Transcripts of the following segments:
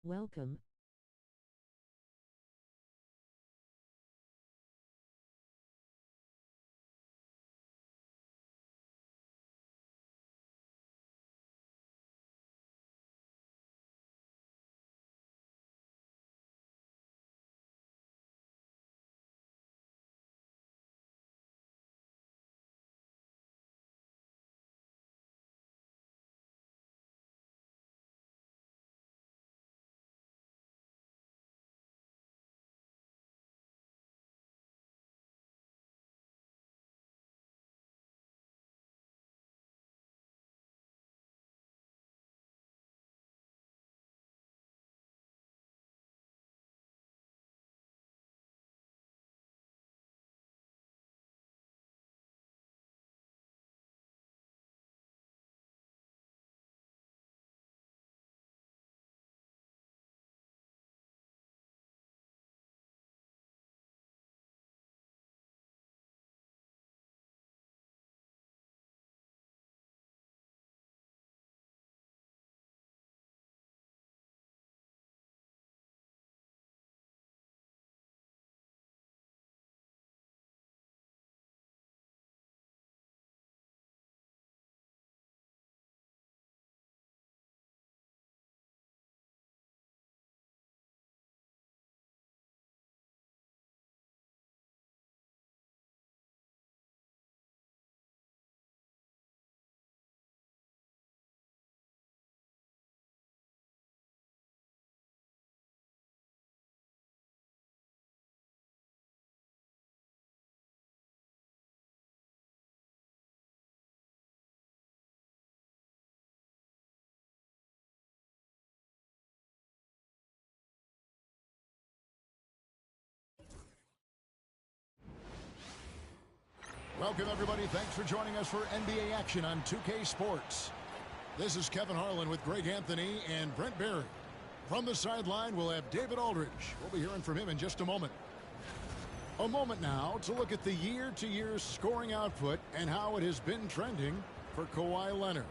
Welcome. Welcome, everybody. Thanks for joining us for NBA action on 2K Sports. This is Kevin Harlan with Greg Anthony and Brent Barry. From the sideline, we'll have David Aldridge. We'll be hearing from him in just a moment. A moment now to look at the year-to-year scoring output and how it has been trending for Kawhi Leonard.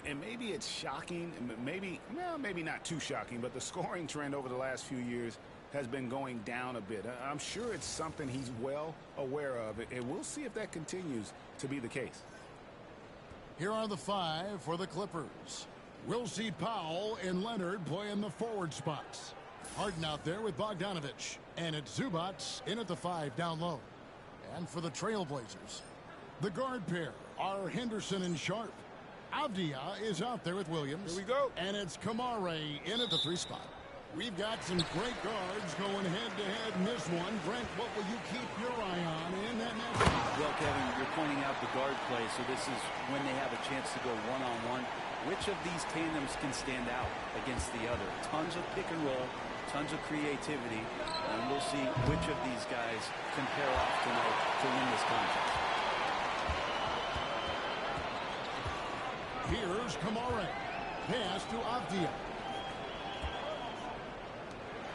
And maybe it's shocking, maybe not too shocking, but the scoring trend over the last few years has been going down a bit. I'm sure it's something he's well aware of, and we'll see if that continues to be the case. Here are the five for the Clippers. We'll see Powell and Leonard play in the forward spots. Harden out there with Bogdanovich, and it's Zubac in at the 5 down low. And for the Trailblazers, the guard pair are Henderson and Sharp. Avdia is out there with Williams. Here we go. And it's Kamare in at the 3 spot. We've got some great guards going head-to-head in this one. Brent, what will you keep your eye on in that matchup? Well, Kevin, you're pointing out the guard play, so this is when they have a chance to go one-on-one. Which of these tandems can stand out against the other? Tons of pick and roll, tons of creativity, and we'll see which of these guys can pair off tonight to win this contest. Here's Kamare. Pass to Avdia.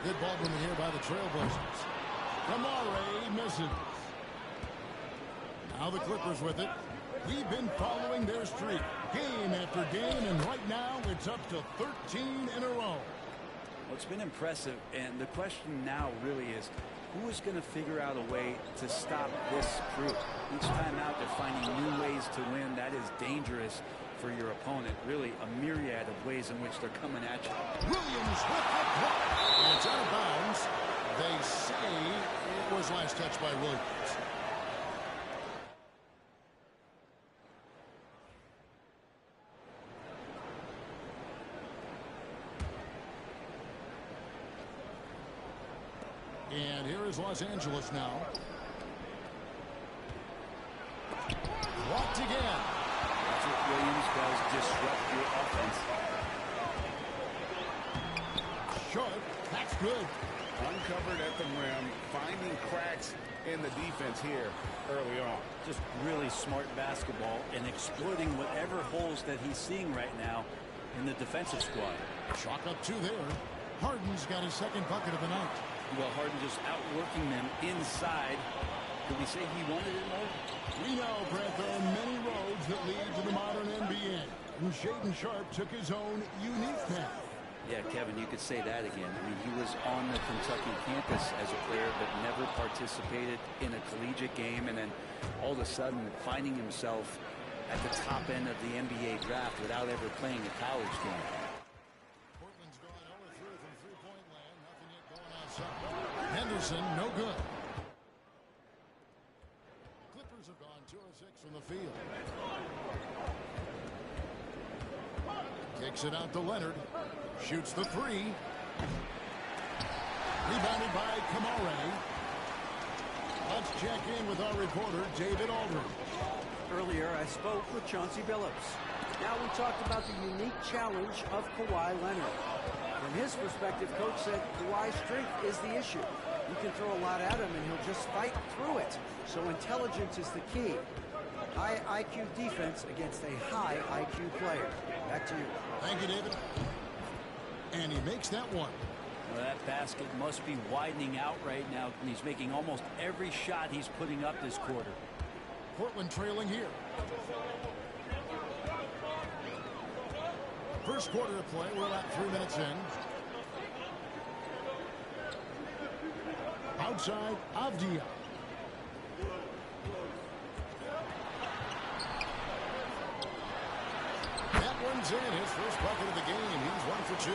Good ball movement here by the Trailblazers. Kamare misses. Now the Clippers with it. We've been following their streak game after game, and right now it's up to 13 in a row. Well, it's been impressive, and the question now really is, who is going to figure out a way to stop this crew? Each time out, they're finding new ways to win. That is dangerous for your opponent. Really, a myriad of ways in which they're coming at you. Williams with the block. And it's out of bounds. They say it was last touched by Williams. And here is Los Angeles now. Blocked again. That's what Williams does, disrupt your offense. Short. That's good. Uncovered at the rim, finding cracks in the defense here early on. Just really smart basketball and exploiting whatever holes that he's seeing right now in the defensive squad. Chalk up 2 there. Harden's got his second bucket of the night. Well, Harden just outworking them inside. Could we say he wanted it more? We know, Brent, there are many roads that lead to the modern NBA. And Shaedon Sharpe took his own unique path. Yeah, Kevin, you could say that again. I mean, he was on the Kentucky campus as a player, but never participated in a collegiate game, and then all of a sudden finding himself at the top end of the NBA draft without ever playing a college game. Portland's gone 0 through from three-point land. Nothing yet going outside. Henderson, no good. Clippers have gone 2 of 6 from the field. Kicks it out to Leonard. Shoots the three. Rebounded by Kamare. Let's check in with our reporter, David Aldridge. Earlier, I spoke with Chauncey Billups. Now we talked about the unique challenge of Kawhi Leonard. From his perspective, Coach said Kawhi's strength is the issue. You can throw a lot at him, and he'll just fight through it. So intelligence is the key. High IQ defense against a high IQ player. Back to you. Thank you, David. And he makes that one. Well, that basket must be widening out right now, and he's making almost every shot he's putting up this quarter. Portland trailing here. First quarter of play. We're about 3 minutes in. Outside, Avdia. That one's in. His first bucket of the game. He's 1 for 2.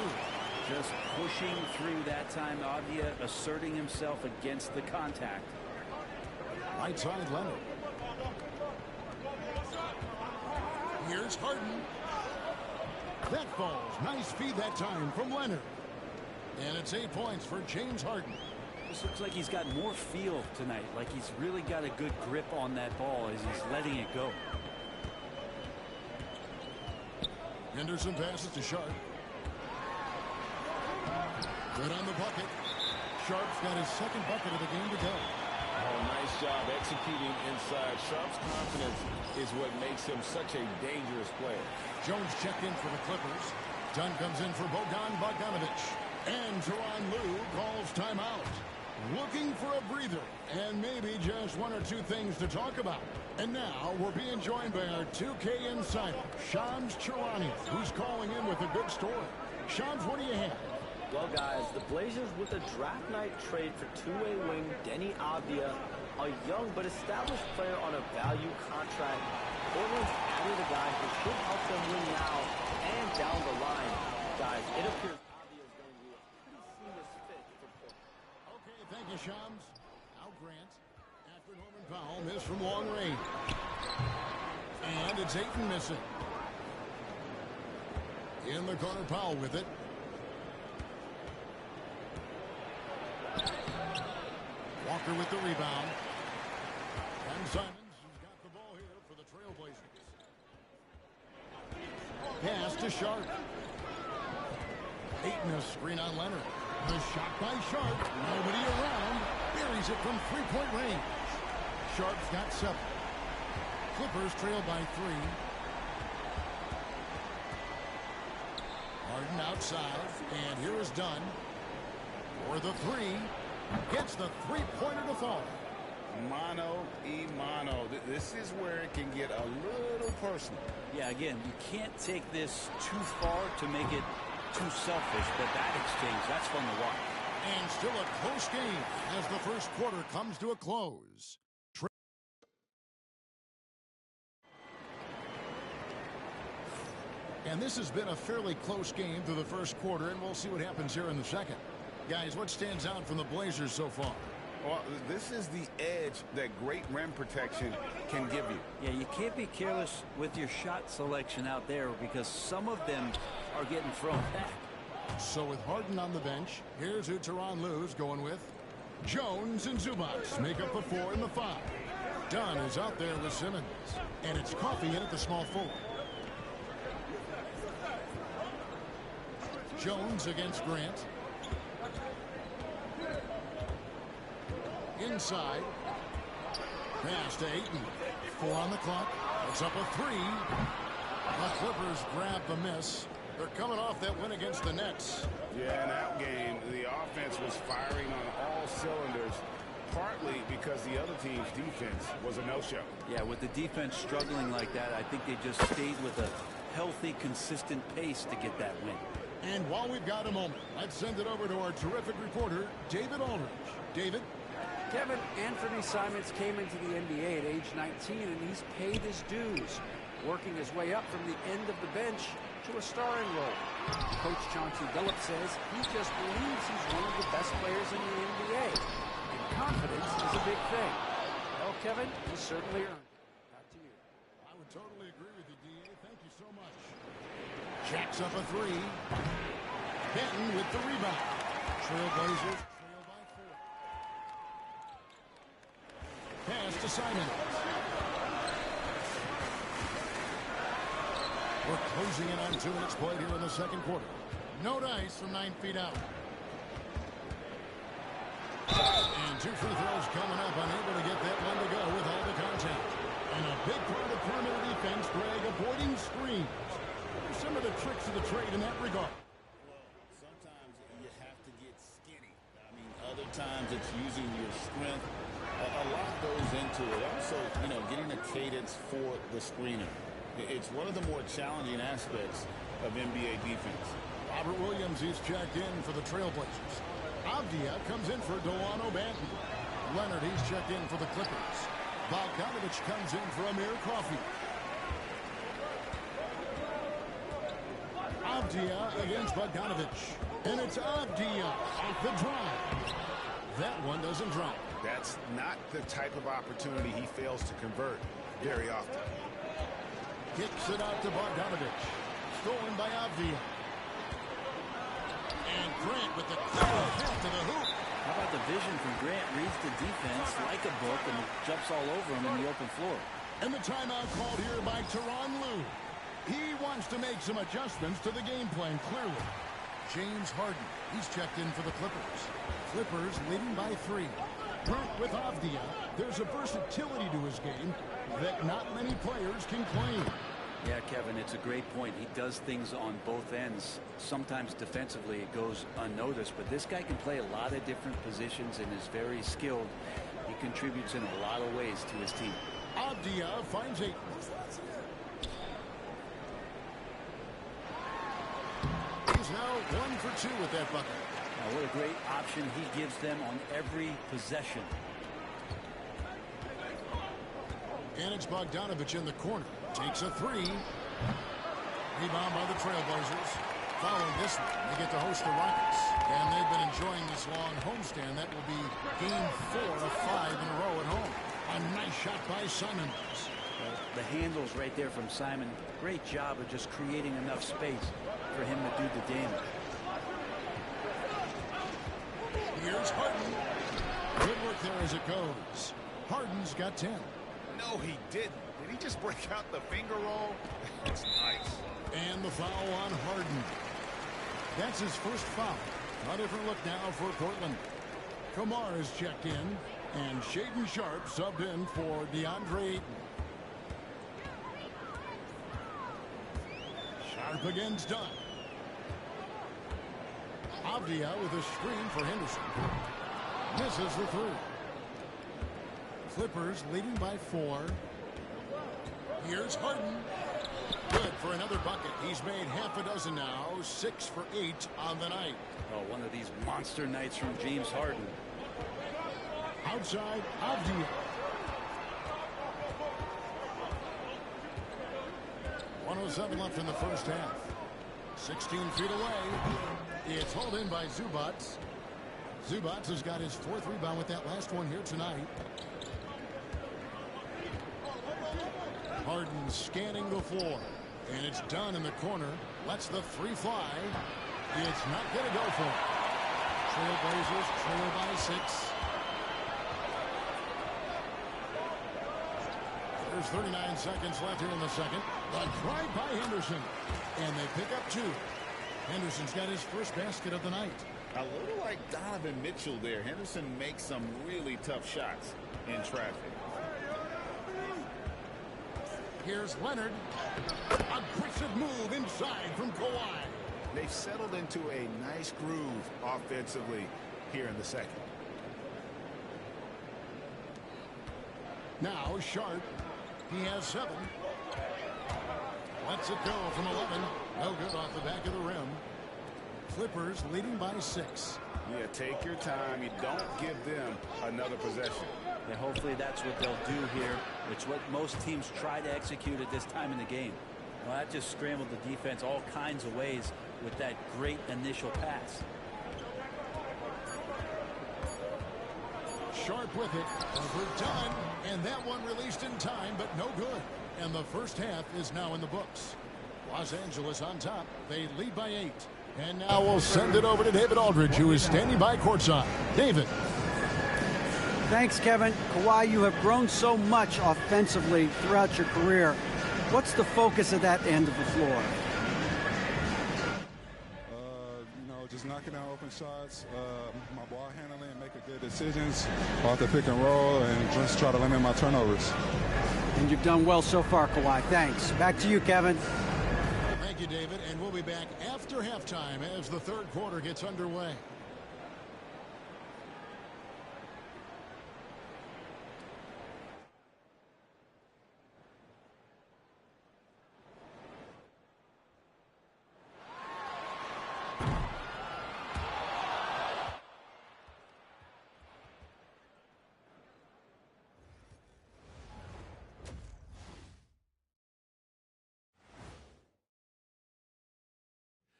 Just pushing through that time. Avdia asserting himself against the contact. Right side, Leonard. Here's Harden. That falls. Nice feed that time from Leonard. And it's 8 points for James Harden. This looks like he's got more feel tonight. Like he's really got a good grip on that ball as he's letting it go. Henderson passes to Sharp. Good on the bucket. Sharp's got his second bucket of the game to go. Oh, nice job executing inside. Sharp's confidence is what makes him such a dangerous player. Jones checked in for the Clippers. Dunn comes in for Bogdan Bogdanovic. And Tyronn Lue calls timeout. Looking for a breather and maybe just 1 or 2 things to talk about. And now we're being joined by our 2K insider, Shams Charania, who's calling in with a good story. Shams, what do you have? Well, guys, the Blazers with a draft night trade for two-way wing Deni Avdia, a young but established player on a value contract. Portland's added a guy who should help them win now and down the line. Guys, it appears Avdia is going to be a pretty seamless fit for Portland. Okay, thank you, Shams. Now Grant, after Norman Powell, missed from long range. And it's Ayton missing. In the corner, Powell with it. Walker with the rebound. And Simons, who's got the ball here for the Trailblazers. Pass to Sharp. Ayton a screen on Leonard. The shot by Sharp. Nobody around. Buries it from three-point range. Sharp's got 7. Clippers trail by 3. Harden outside. And here is Dunn. For the 3. Gets the three-pointer to fall. Mano y mano. This is where it can get a little personal. Yeah, again, you can't take this too far to make it too selfish, but that exchange, that's fun to watch. And still a close game as the first quarter comes to a close. And this has been a fairly close game through the first quarter, and we'll see what happens here in the second. Guys, what stands out from the Blazers so far? Well, this is the edge that great rim protection can give you. Yeah, you can't be careless with your shot selection out there because some of them are getting thrown back. So with Harden on the bench, here's who Tyronn Lue's going with. Jones and Zubac make up the 4 and the 5. Dunn is out there with Simmons. And it's Coffey in at the small forward. Jones against Grant. Inside. Pass to Ayton. 4 on the clock. It's up a 3. The Clippers grab the miss. They're coming off that win against the Nets. Yeah, in that game, the offense was firing on all cylinders, partly because the other team's defense was a no-show. Yeah, with the defense struggling like that, I think they just stayed with a healthy, consistent pace to get that win. And while we've got a moment, let's send it over to our terrific reporter, David Aldridge. David? Kevin, Anthony Simons came into the NBA at age 19, and he's paid his dues, working his way up from the end of the bench to a starring role. Coach Chauncey Billups says he just believes he's one of the best players in the NBA, and confidence is a big thing. Well, Kevin, he certainly earned it. Back to you. I would totally agree with you, D.A. Thank you so much. Jacks up a three. Benton with the rebound. Trailblazers trail by 4. Pass to Simons. We're closing in on 2 minutes played here in the second quarter. No dice from 9 feet out. And 2 free throws coming up. Unable to get that one to go with all the contact. And a big part of perimeter defense, Greg, avoiding screens. What are some of the tricks of the trade in that regard? Well, sometimes you have to get skinny. I mean, other times it's using your strength. A lot goes into it. Also, getting a cadence for the screener. It's one of the more challenging aspects of NBA defense. Robert Williams, he's checked in for the Trailblazers. Avdia comes in for Delano Banton. Leonard, he's checked in for the Clippers. Bogdanovich comes in for Amir Coffey. Avdia against Bogdanovich. And it's Avdia off the drive. That one doesn't drop. That's not the type of opportunity he fails to convert very often. Kicks it out to Bogdanovich. Stolen by Avdia. And Grant with the clear path to the hoop. How about the vision from Grant? Reads the defense like a book and jumps all over him in the open floor. And the timeout called here by Tyronn Lue. He wants to make some adjustments to the game plan, clearly. James Harden, he's checked in for the Clippers. Clippers leading by 3. Grant with Avdia. There's a versatility to his game that not many players can claim. Yeah, Kevin, it's a great point. He does things on both ends. Sometimes defensively it goes unnoticed, but this guy can play a lot of different positions and is very skilled. He contributes in a lot of ways to his team. Avdia finds Ayton. He's now 1 for 2 with that bucket. Now, what a great option he gives them on every possession. And it's Bogdanovich in the corner. Takes a 3. Rebound by the Trailblazers. Following this one, they get to host the Rockets. And they've been enjoying this long homestand. That will be game 4 of 5 in a row at home. A nice shot by Simons. Well, the handles right there from Simon. Great job of just creating enough space for him to do the damage. Here's Harden. Good work there as it goes. Harden's got 10. No, he didn't. Did he just break out the finger roll? That's nice. And the foul on Harden. That's his first foul. A different look now for Portland. Kamar is checked in. And Shaedon Sharpe subbed in for DeAndre Ayton. Sharpe against Dunn. Avdia with a screen for Henderson. Misses the 3. Clippers leading by 4. Here's Harden. Good for another bucket. He's made half a dozen now. 6 for 8 on the night. Oh, one of these monster nights from James Harden. Outside, Avdia. 107 left in the first half. 16 feet away. It's hauled in by Zubac. Zubac has got his 4th rebound with that last one here tonight. Harden scanning the floor. And it's done in the corner. Lets the 3 fly. It's not going to go for it. Trailblazers trail by 6. There's 39 seconds left here in the second. The drive by Henderson. And they pick up 2. Henderson's got his first basket of the night. A little like Donovan Mitchell there. Henderson makes some really tough shots in traffic. Here's Leonard. Aggressive move inside from Kawhi. They've settled into a nice groove offensively here in the second. Now Sharpe. He has 7. Lets it go from 11. No good off the back of the rim. Clippers leading by 6. Yeah, take your time. You don't give them another possession. And hopefully that's what they'll do here. It's what most teams try to execute at this time in the game. Well, that just scrambled the defense all kinds of ways with that great initial pass. Sharp with it. Overdone. And that one released in time, but no good. And the first half is now in the books. Los Angeles on top. They lead by 8. And now we'll send it over to David Aldridge, who is standing by courtside. David. Thanks, Kevin. Kawhi, you have grown so much offensively throughout your career. What's the focus of that end of the floor? Just knocking down open shots, my ball handling, and making good decisions off the pick and roll, and just try to limit my turnovers. And you've done well so far, Kawhi. Thanks. Back to you, Kevin. Thank you, David. And we'll be back after halftime as the third quarter gets underway.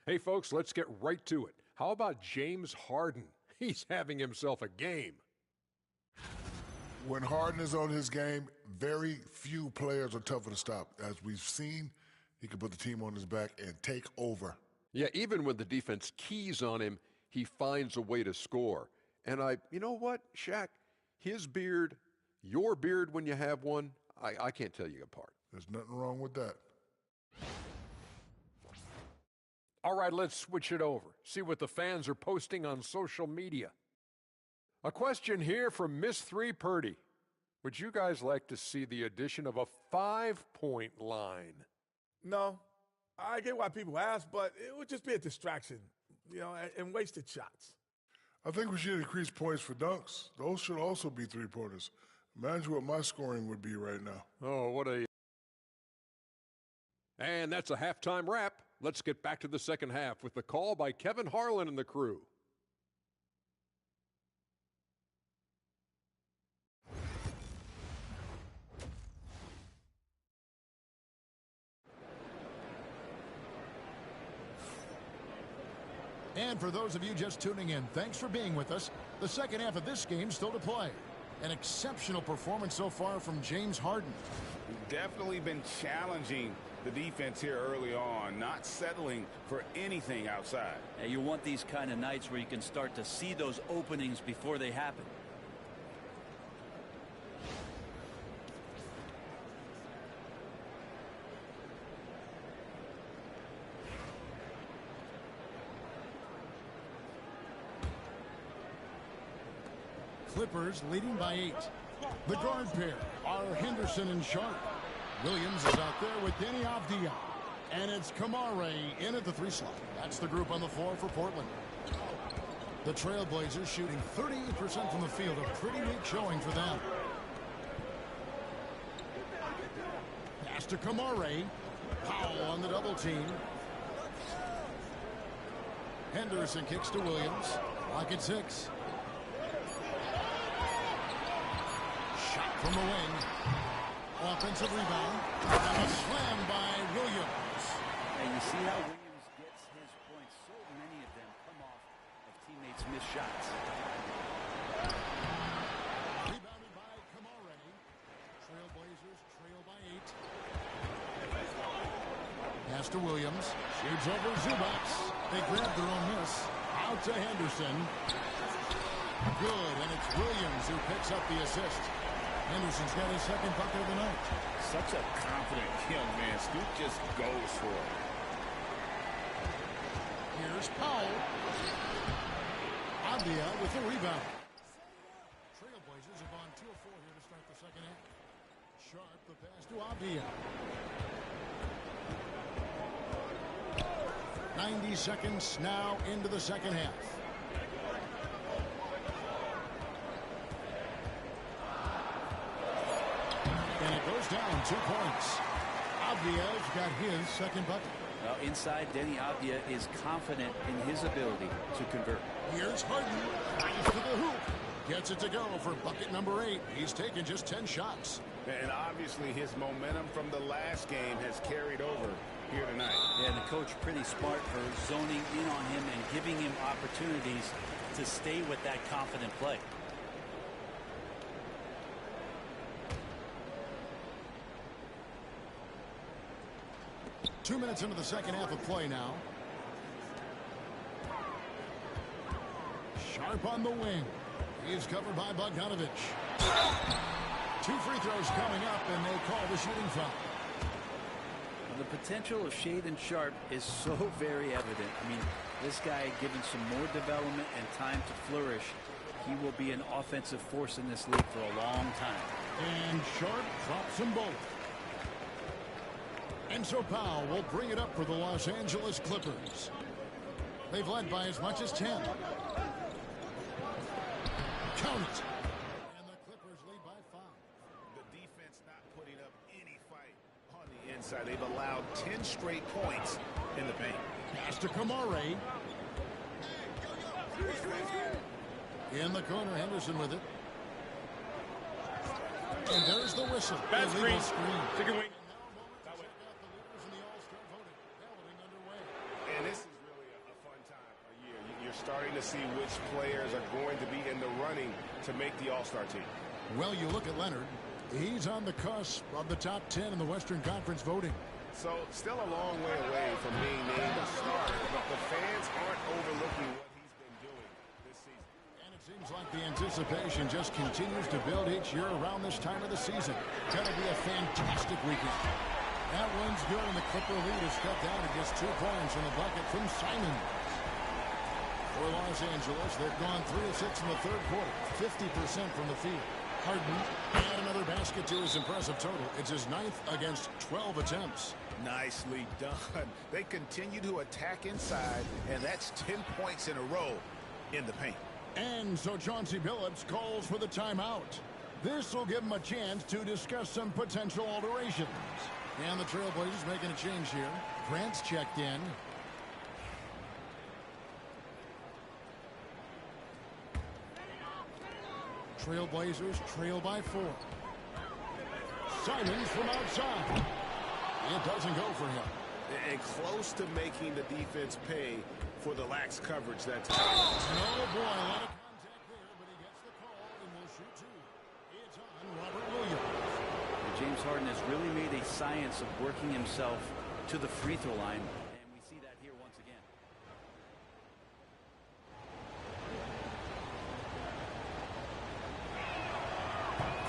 Hey, folks, let's get right to it. How about James Harden? He's having himself a game. When Harden is on his game, very few players are tougher to stop. As we've seen, he can put the team on his back and take over. Yeah, even when the defense keys on him, he finds a way to score. And you know what, Shaq? His beard, your beard when you have one, I can't tell you apart. There's nothing wrong with that. All right, let's switch it over. See what the fans are posting on social media. A question here from Miss 3 Purdy. Would you guys like to see the addition of a 5-point line? No. I get why people ask, but it would just be a distraction, and wasted shots. I think we should increase points for dunks. Those should also be three-pointers. Imagine what my scoring would be right now. Oh, what a... And that's a halftime wrap. Let's get back to the second half with the call by Kevin Harlan and the crew. And for those of you just tuning in, thanks for being with us. The second half of this game still to play. An exceptional performance so far from James Harden. Definitely been challenging the defense here early on, not settling for anything outside. And you want these kind of nights where you can start to see those openings before they happen. Clippers leading by 8. The guard pair are Henderson and Sharp. Williams is out there with Deni Avdija. And it's Kamare in at the 3 slot. That's the group on the floor for Portland. The Trailblazers shooting 38% from the field. A pretty weak showing for them. Pass to Kamare. Powell on the double team. Henderson kicks to Williams. Lock at 6. Shot from the wing. Offensive rebound. And a slam by Williams. And you see how Williams gets his points. So many of them come off of teammates' missed shots. Rebounded by Kamare. Trailblazers trail by 8. Pass to Williams. Shoots over Zubac. They grab their own miss. Out to Henderson. Good, and it's Williams who picks up the assist. Henderson's got his second bucket of the night. Such a confident young man. Scoop just goes for it. Here's Powell. Avdija with the rebound. Trailblazers have gone 2 of 4 here to start the second half. Sharp the pass to Avdija. 90 seconds now into the second half. And it goes down 2 points. Avdija's got his second bucket. Well, inside, Denny Avdia is confident in his ability to convert. Here's Harden. Drives to the hoop. Gets it to go for bucket number 8. He's taken just 10 shots. And obviously his momentum from the last game has carried over here tonight. Yeah, and the coach pretty smart for zoning in on him and giving him opportunities to stay with that confident play. Two minutes into the second half of play now. Sharp on the wing. He's covered by Bogdanovich. 2 free throws coming up, and they call the shooting foul. The potential of Shaedon Sharpe is so very evident. I mean, this guy, given some more development and time to flourish, he will be an offensive force in this league for a long time. And Sharpe drops them both. And so Powell will bring it up for the Los Angeles Clippers. They've led by as much as 10. Count it. And the Clippers lead by 5. The defense not putting up any fight on the inside. They've allowed 10 straight points in the paint. Pass to Kamare. In the corner, Henderson with it. And there's the whistle. Bad screen. Chicken wing. And this is really a fun time of year. You're starting to see which players are going to be in the running to make the All-Star team. Well, you look at Leonard. He's on the cusp of the top 10 in the Western Conference voting. So, still a long way away from being named a starter, but the fans aren't overlooking what he's been doing this season. And it seems like the anticipation just continues to build each year around this time of the season. Gonna be a fantastic weekend. That one's good, and the Clipper lead is cut down to just 2 points in the bucket from Simons. For Los Angeles, they've gone 3 of 6 in the third quarter, 50% from the field. Harden add another basket to his impressive total. It's his 9th against 12 attempts. Nicely done. They continue to attack inside, and that's 10 points in a row in the paint. And so Chauncey Billups calls for the timeout. This will give him a chance to discuss some potential alterations. And the Trailblazers making a change here. Grant's checked in. Trailblazers trail by 4. Simons from outside. It doesn't go for him. And close to making the defense pay for the lax coverage that time. Oh, boy, a lot of contact there, but he gets the call and will shoot 2. It's on Robert Williams. James Harden has really made a science of working himself to the free throw line, and we see that here once again.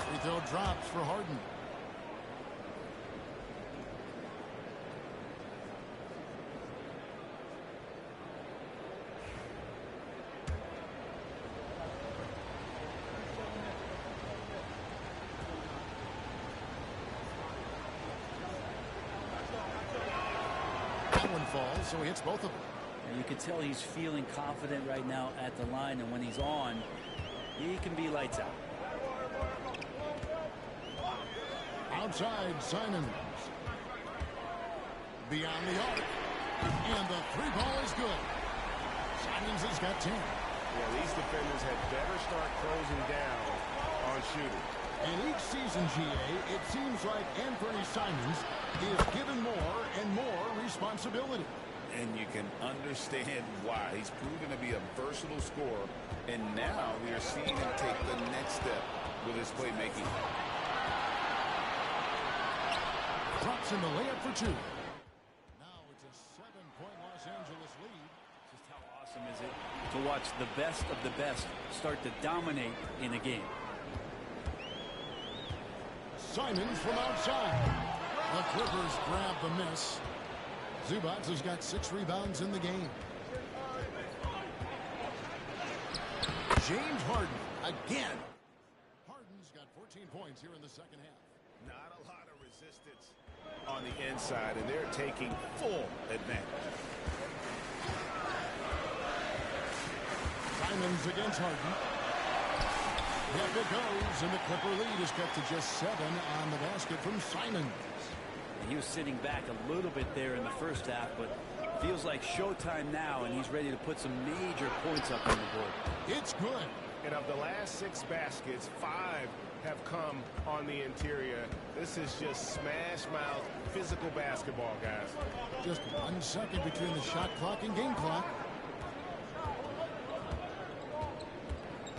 Free throw drops for Harden. Falls, so he hits both of them. And you can tell he's feeling confident right now at the line, and when he's on, he can be lights out. Outside, Simons. Beyond the arc. And the 3 ball is good. Simons has got 10. Yeah, these defenders had better start closing down on shooting. And each season, GA, it seems like Anthony Simons is given more and more responsibility. And you can understand why. He's proven to be a versatile scorer, and now we are seeing him take the next step with his playmaking. Drops in the layup for 2. Now it's a 7-point Los Angeles lead. Just how awesome is it to watch the best of the best start to dominate in a game. Simons from outside. The Clippers grab the miss. Zubac has got 6 rebounds in the game. James Harden again. Harden's got 14 points here in the second half. Not a lot of resistance on the inside, and they're taking full advantage. Simons against Harden. Yep, it goes, and the Clipper lead is cut to just 7 on the basket from Simons. He was sitting back a little bit there in the first half, but feels like showtime now, and he's ready to put some major points up on the board. It's good. And of the last 6 baskets, 5 have come on the interior. This is just smash-mouth physical basketball, guys. Just 1 second between the shot clock and game clock.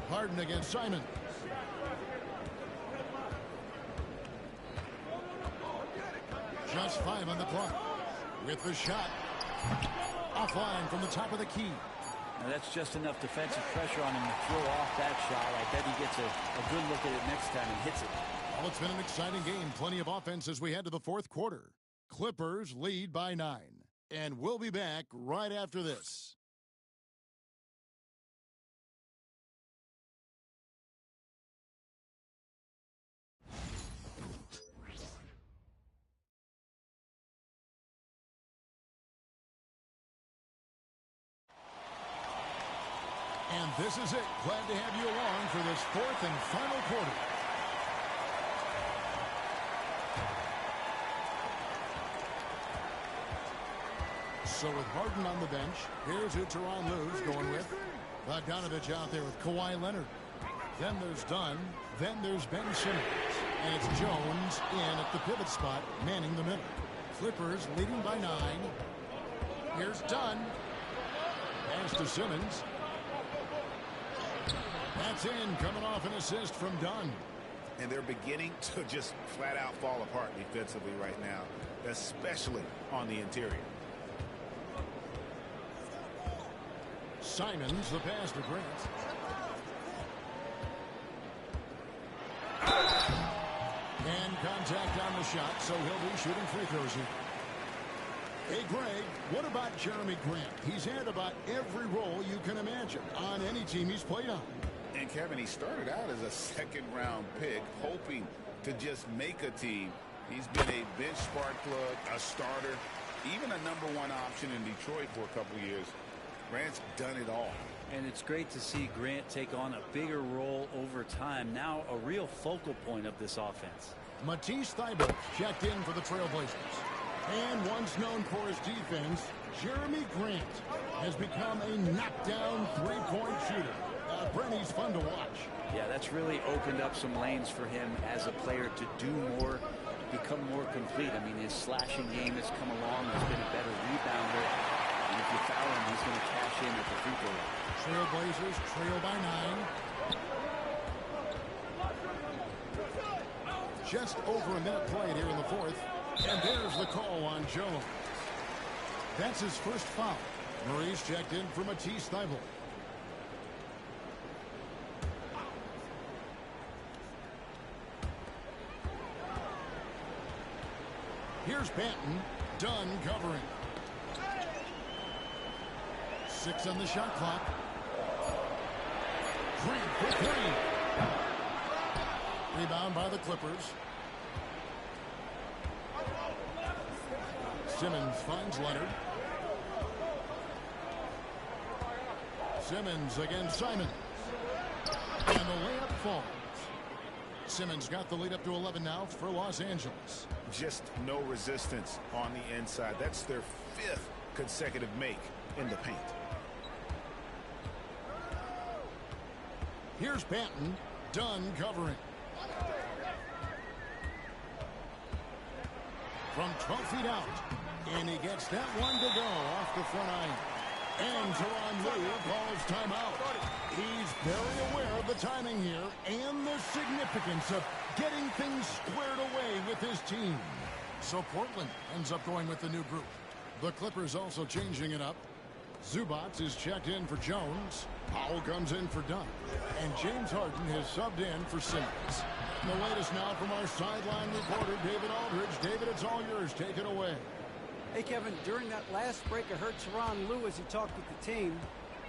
Harden against Simon. Just 5 on the clock. With the shot. Offline from the top of the key. Now that's just enough defensive pressure on him to throw off that shot. I bet he gets a good look at it next time and hits it. Well, it's been an exciting game. Plenty of offense as we head to the fourth quarter. Clippers lead by 9. And we'll be back right after this. And this is it. Glad to have you along for this fourth and final quarter. So with Harden on the bench, here's who Tyronn Lue's going with. Bogdanovich out there with Kawhi Leonard. Then there's Dunn. Then there's Ben Simmons. And it's Jones in at the pivot spot, manning the middle. Clippers leading by 9. Here's Dunn. Pass to Simmons. That's in, coming off an assist from Dunn. And they're beginning to just flat out fall apart defensively right now, especially on the interior. Simons, the pass to Grant. And contact on the shot, so he'll be shooting free throws here. Hey, Greg, what about Jeremy Grant? He's had about every role you can imagine on any team he's played on. And Kevin, he started out as a second-round pick, hoping to just make a team. He's been a bench spark plug, a starter, even a #1 option in Detroit for a couple years. Grant's done it all. And it's great to see Grant take on a bigger role over time. Now a real focal point of this offense. Matisse Thybulle checked in for the Trailblazers. And once known for his defense, Jeremy Grant has become a knockdown three-point shooter. Brent, he's fun to watch. Yeah, that's really opened up some lanes for him as a player to do more, become more complete. I mean, his slashing game has come along. He's been a better rebounder. And if you foul him, he's going to cash in at the free throw line. Trailblazers trail by 9. Just over a minute played here in the fourth. And there's the call on Jones. That's his first foul. Maurice checked in for Matisse Thybulle. Here's Banton. Dunn covering. 6 on the shot clock. Green for 3. Rebound by the Clippers. Simmons finds Leonard. Simmons against Simons. And the layup falls. Simmons got the lead up to 11 now for Los Angeles. Just no resistance on the inside. That's their 5th consecutive make in the paint. Here's Banton. Dunn covering. From 12 feet out. And he gets that one to go off the front iron. And Tyronn Lue calls timeout. He's very aware of the timing here and the significance of getting things squared away with his team. So Portland ends up going with the new group. The Clippers also changing it up. Zubac is checked in for Jones. Powell comes in for Dunn. And James Harden has subbed in for Simmons. And the latest now from our sideline reporter, David Aldridge. David, it's all yours. Take it away. Hey, Kevin, during that last break, I heard Tyronn Lue as he talked with the team.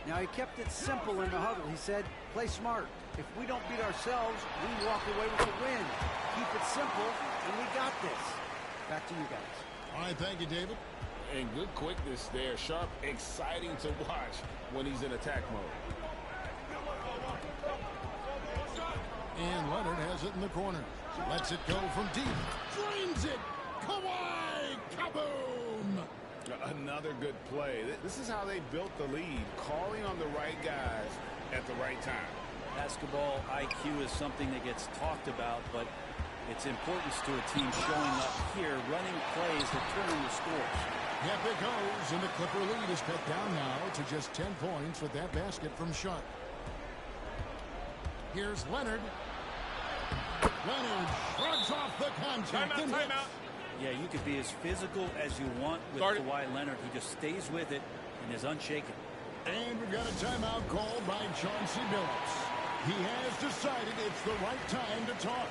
Now, he kept it simple in the huddle. He said, play smart. If we don't beat ourselves, we walk away with the win. Keep it simple, and we got this. Back to you guys. All right, thank you, David. And good quickness there. Sharp, exciting to watch when he's in attack mode. And Leonard has it in the corner. Lets it go from deep. Drains it. Kawhi! another good play. This is how they built the lead, calling on the right guys at the right time. Basketball IQ is something that gets talked about, but its importance to a team showing up here, running plays that turn into scores. Yep, it goes, and the Clipper lead is cut down now to just 10 points with that basket from Sharp. Here's Leonard. Leonard shrugs off the contact. Timeout. Yeah, you could be as physical as you want with Kawhi Leonard. He just stays with it and is unshaken. And we've got a timeout called by Chauncey Billups. He has decided it's the right time to talk.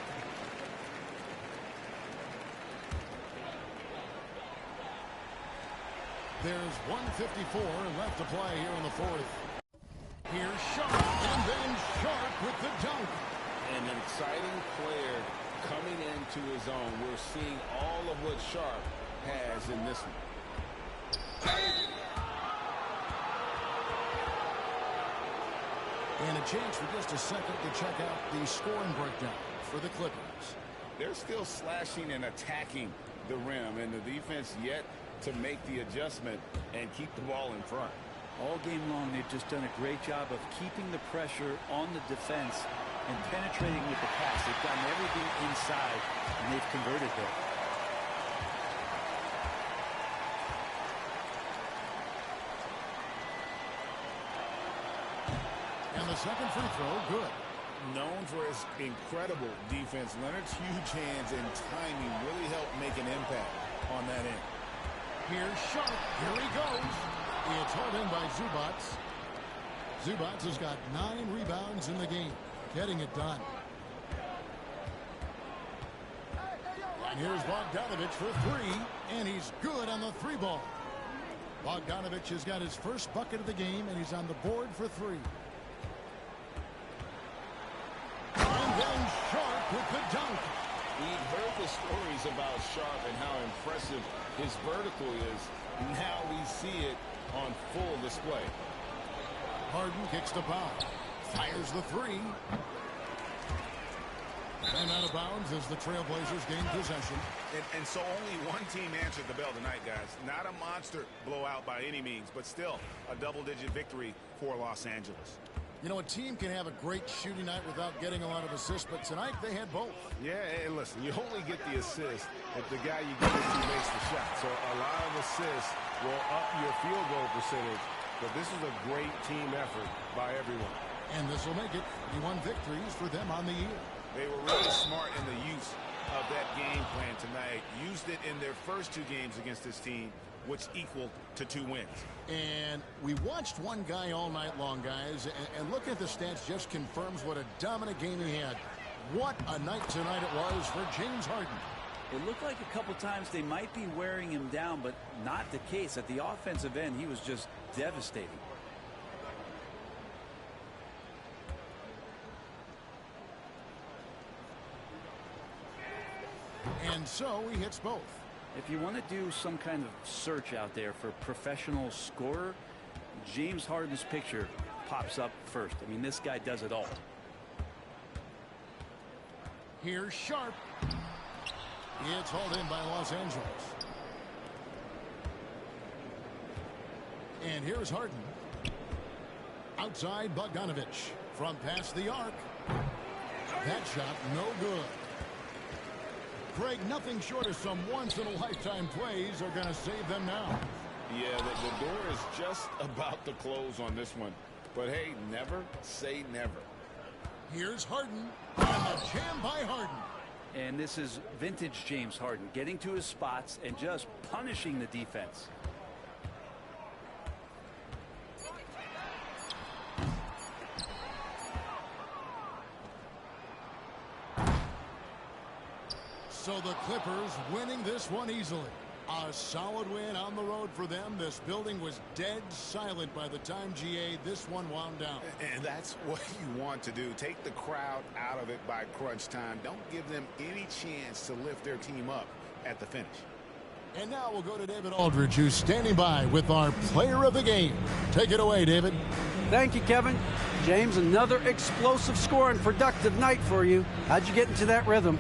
There's 1:54 left to play here in the fourth. Here's Sharp, and then Sharp with the dunk. An exciting player coming into his own. We're seeing all of what Sharp has in this one. And a chance for just a second to check out the scoring breakdown for the Clippers. They're still slashing and attacking the rim, and the defense yet to make the adjustment and keep the ball in front. All game long, they've just done a great job of keeping the pressure on the defense and penetrating with the pass. They've gotten everything inside, and they've converted there. And the second free throw, good. Known for his incredible defense, Leonard's huge hands and timing really helped make an impact on that end. Here's Sharp. Here he goes. It's held in by Zubats. Zubats has got 9 rebounds in the game, getting it done. Here's Bogdanovich for 3, and he's good on the 3 ball. Bogdanovich has got his first bucket of the game, and he's on the board for 3. And then Sharp with the dunk. We've heard the stories about Sharp and how impressive his vertical is. Now we see it on full display. Harden kicks the foul. Fires the 3. And out of bounds as the Trailblazers gain possession. And so only one team answered the bell tonight, guys. Not a monster blowout by any means, but still a double-digit victory for Los Angeles. You know, a team can have a great shooting night without getting a lot of assists, but tonight they had both. Yeah, and listen, you only get the assist if the guy you give it to makes the shot. So a lot of assists will up your field goal percentage, but this is a great team effort by everyone. And this will make it 31 victories for them on the year. They were really smart in the use of that game plan tonight. Used it in their first 2 games against this team, which equaled to 2 wins. And we watched one guy all night long, guys, and looking at the stats just confirms what a dominant game he had. What a night tonight it was for James Harden. It looked like a couple times they might be wearing him down, but not the case. At the offensive end, he was just devastating. And so he hits both. If you want to do some kind of search out there for professional scorer, James Harden's picture pops up first. I mean, this guy does it all. Here's Sharp. It's hauled in by Los Angeles. And here's Harden. Outside Bogdanovich. From past the arc. That shot no good. Greg, nothing short of some once-in-a-lifetime plays are going to save them now. Yeah, the door is just about to close on this one. But, hey, never say never. Here's Harden. And the jam by Harden. And this is vintage James Harden, getting to his spots and just punishing the defense. So the Clippers winning this one easily. A solid win on the road for them. This building was dead silent by the time, GA, this one wound down. And that's what you want to do. Take the crowd out of it by crunch time. Don't give them any chance to lift their team up at the finish. And now we'll go to David Aldridge, who's standing by with our player of the game. Take it away, David. Thank you, Kevin. James, another explosive score and productive night for you. How'd you get into that rhythm?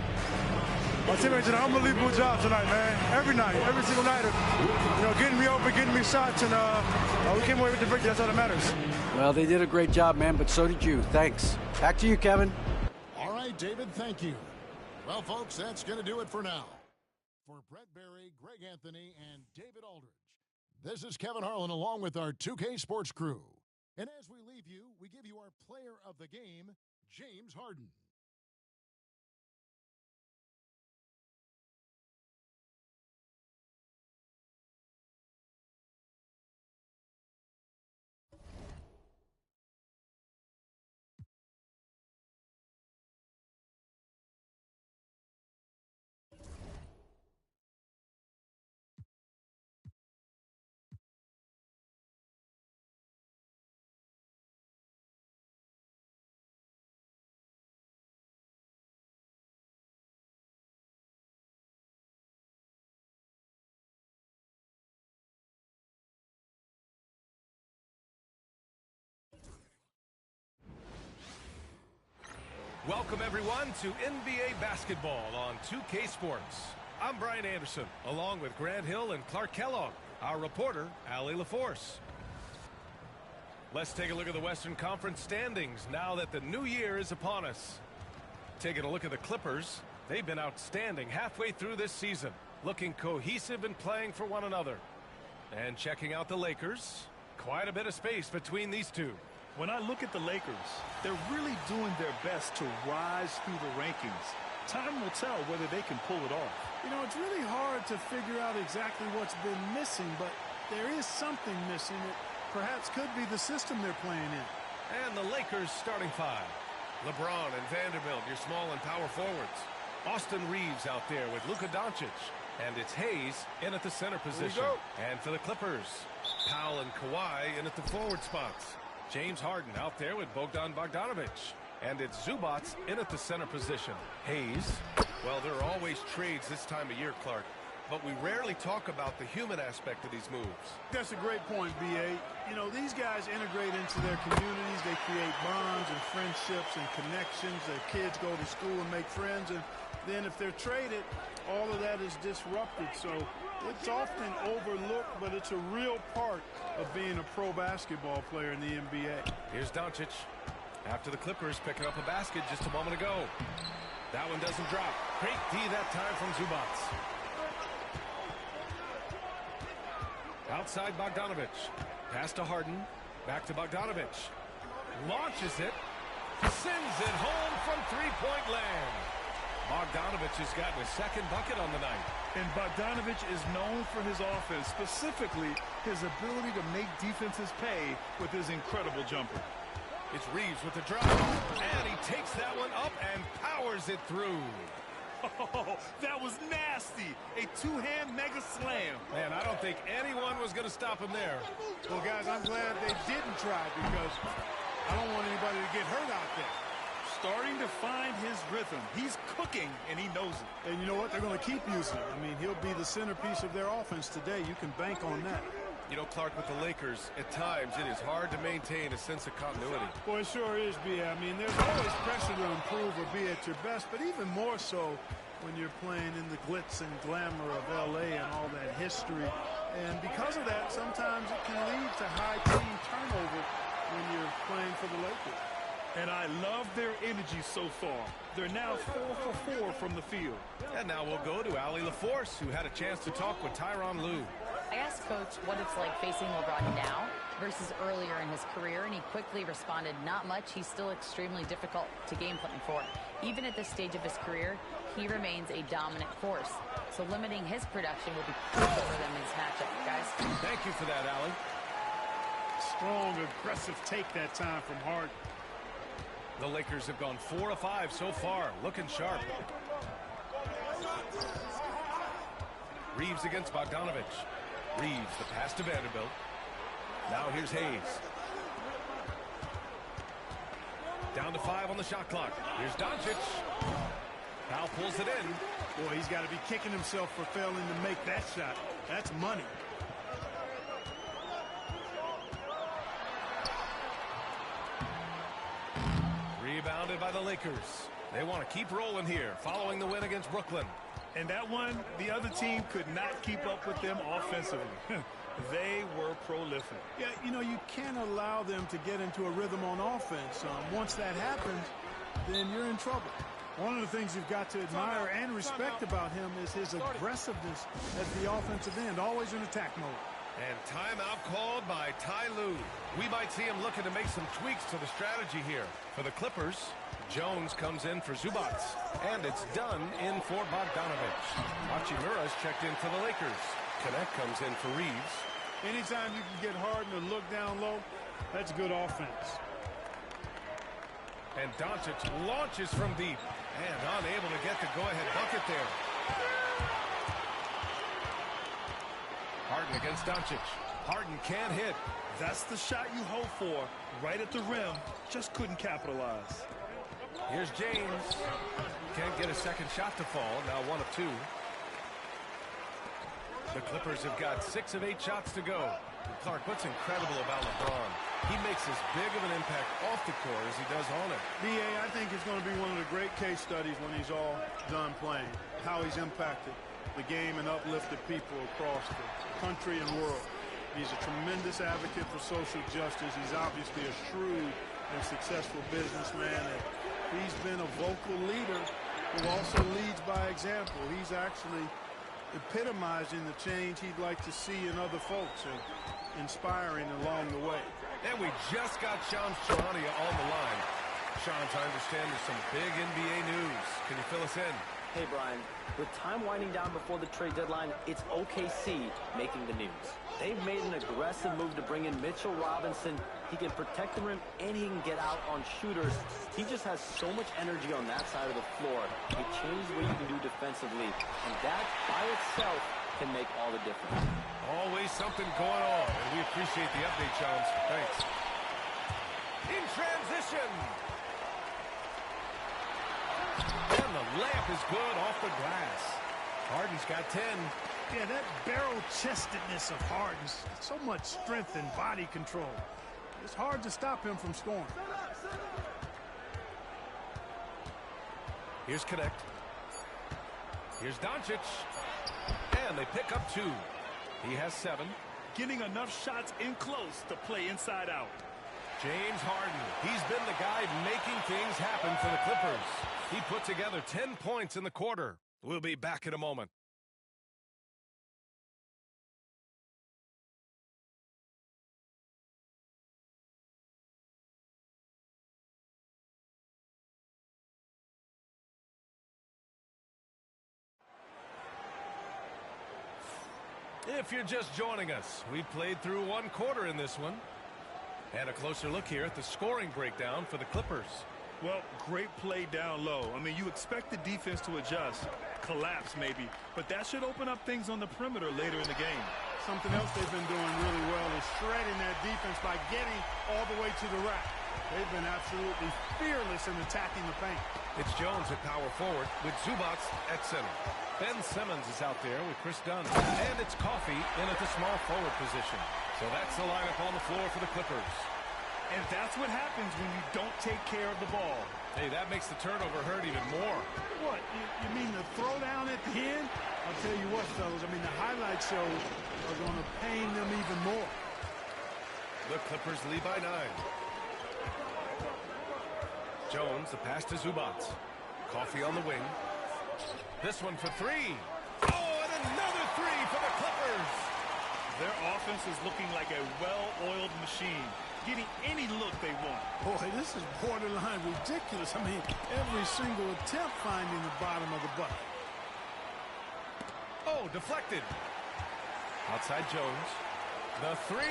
My teammates did an unbelievable job tonight, man. Every night, every single night of, getting me open, getting me shots, and we came away with the victory. That's all that matters. Well, they did a great job, man, but so did you. Thanks. Back to you, Kevin. All right, David, thank you. Well, folks, that's going to do it for now. For Brett Barry, Greg Anthony, and David Aldridge, this is Kevin Harlan along with our 2K Sports crew. And as we leave you, we give you our player of the game, James Harden. Welcome, everyone, to NBA basketball on 2K Sports. I'm Brian Anderson, along with Grant Hill and Clark Kellogg, our reporter, Allie LaForce. Let's take a look at the Western Conference standings now that the new year is upon us. Taking a look at the Clippers, they've been outstanding halfway through this season, looking cohesive and playing for one another. And checking out the Lakers, quite a bit of space between these two. When I look at the Lakers, they're really doing their best to rise through the rankings. Time will tell whether they can pull it off. It's really hard to figure out exactly what's been missing, but there is something missing that perhaps could be the system they're playing in. And the Lakers starting five. LeBron and Vanderbilt, your small and power forwards. Austin Reeves out there with Luka Doncic. And it's Hayes in at the center position. And for the Clippers, Powell and Kawhi in at the forward spots. James Harden out there with Bogdan Bogdanovic. And it's Zubats in at the center position. Hayes. Well, there are always trades this time of year, Clark. But we rarely talk about the human aspect of these moves. That's a great point, B.A. These guys integrate into their communities. They create bonds and friendships and connections. Their kids go to school and make friends. And then if they're traded, all of that is disrupted. So it's often overlooked, but it's a real part of being a pro basketball player in the NBA. Here's Doncic. After the Clippers picking up a basket just a moment ago. That one doesn't drop. Great D that time from Zubats. Outside Bogdanovic. Pass to Harden. Back to Bogdanovic. Launches it. Sends it home from three-point land. Bogdanovic has gotten his second bucket on the night. And Bogdanovic is known for his offense, specifically his ability to make defenses pay with his incredible jumper. It's Reeves with the drop. And he takes that one up and powers it through. Oh, that was nasty. A two-hand mega slam. Man, I don't think anyone was going to stop him there. Well, guys, I'm glad they didn't try because I don't want anybody to get hurt out there. Starting to find his rhythm. He's cooking, and he knows it. And you know what? They're going to keep using it. I mean, he'll be the centerpiece of their offense today. You can bank on that. Clark, with the Lakers, at times it is hard to maintain a sense of continuity. Boy, it sure is, B. I mean, there's always pressure to improve or be at your best, but even more so when you're playing in the glitz and glamour of L.A. and all that history. And because of that, sometimes it can lead to high team turnover when you're playing for the Lakers. And I love their energy so far. They're now 4 for 4 from the field. And now we'll go to Allie LaForce, who had a chance to talk with Tyronn Lue. I asked Coach what it's like facing LeBron now versus earlier in his career, and he quickly responded, not much. He's still extremely difficult to game plan for. Even at this stage of his career, he remains a dominant force. So limiting his production will be crucial for them in this matchup, guys. Thank you for that, Allie. Strong, aggressive take that time from Harden. The Lakers have gone 4 of 5 so far, looking sharp. Reeves against Bogdanovic. Reeves, the pass to Vanderbilt. Now here's Hayes. Down to 5 on the shot clock. Here's Doncic. Powell pulls it in. Boy, he's got to be kicking himself for failing to make that shot. That's money. Rebounded by the Lakers. They want to keep rolling here, following the win against Brooklyn. And that one, the other team could not keep up with them offensively. They were prolific. Yeah, you know, you can't allow them to get into a rhythm on offense. Once that happens, then you're in trouble. One of the things you've got to admire and respect about him is his aggressiveness at the offensive end, always in attack mode. And timeout called by Ty Lue. We might see him looking to make some tweaks to the strategy here. For the Clippers, Jones comes in for Zubats. And it's done in for Bogdanovich. Hachimura's checked in for the Lakers. Connect comes in for Reeves. Anytime you can get Harden to look down low, that's good offense. And Doncic launches from deep. And unable to get the go-ahead bucket there. Harden against Doncic. Harden can't hit. That's the shot you hope for. Right at the rim. Just couldn't capitalize. Here's James. Can't get a second shot to fall. Now 1 of 2. The Clippers have got 6 of 8 shots to go. Clark, what's incredible about LeBron? He makes as big of an impact off the court as he does on it. B.A., I think it's going to be one of the great case studies when he's all done playing. How he's impacted the game and uplifted people across the country and world. He's a tremendous advocate for social justice. He's obviously a shrewd and successful businessman. And he's been a vocal leader who also leads by example. He's actually epitomizing the change he'd like to see in other folks and inspiring along the way. And we just got Shams Charania on the line. Shams, I understand there's some big NBA news. Can you fill us in? Hey, Brian. With time winding down before the trade deadline, it's OKC making the news. They've made an aggressive move to bring in Mitchell Robinson. He can protect the rim and he can get out on shooters. He just has so much energy on that side of the floor. It changes what you can do defensively. And that by itself can make all the difference. Always something going on. And we appreciate the update, Shams. Thanks. In transition. And the layup is good off the glass. Harden's got 10. Yeah, that barrel-chestedness of Harden, so much strength and body control. It's hard to stop him from scoring. Here's Connect. Here's Doncic. And they pick up 2. He has 7. Getting enough shots in close to play inside out. James Harden. He's been the guy making things happen for the Clippers. He put together 10 points in the quarter. We'll be back in a moment. If you're just joining us, we've played through 1 quarter in this one. And a closer look here at the scoring breakdown for the Clippers. Well, great play down low. I mean, you expect the defense to adjust, collapse maybe, but that should open up things on the perimeter later in the game. Something else they've been doing really well is shredding that defense by getting all the way to the rack. They've been absolutely fearless in attacking the paint. It's Jones at power forward with Zubats at center. Ben Simmons is out there with Chris Dunn. And it's Coffey in at the small forward position. So that's the lineup on the floor for the Clippers. And that's what happens when you don't take care of the ball. Hey, that makes the turnover hurt even more. What? You mean the throwdown at the end? I'll tell you what, fellas. I mean, the highlight shows are going to pain them even more. The Clippers lead by 9. Jones, the pass to Zubats. Coffey on the wing. This one for 3. Oh, and another 3 for the Clippers. Their offense is looking like a well-oiled machine, getting any look they want. Boy, this is borderline ridiculous. I mean, every single attempt finding the bottom of the bucket. Oh, deflected. Outside Jones. The 3.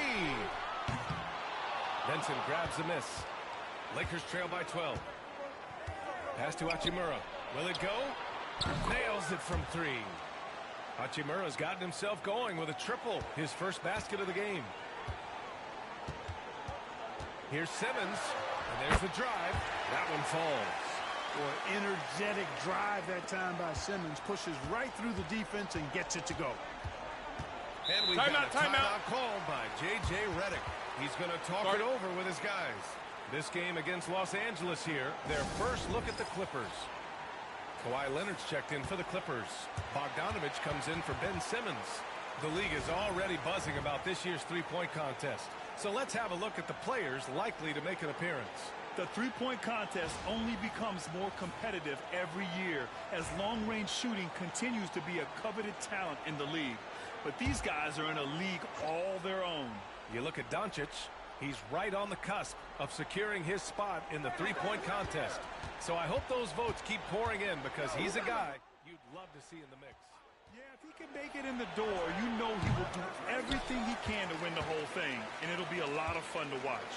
Benson grabs the miss. Lakers trail by 12. Pass to Hachimura. Will it go? Nails it from 3. Hachimura's gotten himself going with a triple. His first basket of the game. Here's Simmons. And there's the drive. That one falls. Boy, energetic drive that time by Simmons. Pushes right through the defense and gets it to go. And we've got a timeout called by J.J. Redick. He's going to talk it over with his guys. This game against Los Angeles here, their first look at the Clippers. Kawhi Leonard's checked in for the Clippers. Bogdanovich comes in for Ben Simmons. The league is already buzzing about this year's three-point contest. So let's have a look at the players likely to make an appearance. The three-point contest only becomes more competitive every year as long-range shooting continues to be a coveted talent in the league. But these guys are in a league all their own. You look at Doncic, he's right on the cusp of securing his spot in the three-point contest. So I hope those votes keep pouring in because he's a guy you'd love to see in the mix. Yeah, if he can make it in the door, you know he will do everything he can to win the whole thing, and it'll be a lot of fun to watch.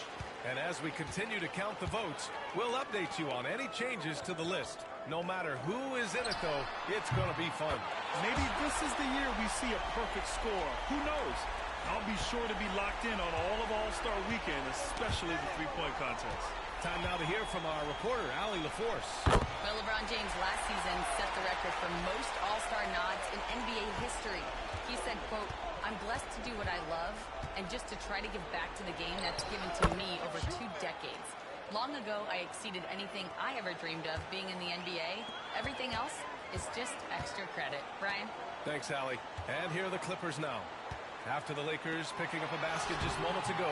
And as we continue to count the votes, we'll update you on any changes to the list. No matter who is in it, though, it's going to be fun. Maybe this is the year we see a perfect score. Who knows? I'll be sure to be locked in on all of All-Star Weekend, especially the three-point contest. Time now to hear from our reporter, Allie LaForce. Well, LeBron James last season set the record for most All-Star nods in NBA history. He said, quote, "I'm blessed to do what I love and just to try to give back to the game that's given to me over 2 decades. Long ago, I exceeded anything I ever dreamed of being in the NBA. Everything else is just extra credit." Brian? Thanks, Allie. And here are the Clippers now. After the Lakers picking up a basket just moments ago,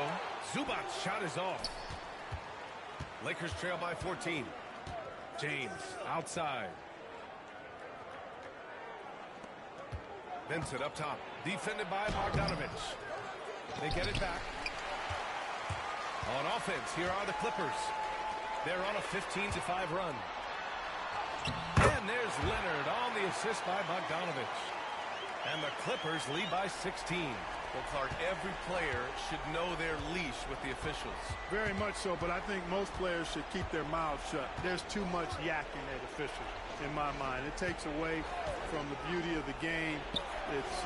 Zubac's shot is off. Lakers trail by 14. James outside. Vincent up top. Defended by Bogdanovich. They get it back. On offense, here are the Clippers. They're on a 15-5 run. And there's Leonard on the assist by Bogdanovich. And the Clippers lead by 16. Well, Clark, every player should know their leash with the officials. Very much so, but I think most players should keep their mouths shut. There's too much yakking at officials, in my mind. It takes away from the beauty of the game. It's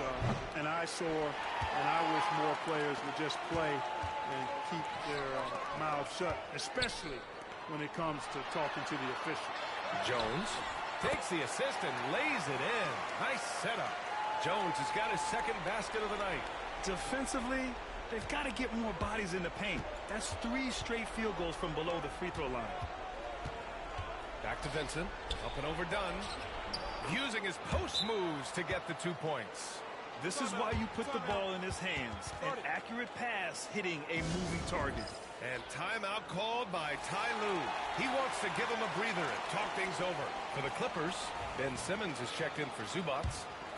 an eyesore, and I wish more players would just play and keep their mouths shut, especially when it comes to talking to the officials. Jones takes the assist and lays it in. Nice setup. Jones has got his second basket of the night. Defensively, they've got to get more bodies in the paint. That's 3 straight field goals from below the free throw line. Back to Vincent. Up and over Dunn. Using his post moves to get the 2 points. This is why you put the ball in his hands. An accurate pass hitting a moving target. And timeout called by Ty Lue. He wants to give him a breather and talk things over. For the Clippers, Ben Simmons is checked in for Zubac.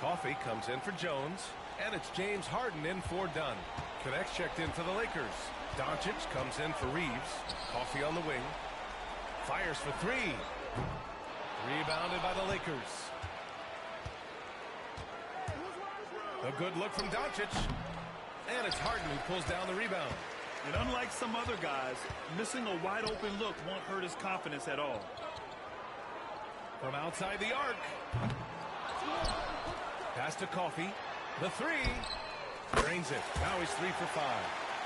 Coffey comes in for Jones. And it's James Harden in for Dunn. Connects checked in for the Lakers. Doncic comes in for Reeves. Coffey on the wing. Fires for 3. Rebounded by the Lakers. A good look from Doncic. And it's Harden who pulls down the rebound. And unlike some other guys, missing a wide open look won't hurt his confidence at all. From outside the arc. Pass to Coffey. The 3. Drains it. Now he's 3 for 5.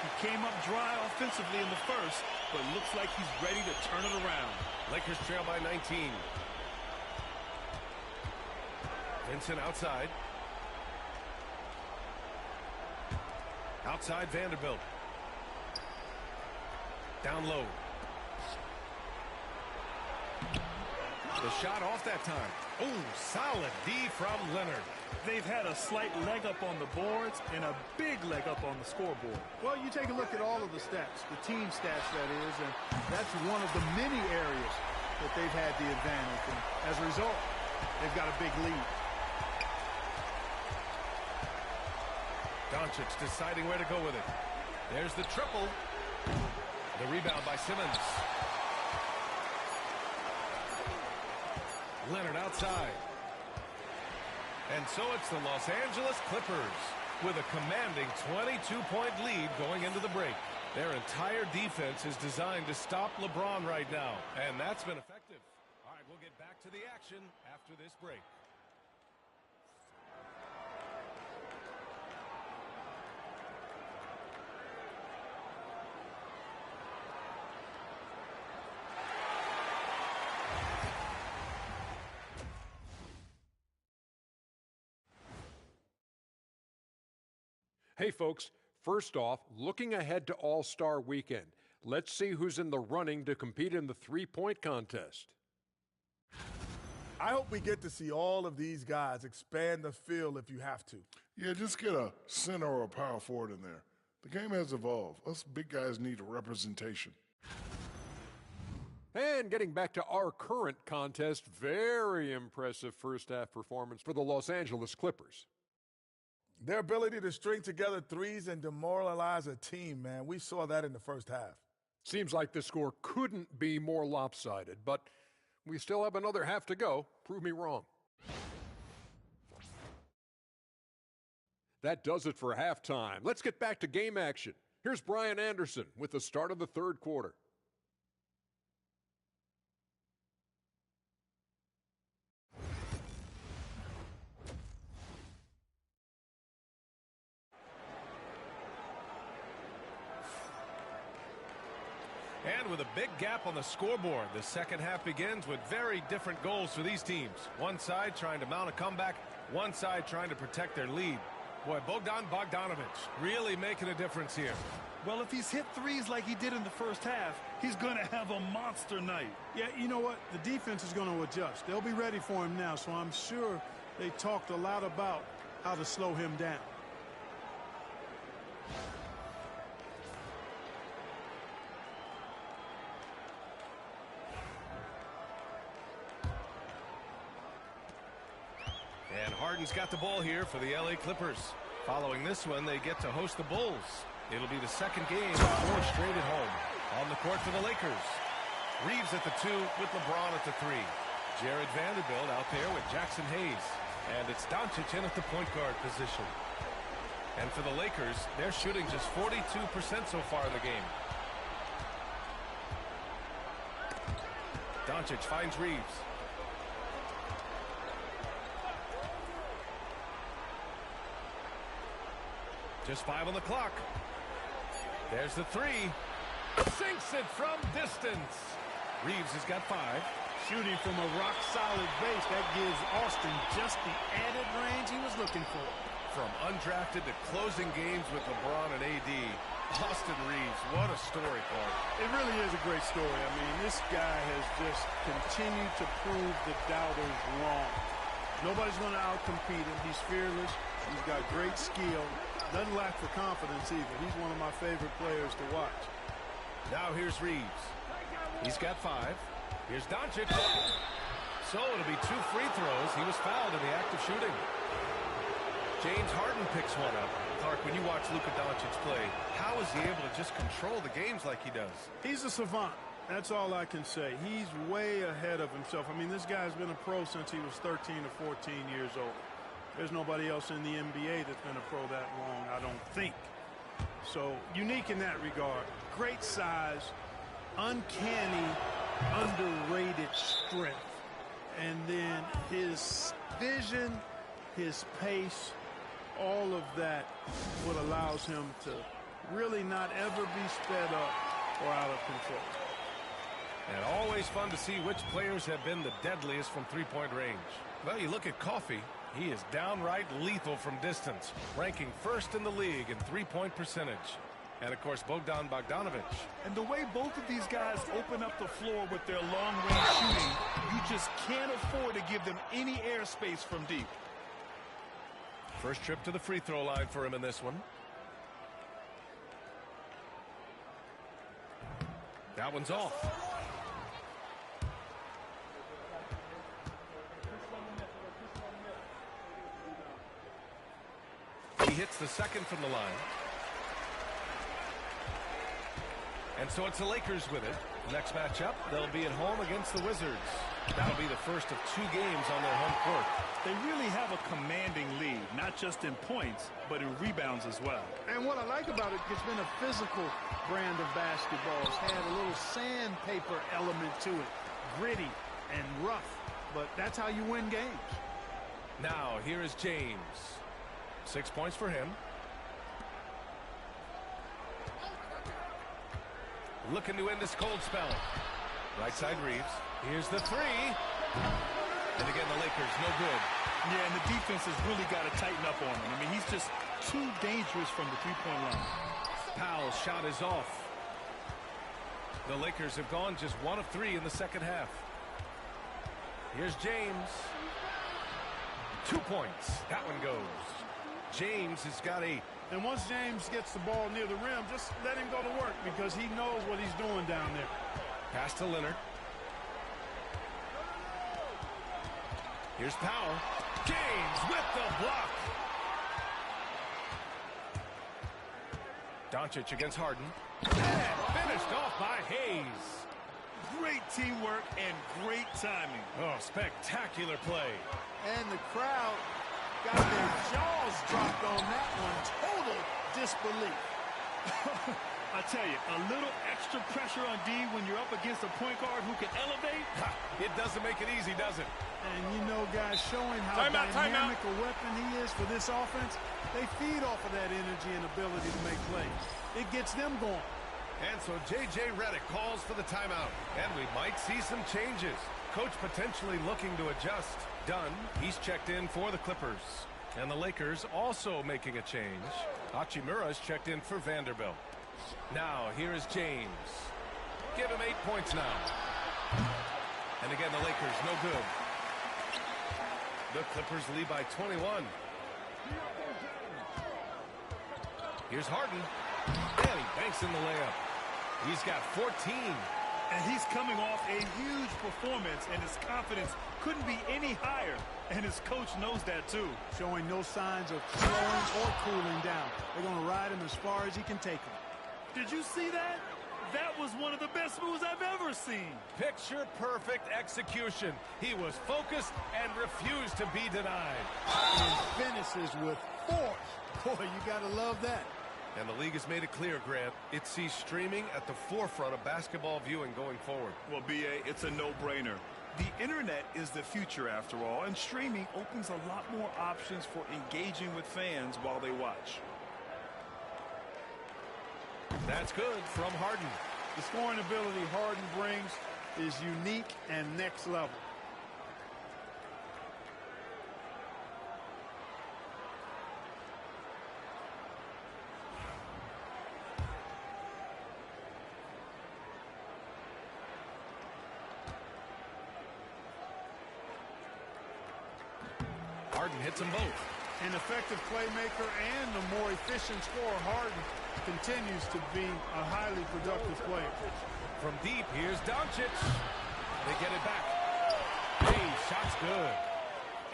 He came up dry offensively in the first, but looks like he's ready to turn it around. Lakers trail by 19. Vincent outside. Outside Vanderbilt. Down low. The shot off that time. Oh, solid D from Leonard. They've had a slight leg up on the boards and a big leg up on the scoreboard. Well, you take a look at all of the stats, the team stats that is, and that's one of the many areas that they've had the advantage. And as a result, they've got a big lead. Doncic deciding where to go with it. There's the triple. The rebound by Simmons. Leonard outside. And so it's the Los Angeles Clippers with a commanding 22-point lead going into the break. Their entire defense is designed to stop LeBron right now, and that's been effective. All right, we'll get back to the action after this break. Hey, folks, first off, looking ahead to All-Star Weekend, let's see who's in the running to compete in the three-point contest. I hope we get to see all of these guys expand the field if you have to. Yeah, just get a center or a power forward in there. The game has evolved. Us big guys need a representation. And getting back to our current contest, very impressive first-half performance for the Los Angeles Clippers. Their ability to string together threes and demoralize a team, man, we saw that in the first half. Seems like the score couldn't be more lopsided, but we still have another half to go. Prove me wrong. That does it for halftime. Let's get back to game action. Here's Brian Anderson with the start of the third quarter. And with a big gap on the scoreboard, the second half begins with very different goals for these teams. One side trying to mount a comeback, one side trying to protect their lead. Boy, Bogdan Bogdanovic really making a difference here. Well, if he's hit threes like he did in the first half, he's going to have a monster night. Yeah, you know what? The defense is going to adjust. They'll be ready for him now, so I'm sure they talked a lot about how to slow him down. And Harden's got the ball here for the LA Clippers. Following this one, they get to host the Bulls. It'll be the second game of 4 straight at home. On the court for the Lakers. Reeves at the 2 with LeBron at the 3. Jared Vanderbilt out there with Jackson Hayes. And it's Doncic in at the point guard position. And for the Lakers, they're shooting just 42% so far in the game. Doncic finds Reeves. Just 5 on the clock. There's the 3. Sinks it from distance. Reeves has got 5. Shooting from a rock-solid base, that gives Austin just the added range he was looking for. From undrafted to closing games with LeBron and AD, Austin Reeves, what a story, Clark. It really is a great story. I mean, this guy has just continued to prove the doubters wrong. Nobody's going to outcompete him. He's fearless. He's got great skill. Doesn't lack for confidence either. He's one of my favorite players to watch. Now here's Reeves. He's got 5. Here's Doncic. So it'll be 2 free throws. He was fouled in the act of shooting. James Harden picks one up. Clark, when you watch Luka Doncic play, how is he able to just control the games like he does? He's a savant. That's all I can say. He's way ahead of himself. I mean, this guy's been a pro since he was 13 or 14 years old. There's nobody else in the NBA that's been a pro that long, I don't think. So, unique in that regard. Great size, uncanny, underrated strength. And then his vision, his pace, all of that what allows him to really not ever be sped up or out of control. And always fun to see which players have been the deadliest from three-point range. Well, you look at Coffey. He is downright lethal from distance, ranking first in the league in three-point percentage. And, of course, Bogdan Bogdanovic. And the way both of these guys open up the floor with their long-range shooting, you just can't afford to give them any airspace from deep. First trip to the free throw line for him in this one. That one's off. He hits the second from the line. And so it's the Lakers with it. Next matchup, they'll be at home against the Wizards. That'll be the first of 2 games on their home court. They really have a commanding lead, not just in points, but in rebounds as well. And what I like about it, it's been a physical brand of basketball. It's had a little sandpaper element to it. Gritty and rough, but that's how you win games. Now, here is James. 6 points for him. Looking to end this cold spell. Right side Reeves. Here's the 3. And again, the Lakers, no good. Yeah, and the defense has really got to tighten up on him. I mean, he's just too dangerous from the three-point line. Powell's shot is off. The Lakers have gone just 1 of 3 in the second half. Here's James. 2 points. That one goes. James has got 8. And once James gets the ball near the rim, just let him go to work because he knows what he's doing down there. Pass to Leonard. Here's Powell. James with the block. Doncic against Harden. And finished off by Hayes. Great teamwork and great timing. Oh, spectacular play. And the crowd got their jaws dropped on that one. Total disbelief. I tell you, a little extra pressure on D when you're up against a point guard who can elevate. It doesn't make it easy, does it? And you know, guys, showing how dynamic a weapon he is for this offense, they feed off of that energy and ability to make plays. It gets them going. And so J.J. Redick calls for the timeout. And we might see some changes. Coach potentially looking to adjust. Dunn, he's checked in for the Clippers. And the Lakers also making a change. Hachimura's checked in for Vanderbilt. Now, here is James. Give him 8 points now. And again, the Lakers, no good. The Clippers lead by 21. Here's Harden. And he banks in the layup. He's got 14. And he's coming off a huge performance, and his confidence couldn't be any higher. And his coach knows that, too. Showing no signs of slowing or cooling down. They're going to ride him as far as he can take him. Did you see that? That was one of the best moves I've ever seen. Picture-perfect execution. He was focused and refused to be denied. And finishes with force. Boy, you got to love that. And the league has made it clear, Grant, it sees streaming at the forefront of basketball viewing going forward. Well, B.A., it's a no-brainer. The internet is the future, after all, and streaming opens a lot more options for engaging with fans while they watch. That's good from Harden. The scoring ability Harden brings is unique and next level. Harden hits them both. An effective playmaker and the more efficient scorer, Harden continues to be a highly productive player. From deep, here's Doncic. They get it back. Hayes, shot's good.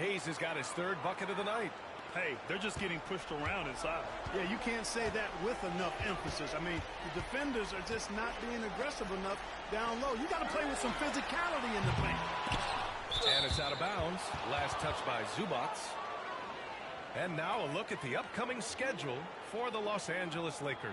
Hayes has got his 3rd bucket of the night. Hey, they're just getting pushed around inside. Yeah, you can't say that with enough emphasis. I mean, the defenders are just not being aggressive enough down low. You got to play with some physicality in the paint. And it's out of bounds. Last touch by Zubac. And now a look at the upcoming schedule for the Los Angeles Lakers.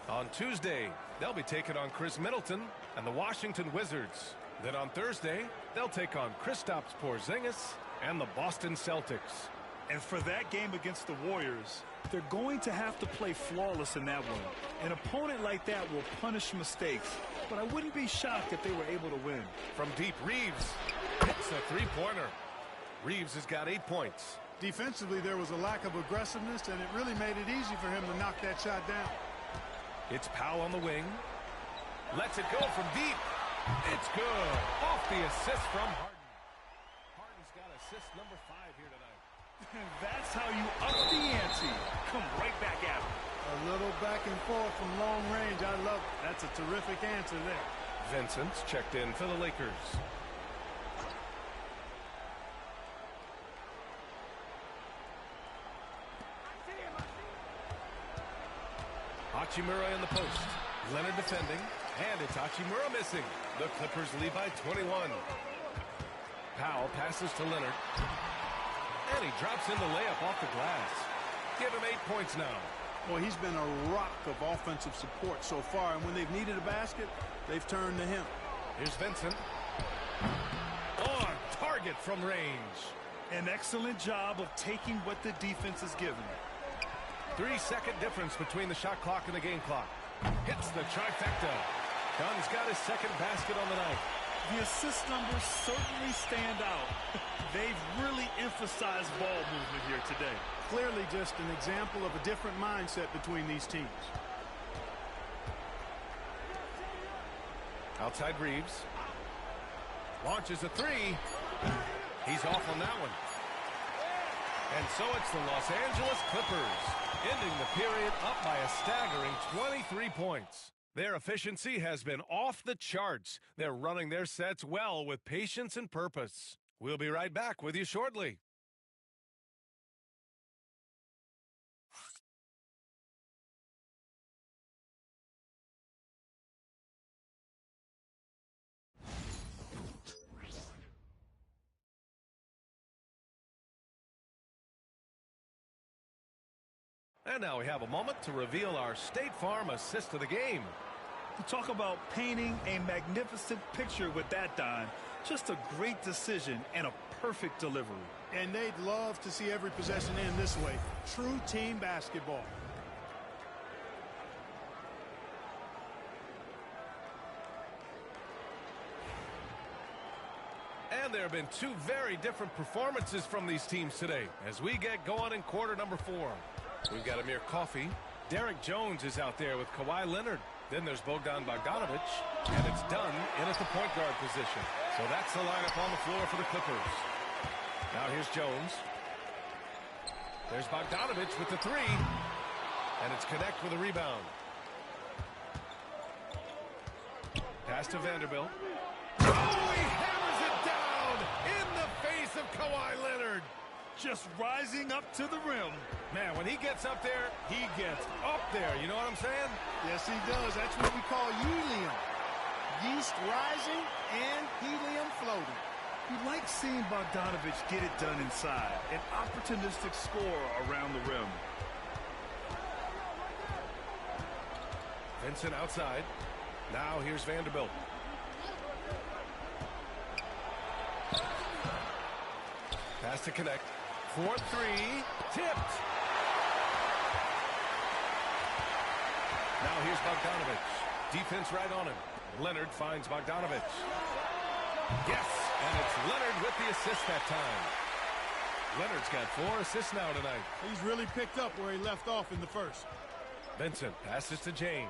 On Tuesday, they'll be taking on Chris Middleton and the Washington Wizards. Then on Thursday, they'll take on Kristaps Porzingis and the Boston Celtics. And for that game against the Warriors, they're going to have to play flawless in that one. An opponent like that will punish mistakes, but I wouldn't be shocked if they were able to win. From deep, Reeves hits a 3-pointer. Reeves has got 8 points. Defensively, there was a lack of aggressiveness, and it really made it easy for him to knock that shot down. It's Powell on the wing. Lets it go from deep. It's good. Off the assist from Harden. Harden's got assist number 5 here tonight. And that's how you up the ante. Come right back at him. A little back and forth from long range. I love it. That's a terrific answer there. Vincent's checked in for the Lakers. Hachimura in the post. Leonard defending. And it's Hachimura missing. The Clippers lead by 21. Powell passes to Leonard. And he drops in the layup off the glass. Give him 8 points now. Well, he's been a rock of offensive support so far. And when they've needed a basket, they've turned to him. Here's Vincent. On target from range. An excellent job of taking what the defense is given. 3-second difference between the shot clock and the game clock. Hits the trifecta. Dunn's got his 2nd basket on the night. The assist numbers certainly stand out. They've really emphasized ball movement here today. Clearly just an example of a different mindset between these teams. Outside Reeves. Launches a three. He's off on that one. And so it's the Los Angeles Clippers, ending the period up by a staggering 23 points. Their efficiency has been off the charts. They're running their sets well with patience and purpose. We'll be right back with you shortly. And now we have a moment to reveal our State Farm assist of the game. Talk about painting a magnificent picture with that dime. Just a great decision and a perfect delivery. And they'd love to see every possession end this way. True team basketball. And there have been two very different performances from these teams today as we get going in quarter number 4. We've got Amir Coffey. Derek Jones is out there with Kawhi Leonard. Then there's Bogdan Bogdanovic, and it's done in at the point guard position. So that's the lineup on the floor for the Clippers. Now here's Jones. There's Bogdanovic with the three, and it's Connect with a rebound. Pass to Vanderbilt. Oh, he hammers it down in the face of Kawhi Leonard. Just rising up to the rim. Man, when he gets up there, he gets up there. You know what I'm saying? Yes, he does. That's what we call helium. Yeast rising and helium floating. You like seeing Bogdanovic get it done inside. An opportunistic score around the rim. Vincent outside. Now here's Vanderbilt. Pass to Connect. 4-3. Tipped. Now here's Bogdanovic. Defense right on him. Leonard finds Bogdanovic. Yes, and it's Leonard with the assist that time. Leonard's got 4 assists now tonight. He's really picked up where he left off in the first. Vincent passes to James.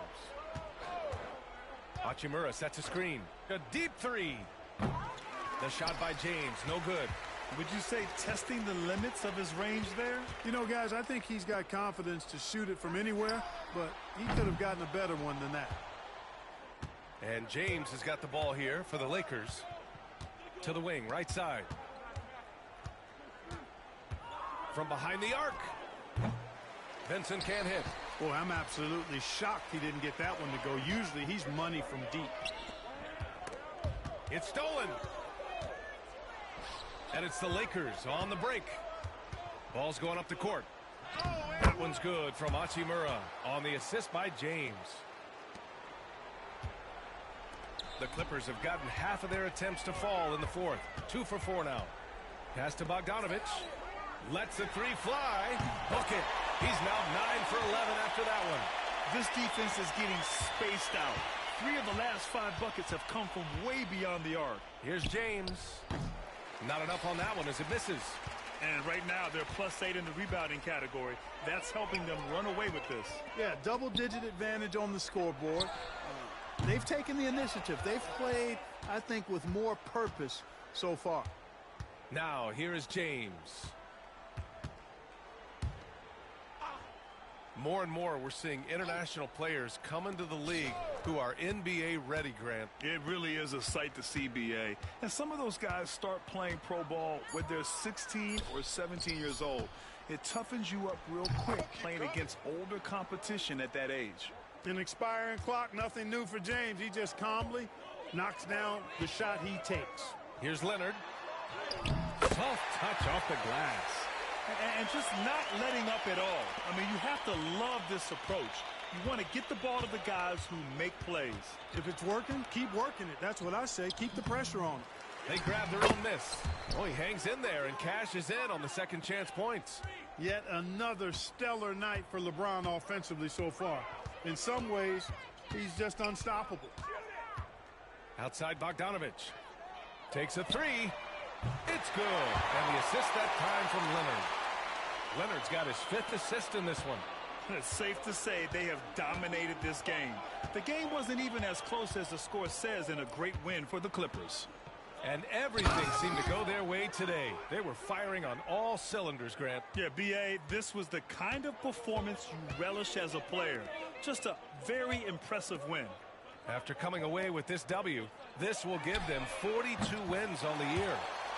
Hachimura sets a screen. A deep three. The shot by James, no good. Would you say testing the limits of his range there? You know, guys, I think he's got confidence to shoot it from anywhere, but he could have gotten a better one than that. And James has got the ball here for the Lakers. To the wing, right side. From behind the arc. Vincent can't hit. Boy, I'm absolutely shocked he didn't get that one to go. Usually he's money from deep. It's stolen. And it's the Lakers on the break. Ball's going up the court. That one's good from Hachimura on the assist by James. The Clippers have gotten half of their attempts to fall in the fourth. 2 for 4 now. Pass to Bogdanovic. Lets the three fly. Hook it. He's now 9 for 11 after that one. This defense is getting spaced out. 3 of the last 5 buckets have come from way beyond the arc. Here's James. Not enough on that one as it misses. And right now they're +8 in the rebounding category. That's helping them run away with this. Yeah, double-digit advantage on the scoreboard. They've taken the initiative. They've played, I think, with more purpose so far. Now here is James. More and more we're seeing international players come into the league who are NBA ready, Grant. It really is a sight to see, BA. And some of those guys start playing pro ball when they're 16 or 17 years old. It toughens you up real quick playing against older competition at that age. An expiring clock, nothing new for James. He just calmly knocks down the shot he takes. Here's Leonard. Soft touch off the glass. And just not letting up at all. I mean, you have to love this approach. You want to get the ball to the guys who make plays. If it's working, keep working it. That's what I say. Keep the pressure on it. They grab their own miss. Oh, he hangs in there and cashes in on the second chance points. Yet another stellar night for LeBron offensively so far. In some ways, he's just unstoppable. Outside Bogdanovic. Takes a three. It's good. And the assist that time from Leonard. Leonard's got his 5th assist in this one. It's safe to say they have dominated this game. The game wasn't even as close as the score says in a great win for the Clippers. And everything seemed to go their way today. They were firing on all cylinders, Grant. Yeah, B.A., this was the kind of performance you relish as a player. Just a very impressive win. After coming away with this W, this will give them 42 wins on the year.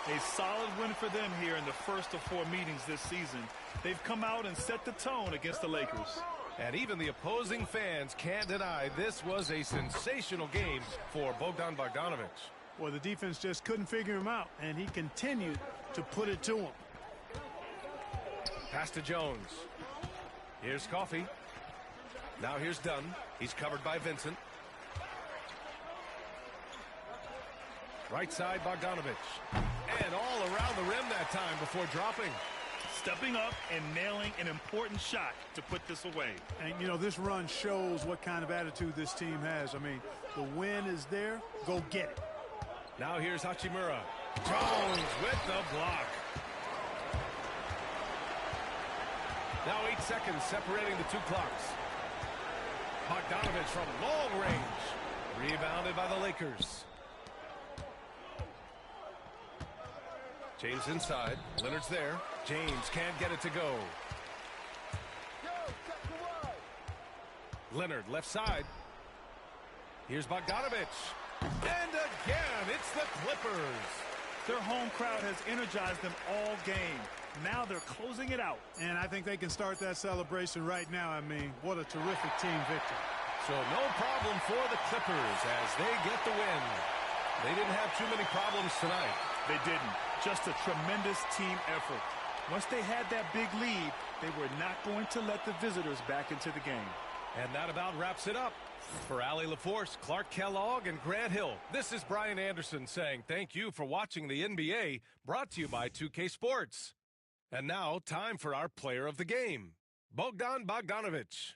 A solid win for them here in the first of 4 meetings this season. They've come out and set the tone against the Lakers. And even the opposing fans can't deny this was a sensational game for Bogdan Bogdanovic. Well, the defense just couldn't figure him out, and he continued to put it to him. Pass to Jones. Here's Coffey. Now here's Dunn. He's covered by Vincent. Right side, Bogdanovic. And all around the rim that time before dropping. Stepping up and nailing an important shot to put this away. And, you know, this run shows what kind of attitude this team has. I mean, the win is there. Go get it. Now here's Hachimura. Jones with the block. Now 8 seconds separating the 2 clocks. Bogdanovic from long range. Rebounded by the Lakers. James inside. Leonard's there. James can't get it to go. Leonard left side. Here's Bogdanovic. And again, it's the Clippers. Their home crowd has energized them all game. Now they're closing it out. And I think they can start that celebration right now. I mean, what a terrific team victory. So no problem for the Clippers as they get the win. They didn't have too many problems tonight. They didn't. Just a tremendous team effort. Once they had that big lead, they were not going to let the visitors back into the game. And that about wraps it up. For Allie LaForce, Clark Kellogg, and Grant Hill, this is Brian Anderson saying thank you for watching the NBA, brought to you by 2K Sports. And now, time for our player of the game, Bogdan Bogdanovic.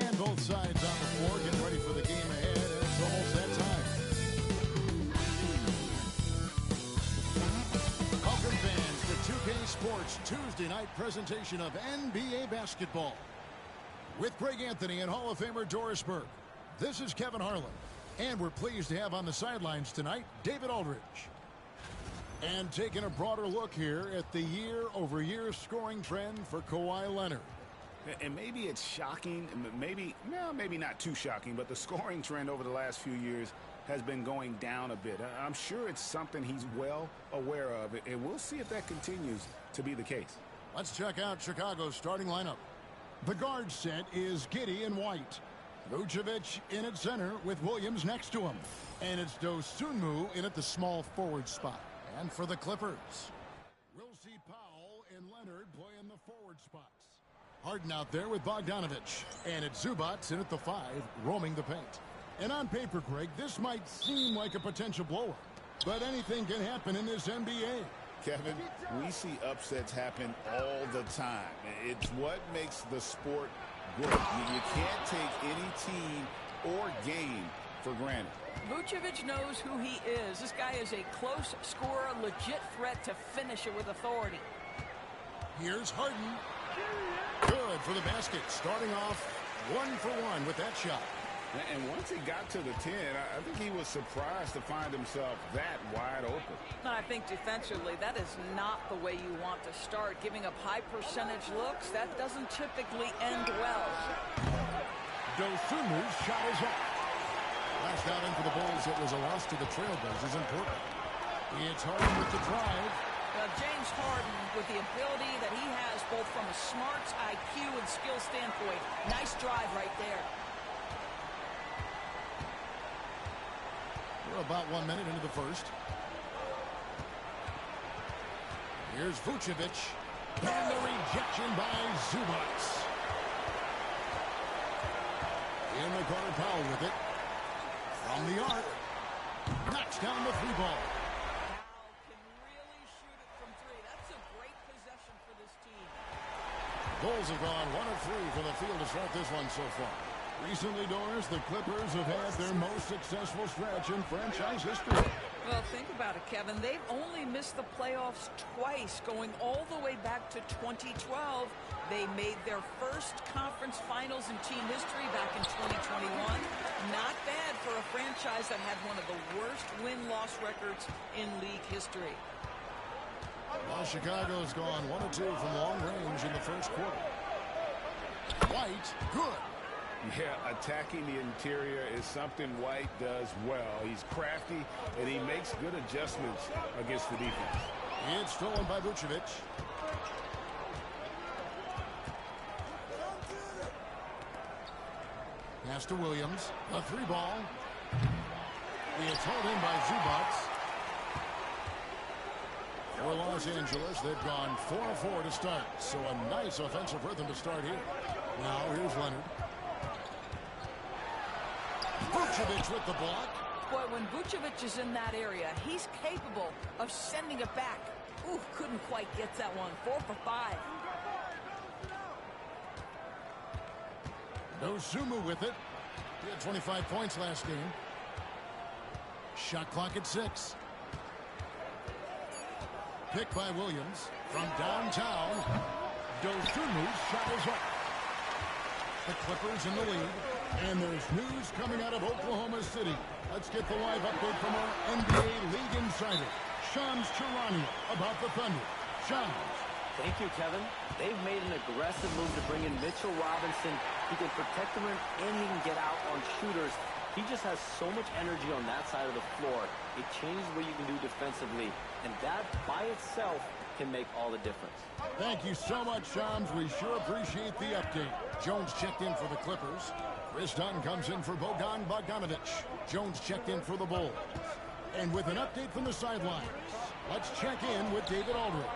And both sides on the floor getting ready for the game ahead. It's almost that time. Welcome fans to 2K Sports Tuesday night presentation of NBA basketball. With Greg Anthony and Hall of Famer Doris Burke. This is Kevin Harlan. And we're pleased to have on the sidelines tonight David Aldridge. And taking a broader look here at the year-over-year scoring trend for Kawhi Leonard. And maybe it's shocking, maybe not too shocking, but the scoring trend over the last few years has been going down a bit. I'm sure it's something he's well aware of, and we'll see if that continues to be the case. Let's check out Chicago's starting lineup. The guard set is Giddey and White. Vucevic in at center with Williams next to him. And it's Dosunmu in at the small forward spot. And for the Clippers, we'll see Powell and Leonard play in the forward spots. Harden out there with Bogdanovich. And it's Zubac in at the 5, roaming the paint. And on paper, Greg, this might seem like a potential blowout. But anything can happen in this NBA. Kevin, we see upsets happen all the time. It's what makes the sport great. You can't take any team or game for granted. Vucevic knows who he is. This guy is a close scorer, legit threat to finish it with authority. Here's Harden. Good for the basket. Starting off 1 for 1 with that shot. And once he got to the 10, I think he was surprised to find himself that wide open. I think defensively, that is not the way you want to start. Giving up high percentage looks, that doesn't typically end well. Dosunmu's shot is up. Last out in for the Bulls, it was a loss to the Trailblazers in Portland. It's Harden with the drive. James Harden, with the ability that he has both from a smarts, IQ, and skill standpoint, nice drive right there. We're about 1 minute into the first. Here's Vucevic. And the rejection by Zubac. In the corner, Powell with it. From the arc. Knocks down the 3 ball. Can really shoot it from 3. That's a great possession for this team. Bulls have gone 1 of 3 from the field to start this one so far. Recently, Doris, the Clippers have had their most successful stretch in franchise history. Well, think about it, Kevin. They've only missed the playoffs twice, going all the way back to 2012. They made their first conference finals in team history back in 2021. Not bad for a franchise that had one of the worst win-loss records in league history. Well, Chicago's gone 1 of 2 from long range in the first quarter. White, good. Yeah, attacking the interior is something White does well. He's crafty, and he makes good adjustments against the defense. It's stolen by Vucevic. Pass to Williams. A 3 ball. It's held in by Zubac. For Los Angeles, they've gone 4 of 4 to start. So a nice offensive rhythm to start here. Now here's Leonard. Vucevic with the block. Boy, when Vucevic is in that area, he's capable of sending it back. Ooh, couldn't quite get that one. 4 for 5. Dosunmu with it. He had 25 points last game. Shot clock at 6. Picked by Williams from downtown. Dosunmu's shot is up. The Clippers in the lead. And there's news coming out of Oklahoma City. Let's get the live update from our NBA League Insider, Shams Charania, about the Thunder. Shams. Thank you, Kevin. They've made an aggressive move to bring in Mitchell Robinson. He can protect the rim and he can get out on shooters. He just has so much energy on that side of the floor. It changes what you can do defensively, and that by itself can make all the difference. Thank you so much, Shams. We sure appreciate the update. Jones checked in for the Clippers. Chris Dunn comes in for Bogdan Bogdanovich. Jones checked in for the Bulls. And with an update from the sidelines, let's check in with David Aldridge.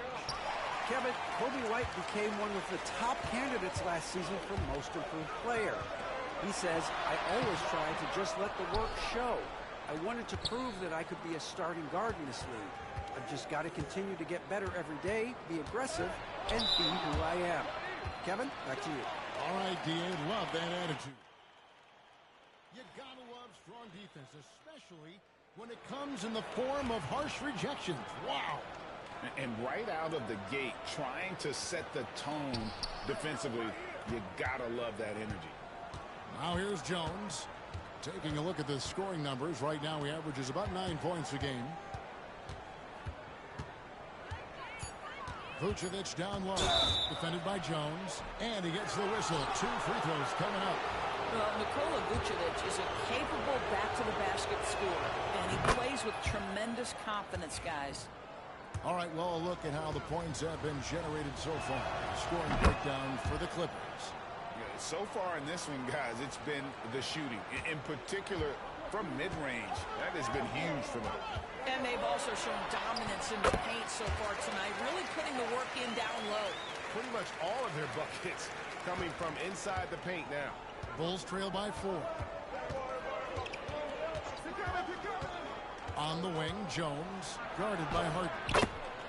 Kevin, Kobe White became one of the top candidates last season for Most Improved Player. He says, I always try to just let the work show. I wanted to prove that I could be a starting guard in this league. I've just got to continue to get better every day, be aggressive, and be who I am. Kevin, back to you. All right, D.A., love that attitude. You gotta love strong defense, especially when it comes in the form of harsh rejections. Wow. And right out of the gate, trying to set the tone defensively, you gotta love that energy. Now here's Jones. Taking a look at the scoring numbers. Right now he averages about 9 points a game. Vucevic down low. Defended by Jones. And he gets the whistle. 2 free throws coming up. Well, Nikola Vucevic is a capable back-to-the-basket scorer, and he plays with tremendous confidence, guys. All right, well, a look at how the points have been generated so far. Scoring breakdown for the Clippers. So far in this one, guys, it's been the shooting. In particular, from mid-range. That has been huge for them. And they've also shown dominance in the paint so far tonight, really putting the work in down low. Pretty much all of their buckets coming from inside the paint now. Bulls trail by 4. On the wing, Jones, guarded by Harden.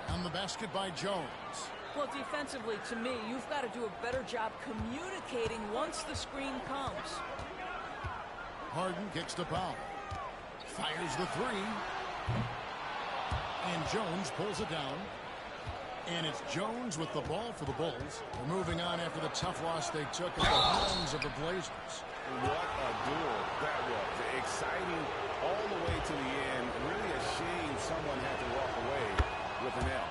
On the basket by Jones. Well, defensively, to me, you've got to do a better job communicating once the screen comes. Harden kicks to Powell. Fires the 3. And Jones pulls it down. And it's Jones with the ball for the Bulls. They're moving on after the tough loss they took at the hands of the Blazers. What a duel that was. Exciting all the way to the end. Really a shame someone had to walk away with an L.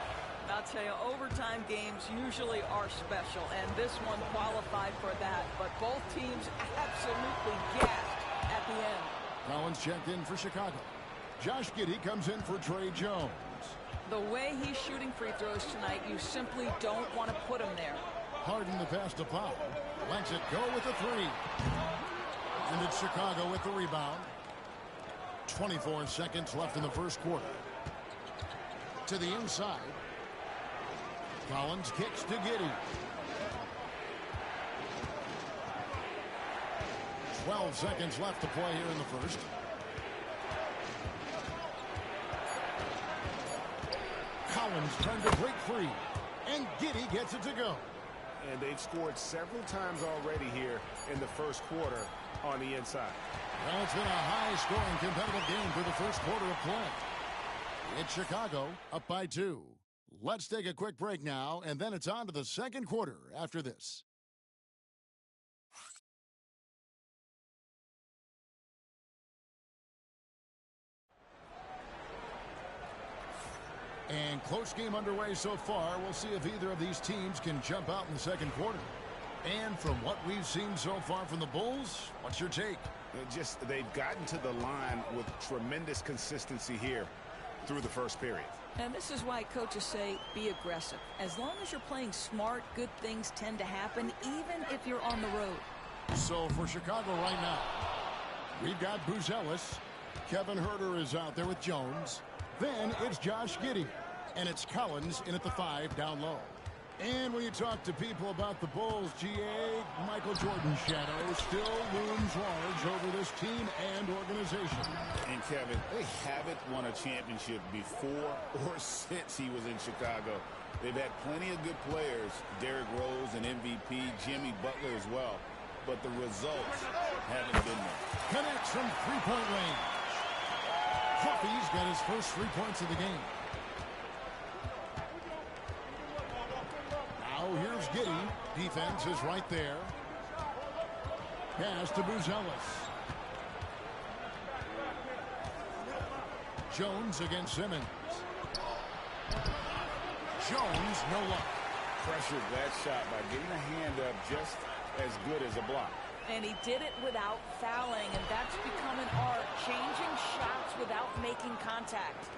I'll tell you, overtime games usually are special, and this one qualified for that. But both teams absolutely gasped at the end. Collins checked in for Chicago. Josh Giddey comes in for Trey Jones. The way he's shooting free throws tonight, you simply don't want to put him there. Harden the pass to Powell. Lets it go with the 3. And it's Chicago with the rebound. 24 seconds left in the first quarter. To the inside. Collins kicks to Giddey. 12 seconds left to play here in the first. Collins trying to break free. And Giddey gets it to go. And they've scored several times already here in the first quarter on the inside. Well, it's been a high-scoring competitive game for the first quarter of play. It's Chicago up by 2. Let's take a quick break now, and then it's on to the second quarter after this. And close game underway so far. We'll see if either of these teams can jump out in the second quarter. And from what we've seen so far from the Bulls, what's your take? They've gotten to the line with tremendous consistency here through the first period. And this is why coaches say be aggressive. As long as you're playing smart, good things tend to happen, even if you're on the road. So for Chicago right now, we've got Buzelis. Kevin Huerter is out there with Jones. Then it's Josh Giddey. And it's Collins in at the 5 down low. And when you talk to people about the Bulls, G.A., Michael Jordan's shadow still looms large over this team and organization. And Kevin, they haven't won a championship before or since he was in Chicago. They've had plenty of good players, Derrick Rose, an MVP, Jimmy Butler as well. But the results haven't been there. Connects from three-point range. Coffey's got his first 3 points of the game. Now here's Giddey. Defense is right there. Pass to Buzelis. Jones against Simmons. Jones, no luck. Pressured that shot by getting a hand up just as good as a block. And he did it without fouling, and that's become an art, changing shots without making contact.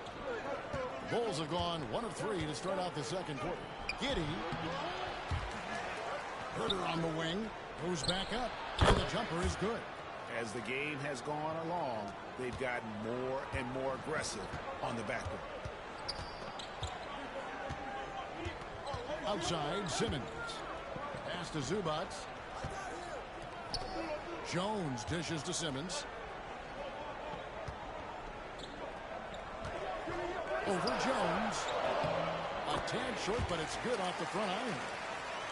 Bulls have gone 1 of 3 to start out the second quarter. Giddey. Huerter on the wing. Goes back up. And the jumper is good. As the game has gone along, they've gotten more and more aggressive on the backcourt. Outside, Simmons. Pass to Zubac. Jones dishes to Simmons. Over Jones. A tad short, but it's good off the front iron.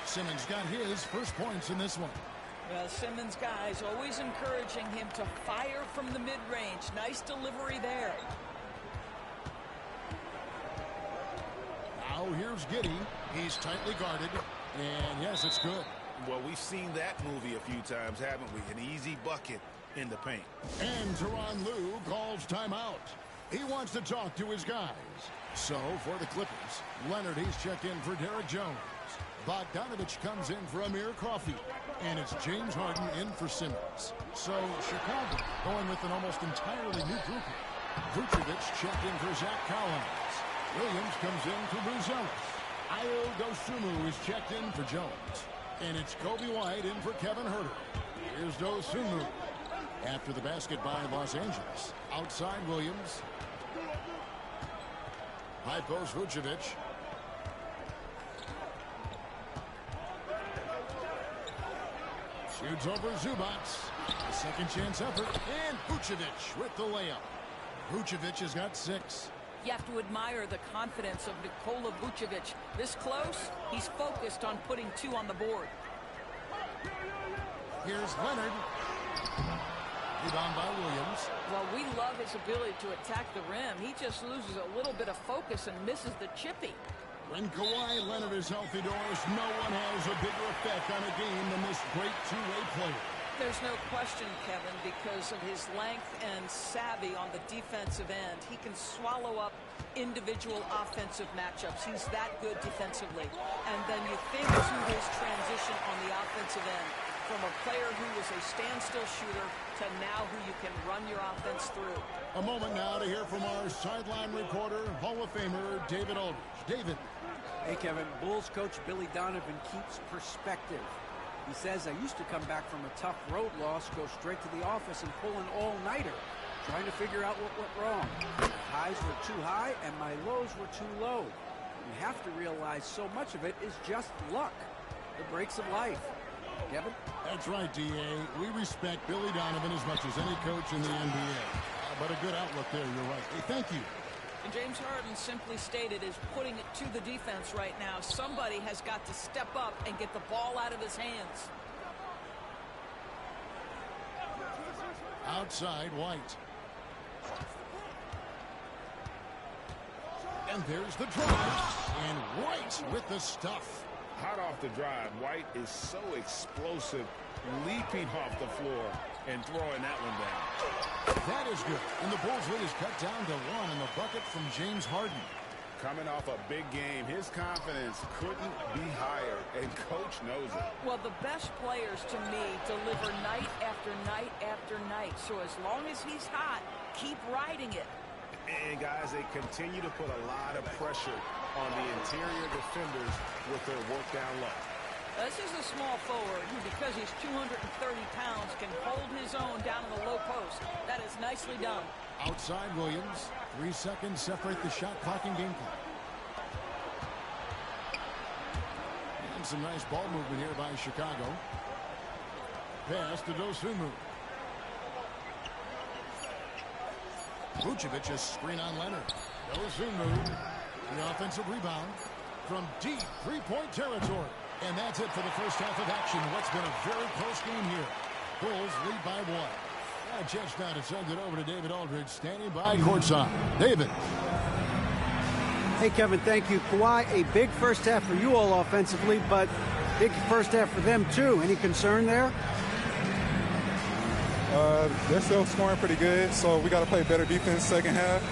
Simmons got his first points in this one. Well, Simmons, guys, always encouraging him to fire from the mid-range. Nice delivery there. Now here's Giddey. He's tightly guarded. And yes, it's good. Well, we've seen that movie a few times, haven't we? An easy bucket in the paint. And Tyronn Lue calls timeout. He wants to talk to his guys. So, for the Clippers, Leonard, he's checked in for Derek Jones. Bogdanovich comes in for Amir Coffey. And it's James Harden in for Simmons. So, Chicago going with an almost entirely new group. Vucevic checked in for Zach Collins. Williams comes in for Bruce Ellis. Ayo Dosunmu is checked in for Jones. And it's Kobe White in for Kevin Huerter. Here's Dosunmu. After the basket by Los Angeles. Outside Williams. High post Vucevic. Shoots over Zubats. A second chance effort. And Vucevic with the layup. Vucevic has got 6. You have to admire the confidence of Nikola Vucevic. This close, he's focused on putting 2 on the board. Here's Leonard. Rebound by Williams. Well, we love his ability to attack the rim. He just loses a little bit of focus and misses the chippy. When Kawhi Leonard is healthy, Doris, no one has a bigger effect on a game than this great two-way player. There's no question, Kevin, because of his length and savvy on the defensive end. He can swallow up individual offensive matchups. He's that good defensively. And then you think to his transition on the offensive end, from a player who was a standstill shooter to now who you can run your offense through. A moment now to hear from our sideline reporter, Hall of Famer David Aldridge. David. Hey, Kevin. Bulls coach Billy Donovan keeps perspective. He says, I used to come back from a tough road loss, go straight to the office and pull an all-nighter, trying to figure out what went wrong. My highs were too high and my lows were too low. You have to realize so much of it is just luck, the breaks of life. Kevin? That's right, D.A. We respect Billy Donovan as much as any coach in the NBA. But a good outlook there, you're right. Hey, thank you. And James Harden simply stated is putting it to the defense right now. Somebody has got to step up and get the ball out of his hands. Outside, White. And there's the drive. And White with the stuff. Hot off the drive. White is so explosive, leaping off the floor and throwing that one down. That is good. And the Bulls lead is cut down to 1 in the bucket from James Harden. Coming off a big game, his confidence couldn't be higher, and coach knows it. Well, the best players to me deliver night after night after night. So as long as he's hot, keep riding it. And guys, they continue to put a lot of pressure on the interior defenders with their work down low. This is a small forward who, because he's 230 pounds, can hold his own down in the low post. That is nicely done. Outside Williams. 3 seconds separate the shot clock and game clock. And some nice ball movement here by Chicago. Pass to Dosunmu. Vucevic a screen on Leonard. Dosunmu. The offensive rebound from deep three-point territory. And that's it for the first half of action. What's been a very close game here. Bulls lead by 1. Just now to send it over to David Aldridge, standing by courtside. David. Hey, Kevin, thank you. Kawhi, a big first half for you all offensively, but big first half for them, too. Any concern there? They're still scoring pretty good, so we got to play better defense second half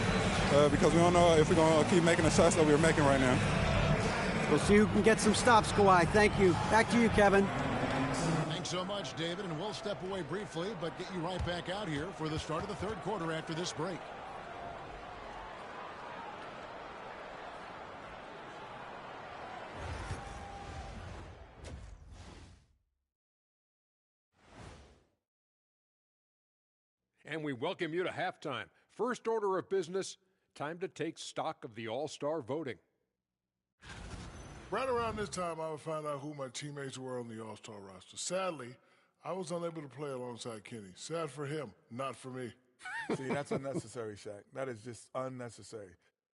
because we don't know if we're going to keep making the shots that we're making right now. We'll see who can get some stops, Kawhi. Thank you. Back to you, Kevin. Thanks so much, David, and we'll step away briefly, but get you right back out here for the start of the third quarter after this break. And we welcome you to halftime. First order of business, time to take stock of the All-Star voting. Right around this time, I would find out who my teammates were on the All-Star roster. Sadly, I was unable to play alongside Kenny. Sad for him, not for me. See, that's unnecessary, Shaq. That is just unnecessary.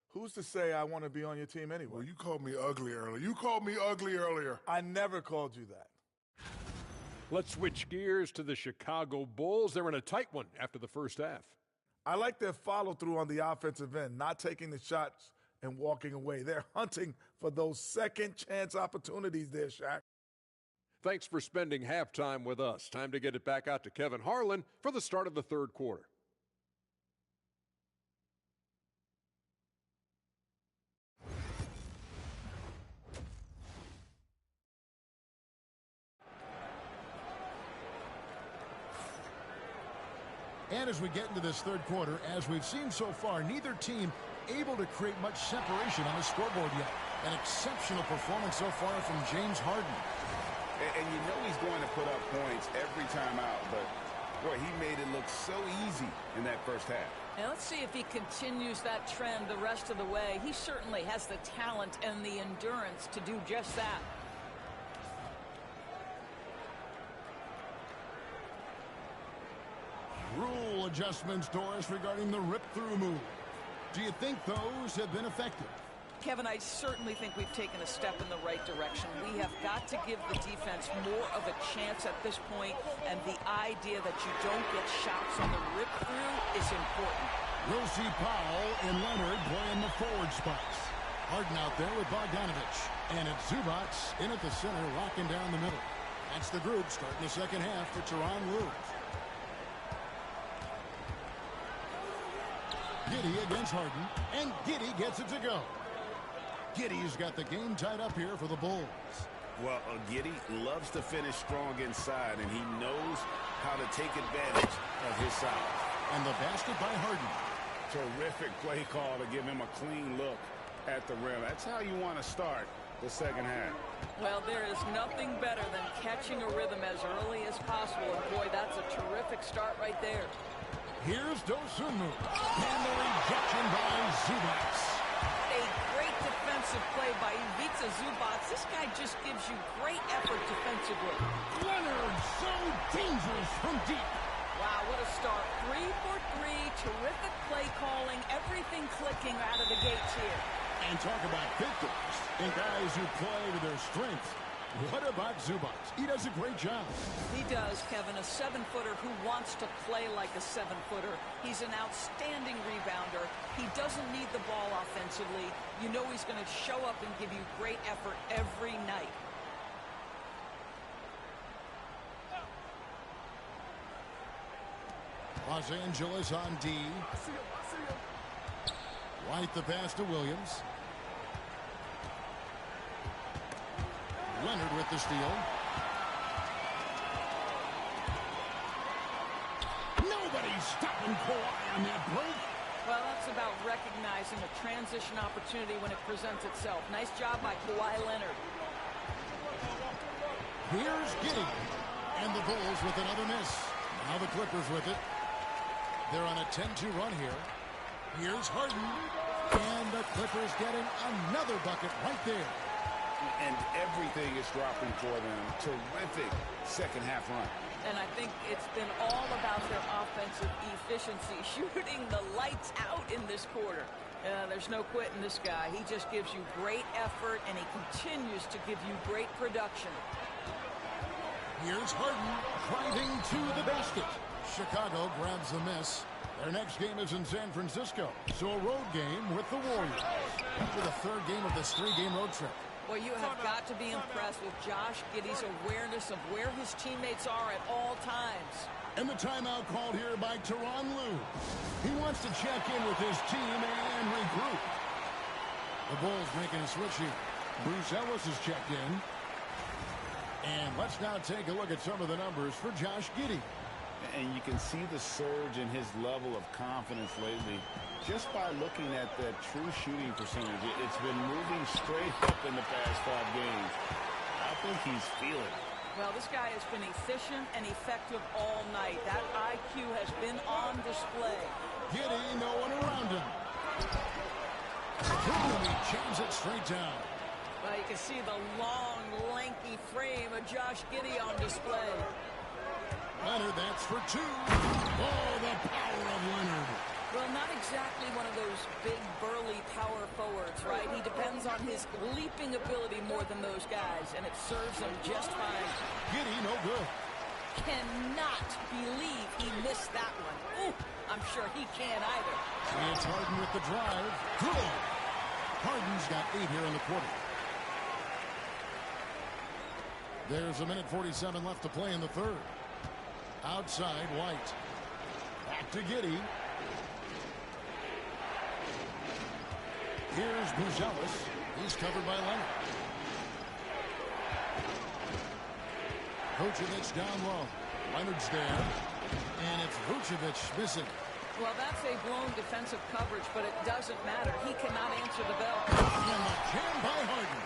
Who's to say I want to be on your team anyway? Well, you called me ugly earlier. You called me ugly earlier. I never called you that. Let's switch gears to the Chicago Bulls. They're in a tight one after the first half. I like their follow-through on the offensive end, not taking the shots and walking away. They're hunting for those second-chance opportunities there, Shaq. Thanks for spending halftime with us. Time to get it back out to Kevin Harlan for the start of the third quarter. And as we get into this third quarter, as we've seen so far, neither team able to create much separation on the scoreboard yet. An exceptional performance so far from James Harden. And you know he's going to put up points every time out, but boy, he made it look so easy in that first half. Now let's see if he continues that trend the rest of the way. He certainly has the talent and the endurance to do just that. Rule adjustments, Doris, regarding the rip-through move. Do you think those have been effective? Kevin, I certainly think we've taken a step in the right direction. We have got to give the defense more of a chance at this point, and the idea that you don't get shots on the rip-through is important. We'll see Powell and Leonard playing the forward spots. Harden out there with Bogdanovich. And it's Zubac in at the center, locking down the middle. That's the group starting the second half for Tyronn Lue. Giddey against Harden, and Giddey gets it to go. Giddey's got the game tied up here for the Bulls. Well, Giddey loves to finish strong inside, and he knows how to take advantage of his size. And the basket by Harden. Terrific play call to give him a clean look at the rim. That's how you want to start the second half. Well, there is nothing better than catching a rhythm as early as possible, and boy, that's a terrific start right there. Here's Dosunmu, and the rejection by Zubac. A great defensive play by Ivica Zubac. This guy just gives you great effort defensively. Leonard, so dangerous from deep. Wow, what a start. 3 for 3, terrific play calling, everything clicking out of the gates here. And talk about victors and guys who play to their strengths. What about Zubac? He does a great job. He does, Kevin. A 7-footer who wants to play like a 7-footer. He's an outstanding rebounder. He doesn't need the ball offensively. You know he's going to show up and give you great effort every night. Los Angeles on D. White the pass to Williams. Leonard with the steal. Nobody's stopping Kawhi on that break. Well, that's about recognizing a transition opportunity when it presents itself. Nice job by Kawhi Leonard. Here's Giddey. And the Bulls with another miss. Now the Clippers with it. They're on a 10-2 run here. Here's Harden. And the Clippers getting another bucket right there. And everything is dropping for them. Terrific second half run. And I think it's been all about their offensive efficiency, shooting the lights out in this quarter. There's no quitting this guy. He just gives you great effort, and he continues to give you great production. Here's Harden driving to the basket. Chicago grabs the miss. Their next game is in San Francisco, so a road game with the Warriors. After the third game of this 3-game road trip. Well, you have got to be impressed with Josh Giddey's awareness of where his teammates are at all times. And the timeout called here by Tyronn Lue. He wants to check in with his team and regroup. The Bulls making a switch here. Bruce Ellis has checked in. And let's now take a look at some of the numbers for Josh Giddey. And you can see the surge in his level of confidence lately just by looking at that true shooting percentage. It's been moving straight up in the past 5 games. I think he's feeling it. Well, this guy has been efficient and effective all night. That IQ has been on display. Giddey, no one around him. Boom, he jams it straight down. Well, you can see the long, lanky frame of Josh Giddey on display. Leonard, that's for 2. Oh, the power of Leonard. Well, not exactly one of those big, burly power forwards, right? He depends on his leaping ability more than those guys, and it serves him just fine. Giddey, no good. Cannot believe he missed that one. Ooh, I'm sure he can't either. It's Harden with the drive. Good. Harden's got 8 here in the quarter. There's 1:47 left to play in the third. Outside, White. Back to Giddey. Here's Buzelis. He's covered by Leonard. Vucevic down low. Leonard's there. And it's Vucevic missing. Well, that's a blown defensive coverage, but it doesn't matter. He cannot answer the bell. And the jam by Harden.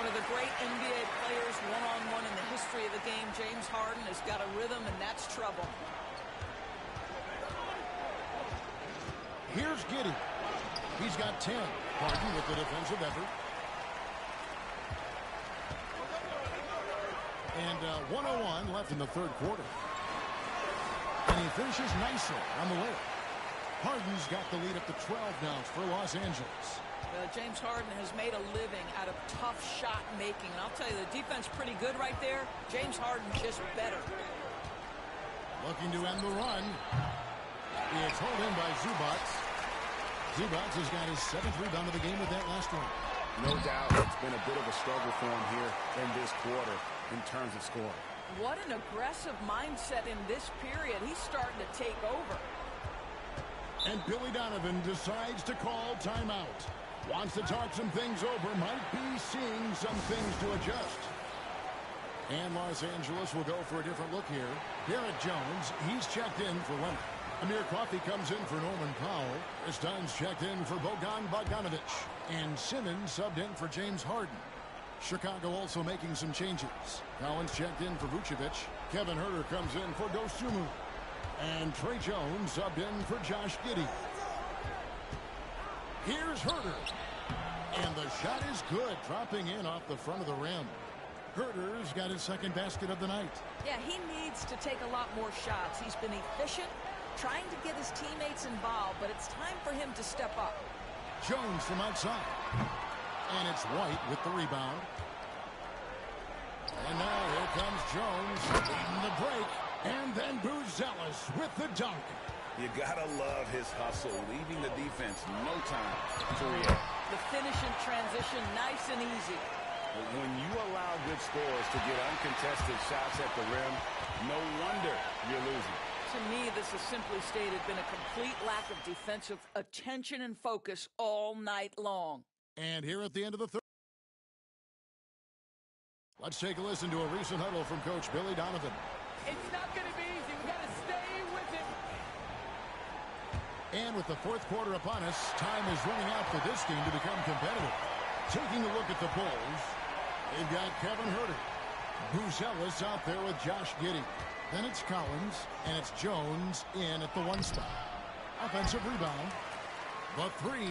One of the great NBA players one-on-one in the history of the game, James Harden, has got a rhythm, and that's trouble. Here's Giddey. He's got 10. Harden with the defensive effort. And 1:01 left in the third quarter. And he finishes nicely on the layup. Harden's got the lead up to 12 now for Los Angeles. James Harden has made a living out of tough shot making. And I'll tell you, the defense pretty good right there. James Harden just better. Looking to end the run. It's held in by Zubac. Zubac has got his 7th rebound of the game with that last one. No doubt it's been a bit of a struggle for him here in this quarter in terms of scoring. What an aggressive mindset in this period. He's starting to take over. And Billy Donovan decides to call timeout. Wants to talk some things over. Might be seeing some things to adjust. And Los Angeles will go for a different look here. Garrett Jones, he's checked in for Leonard. Amir Coffey comes in for Norman Powell. Chris Dunn's checked in for Bogan Bogdanovic. And Simmons subbed in for James Harden. Chicago also making some changes. Collins checked in for Vucevic. Kevin Huerter comes in for Dosunmu. And Trey Jones subbed in for Josh Giddey. Here's Huerter. And the shot is good, dropping in off the front of the rim. Huerter's got his 2nd basket of the night. Yeah, he needs to take a lot more shots. He's been efficient, trying to get his teammates involved, but it's time for him to step up. Jones from outside. And it's White with the rebound. And now here comes Jones in the break. And then Buzelis with the dunk. You gotta love his hustle, leaving the defense no time to react. The finish in transition, nice and easy. When you allow good scorers to get uncontested shots at the rim, no wonder you're losing. To me, this has simply stated been a complete lack of defensive attention and focus all night long. And here at the end of the third, let's take a listen to a recent huddle from Coach Billy Donovan. It's not going to be easy. We've got to stay with it. And with the fourth quarter upon us, time is running out for this game to become competitive. Taking a look at the Bulls, they've got Kevin Huerter. Buzelis out there with Josh Giddey. Then it's Collins, and it's Jones in at the 1 spot. Offensive rebound. The 3.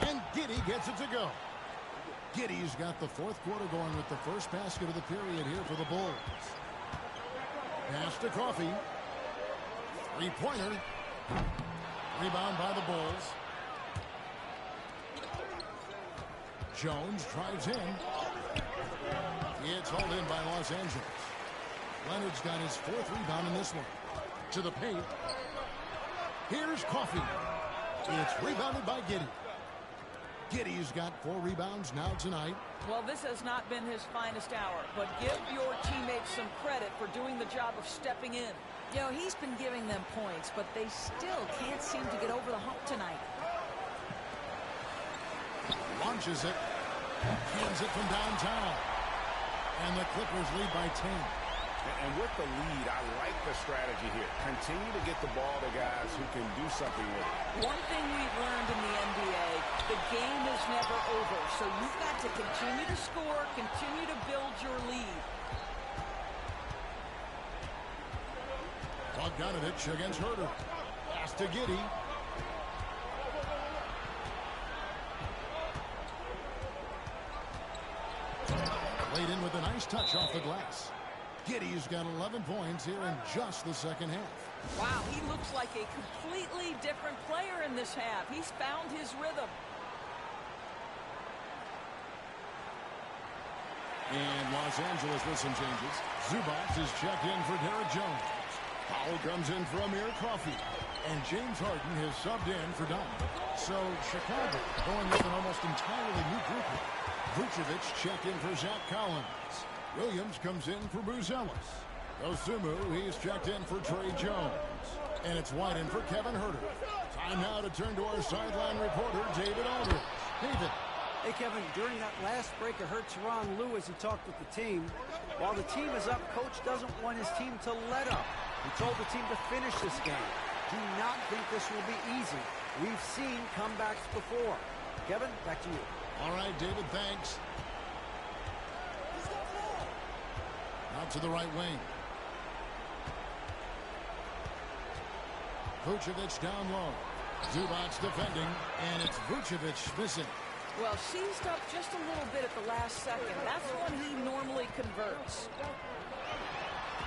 And Giddey gets it to go. Giddey's got the fourth quarter going with the first basket of the period here for the Bulls. Pass to Coffey. 3-pointer. Rebound by the Bulls. Jones drives in. It's hauled in by Los Angeles. Leonard's got his 4th rebound in this one. To the paint. Here's Coffey. It's rebounded by Giddey. Giddey's got 4 rebounds now tonight. Well, this has not been his finest hour, but give your teammates some credit for doing the job of stepping in. You know, he's been giving them points, but they still can't seem to get over the hump tonight. Launches it. Hands it from downtown. And the Clippers lead by 10. And with the lead, I like the strategy here. Continue to get the ball to guys who can do something with it. One thing we've learned in the NBA, the game is never over. So you've got to continue to score, continue to build your lead. Bogdanovic against Huerter. Pass to Giddey. Played in with a nice touch off the glass. Giddey's got 11 points here in just the second half. Wow, he looks like a completely different player in this half. He's found his rhythm. And Los Angeles with some changes. Zubac is checked in for Derek Jones. Powell comes in for Amir Coffey. And James Harden has subbed in for Dom. So Chicago going with an almost entirely new group. Vucevic checked in for Zach Collins. Williams comes in for Buzelis. Osumu, he's checked in for Trey Jones. And it's White in for Kevin Huerter. Time now to turn to our sideline reporter, David Aldridge. David. Hey, Kevin, during that last break, I heard Tyronn Lue as he talked with the team. While the team is up, Coach doesn't want his team to let up. He told the team to finish this game. Do not think this will be easy. We've seen comebacks before. Kevin, back to you. All right, David, thanks. Out to the right wing. Vucevic down low. Zubac's defending, and it's Vucevic missing. Well, seized up just a little bit at the last second. That's when he normally converts.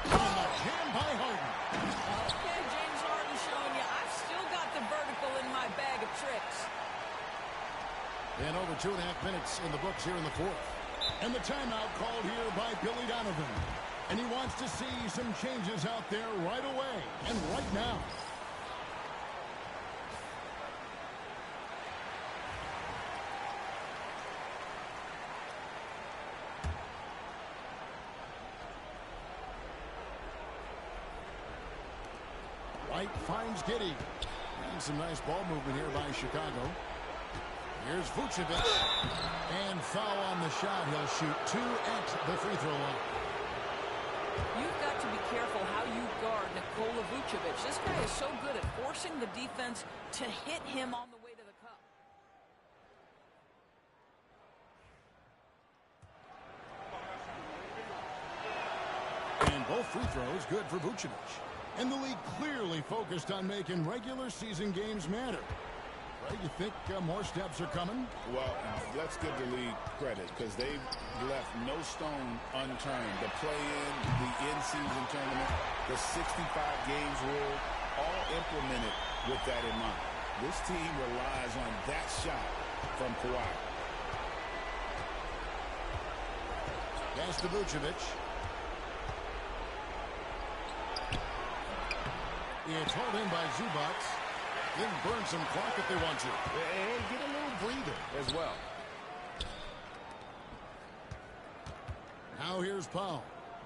Jam by Harden. Okay, James Harden showing you I've still got the vertical in my bag of tricks. And over 2.5 minutes in the books here in the fourth. And the timeout called here by Billy Donovan. And he wants to see some changes out there right away and right now. White finds Giddey. And some nice ball movement here by Chicago. Here's Vucevic. And foul on the shot. He'll shoot 2 at the free throw line. You've got to be careful how you guard Nikola Vucevic. This guy is so good at forcing the defense to hit him on the way to the cup. And both free throws good for Vucevic. And the league clearly focused on making regular season games matter. Right, you think more steps are coming? Well, let's give the league credit because they've left no stone unturned. The play-in, the in-season tournament, the 65 games rule, all implemented with that in mind. This team relies on that shot from Kawhi. Pass to Vucevic. It's hauled in by Zubac. Then burn some clock if they want to. And get a little breather as well. Now here's Powell.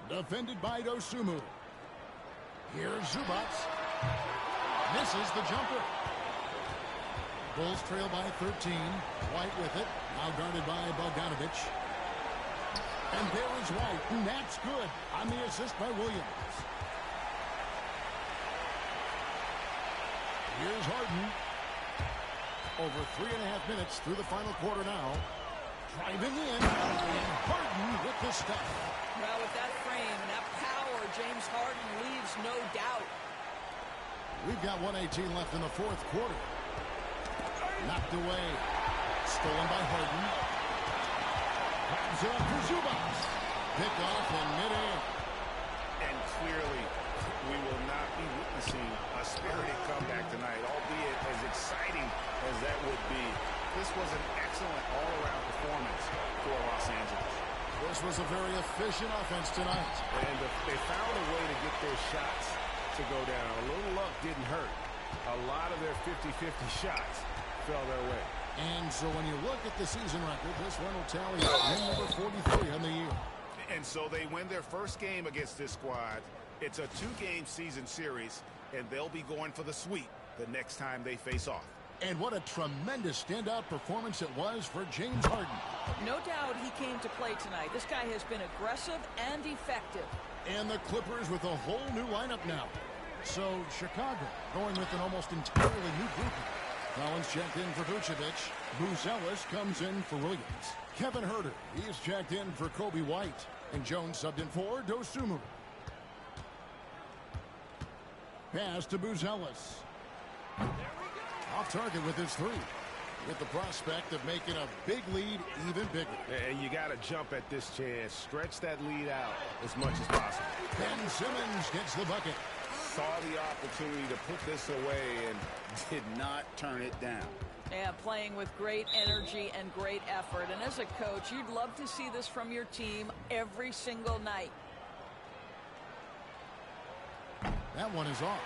Defended by Dosunmu. Here's Zubac. Misses the jumper. Bulls trail by 13. White with it. Now guarded by Bogdanovic. And there is White. And that's good on the assist by Williams. Here's Harden. Over 3.5 minutes through the final quarter now. Driving in. And Harden with the stuff. Well, with that frame and that power, James Harden leaves no doubt. We've got 1:18 left in the fourth quarter. Knocked away. Stolen by Harden. Grabs it up for Zubac. Pick off in midair. And clearly, we will not be witnessing a spirited comeback tonight, albeit as exciting as that would be. This was an excellent all-around performance for Los Angeles. This was a very efficient offense tonight. And they found a way to get their shots to go down. A little luck didn't hurt. A lot of their 50-50 shots fell their way. And so when you look at the season record, this one will tally win number 43 on the year. And so they win their first game against this squad. It's a 2-game season series, and they'll be going for the sweep the next time they face off. And what a tremendous standout performance it was for James Harden. No doubt he came to play tonight. This guy has been aggressive and effective. And the Clippers with a whole new lineup now. So Chicago going with an almost entirely new group. Collins checked in for Vucevic. Buzelis comes in for Williams. Kevin Huerter, he is checked in for Kobe White. And Jones subbed in for Dosunmu. Pass to Buzelis. Off target with his three. with the prospect of making a big lead even bigger. And you got to jump at this chance. Stretch that lead out as much as possible. Ben Simmons gets the bucket. Saw the opportunity to put this away and did not turn it down. Yeah, playing with great energy and great effort. And as a coach, you'd love to see this from your team every single night. That one is off.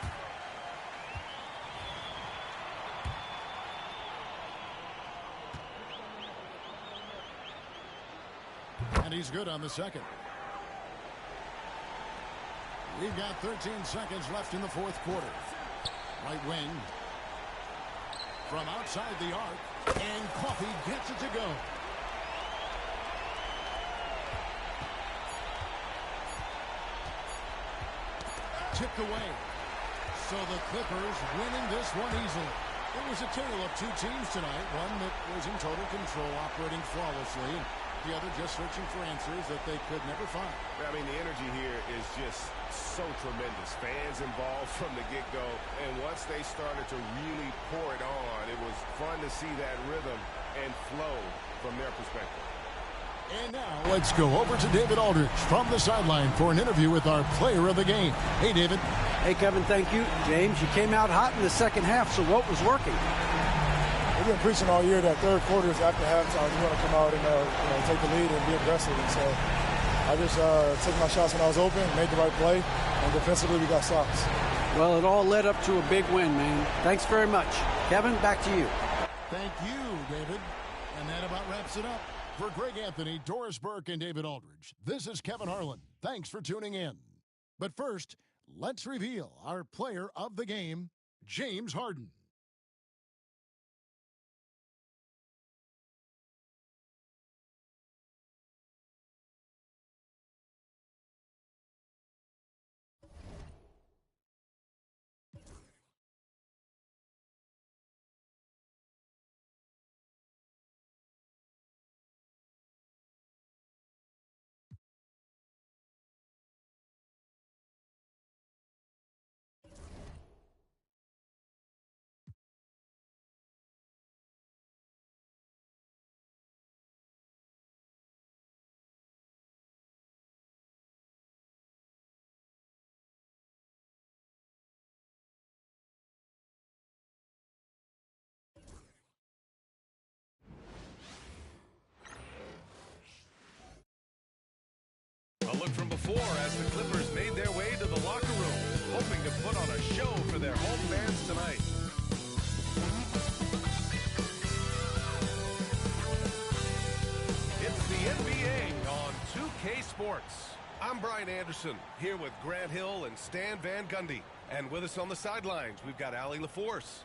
And he's good on the second. We've got 13 seconds left in the fourth quarter. Right wing. From outside the arc. And Coffey gets it to go. Tipped away. So the Clippers winning this one easily. It was a tale of two teams tonight. One that was in total control, operating flawlessly. And the other just searching for answers that they could never find. I mean, the energy here is just so tremendous. Fans involved from the get-go. And once they started to really pour it on, it was fun to see that rhythm and flow from their perspective. And now let's go over to David Aldridge from the sideline for an interview with our player of the game. Hey, David. Hey, Kevin, thank you. James, you came out hot in the second half, so what was working? We've been preaching all year that third quarters after halftime, we want to come out and take the lead and be aggressive. And so I just took my shots when I was open, made the right play, and defensively we got stops. Well, it all led up to a big win, man. Thanks very much. Kevin, back to you. Thank you, David. And that about wraps it up. For Greg Anthony, Doris Burke, and David Aldridge, this is Kevin Harlan. Thanks for tuning in. But first, let's reveal our player of the game, James Harden. A look from before as the Clippers made their way to the locker room, hoping to put on a show for their home fans tonight. It's the NBA on 2K Sports. I'm Brian Anderson, here with Grant Hill and Stan Van Gundy. And with us on the sidelines, we've got Allie LaForce.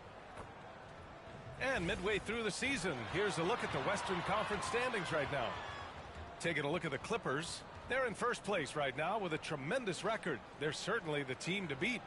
And midway through the season, here's a look at the Western Conference standings right now. Taking a look at the Clippers. They're in first place right now with a tremendous record. They're certainly the team to beat.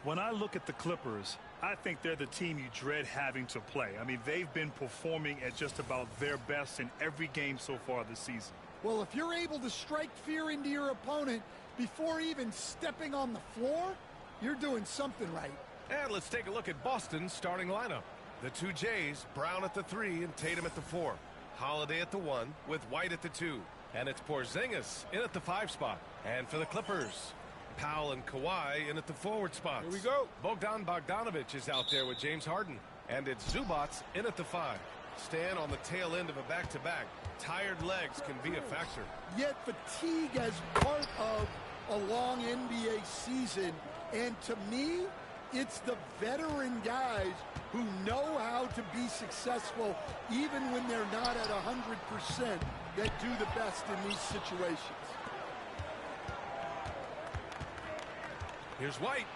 When I look at the Clippers, I think they're the team you dread having to play. I mean, they've been performing at just about their best in every game so far this season. Well, if you're able to strike fear into your opponent before even stepping on the floor, you're doing something right. And let's take a look at Boston's starting lineup. The two Jays, Brown at the 3 and Tatum at the 4. Holiday at the 1 with White at the 2. And it's Porzingis in at the 5 spot. And for the Clippers, Powell and Kawhi in at the forward spots. Here we go. Bogdan Bogdanovic is out there with James Harden. And it's Zubats in at the 5. Stan on the tail end of a back-to-back. Tired legs can be a factor. Yet fatigue as part of a long NBA season. And to me, it's the veteran guys who know how to be successful even when they're not at 100% that do the best in these situations. Here's White.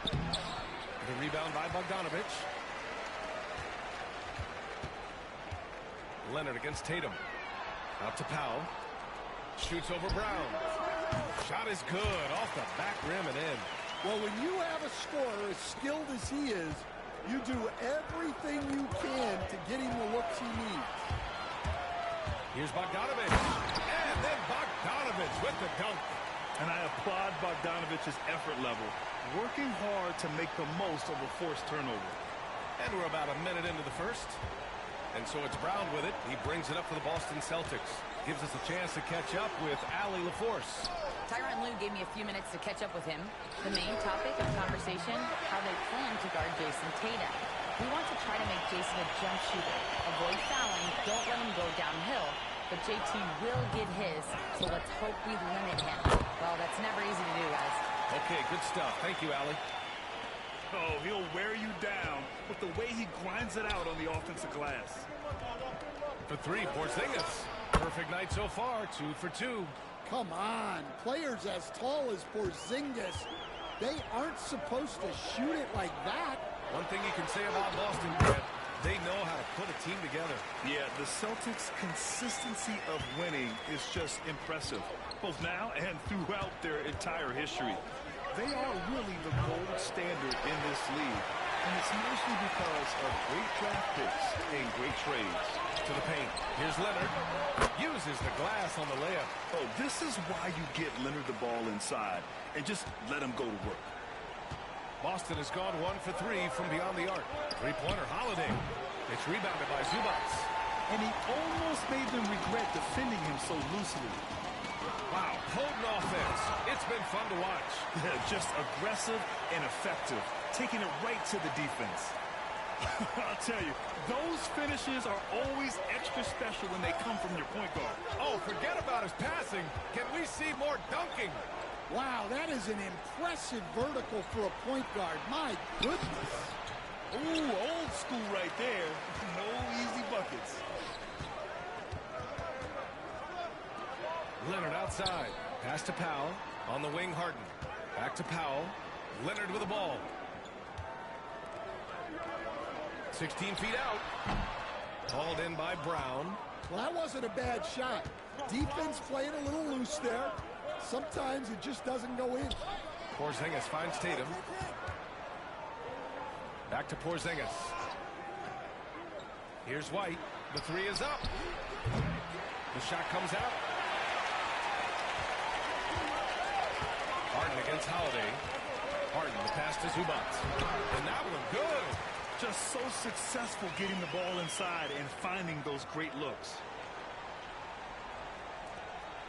The rebound by Bogdanovic. Leonard against Tatum. Out to Powell. Shoots over Brown. Shot is good off the back rim and in. Well, when you have a scorer as skilled as he is, you do everything you can to get him the looks he needs. Here's Bogdanovic. And then Bogdanovic with the dunk. And I applaud Bogdanovic's effort level, working hard to make the most of a forced turnover. And we're about a minute into the first. And so it's Brown with it. He brings it up for the Boston Celtics. Gives us a chance to catch up with Allie LaForce. Tyronn Lue gave me a few minutes to catch up with him. The main topic of conversation, how they plan to guard Jason Tatum. We want to try to make Jason a jump shooter. Avoid fouling, don't let him go downhill. But JT will get his, so let's hope we limit him. Well, that's never easy to do, guys. Okay, good stuff. Thank you, Allie. Oh, he'll wear you down with the way he grinds it out on the offensive glass. For three, Porzingis. Perfect night so far, 2 for 2. Come on, players as tall as Porzingis, they aren't supposed to shoot it like that. One thing you can say about Boston, Brett, they know how to put a team together. Yeah, the Celtics' consistency of winning is just impressive, both now and throughout their entire history. They are really the gold standard in this league, and it's mostly because of great draft picks and great trades. To the paint. Here's Leonard. Uses the glass on the layup. Oh, this is why you get Leonard the ball inside and just let him go to work. Boston has gone 1 for 3 from beyond the arc. Three-pointer Holiday. It's rebounded by Zubac. And he almost made them regret defending him so loosely. Wow, potent offense. It's been fun to watch. Just aggressive and effective, taking it right to the defense. I'll tell you, those finishes are always extra special when they come from your point guard. Oh, forget about his passing. Can we see more dunking? Wow, that is an impressive vertical for a point guard. My goodness. Ooh, old school right there. No easy buckets. Leonard outside. Pass to Powell. On the wing, Harden. Back to Powell. Leonard with the ball. 16 feet out. Hauled in by Brown. Well, that wasn't a bad shot. Defense playing a little loose there. Sometimes it just doesn't go in. Porzingis finds Tatum. Back to Porzingis. Here's White. The three is up. The shot comes out. Harden against Holiday. Harden, the pass to Zubac. And that one good. Just so successful getting the ball inside and finding those great looks.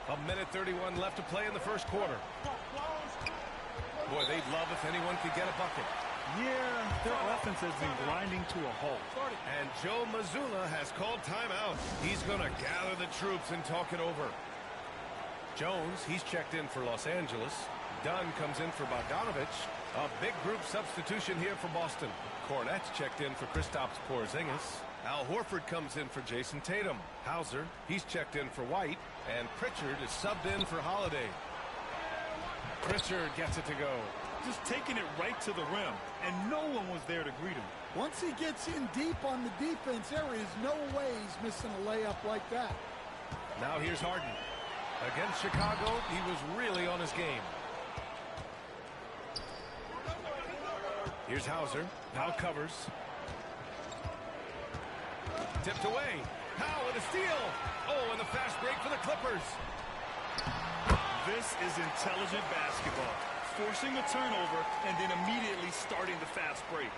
1:31 left to play in the first quarter. Boy, they'd love if anyone could get a bucket. Yeah, their offense has been grinding to a halt. And Joe Mazzulla has called timeout. He's going to gather the troops and talk it over. Jones, he's checked in for Los Angeles. Dunn comes in for Bogdanovich. A big group substitution here for Boston. Kornet's checked in for Kristaps Porzingis. Al Horford comes in for Jason Tatum. Hauser, he's checked in for White. And Pritchard is subbed in for Holiday. Pritchard gets it to go. Just taking it right to the rim, and no one was there to greet him. Once he gets in deep on the defense, there is no way he's missing a layup like that. Now here's Harden. Against Chicago, he was really on his game. Here's Hauser. Powell covers. Tipped away. Powell with a steal. Oh, and the fast break for the Clippers. This is intelligent basketball. Forcing a turnover and then immediately starting the fast break.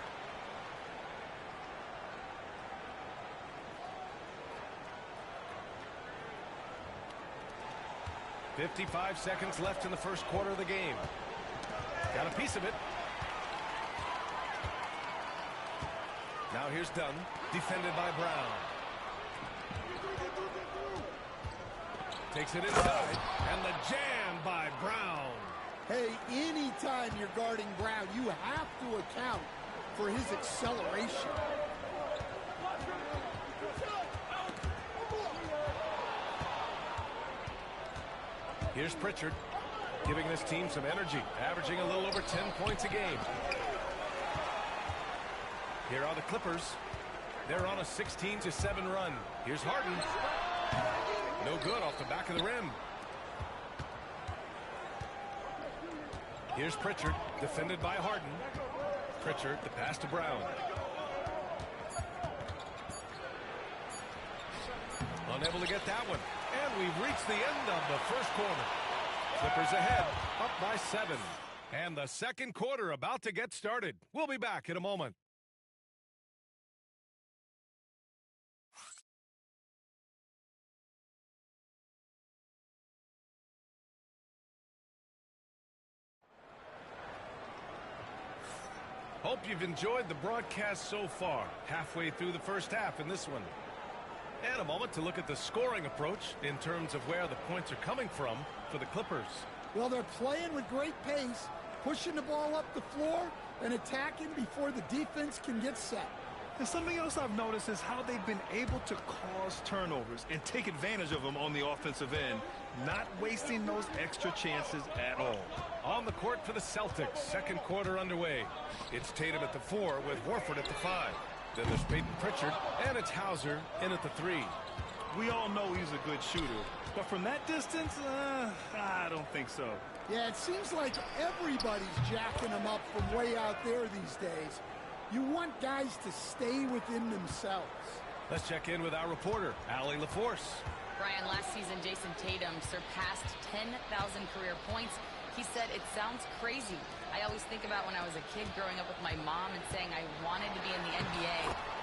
.55 seconds left in the first quarter of the game. Got a piece of it. Now here's Dunn, defended by Brown. Takes it inside, and the jam by Brown. Hey, anytime you're guarding Brown, you have to account for his acceleration. Here's Pritchard, giving this team some energy, averaging a little over 10 points a game. Here are the Clippers. They're on a 16-7 run. Here's Harden. No good off the back of the rim. Here's Pritchard, defended by Harden. Pritchard, the pass to Brown. Unable to get that one. And we've reached the end of the first quarter. Clippers ahead, up by 7. And the second quarter about to get started. We'll be back in a moment. Hope you've enjoyed the broadcast so far. Halfway through the first half in this one. And a moment to look at the scoring approach in terms of where the points are coming from for the Clippers. Well, they're playing with great pace, pushing the ball up the floor and attacking before the defense can get set. And something else I've noticed is how they've been able to cause turnovers and take advantage of them on the offensive end, not wasting those extra chances at all. On the court for the Celtics, second quarter underway. It's Tatum at the 4 with Horford at the 5. Then there's Peyton Pritchard, and it's Hauser in at the 3. We all know he's a good shooter, but from that distance, I don't think so. Yeah, it seems like everybody's jacking him up from way out there these days. You want guys to stay within themselves. Let's check in with our reporter, Allie LaForce. Brian, last season, Jason Tatum surpassed 10,000 career points. He said, "It sounds crazy. I always think about when I was a kid growing up with my mom and saying I wanted to be in the NBA.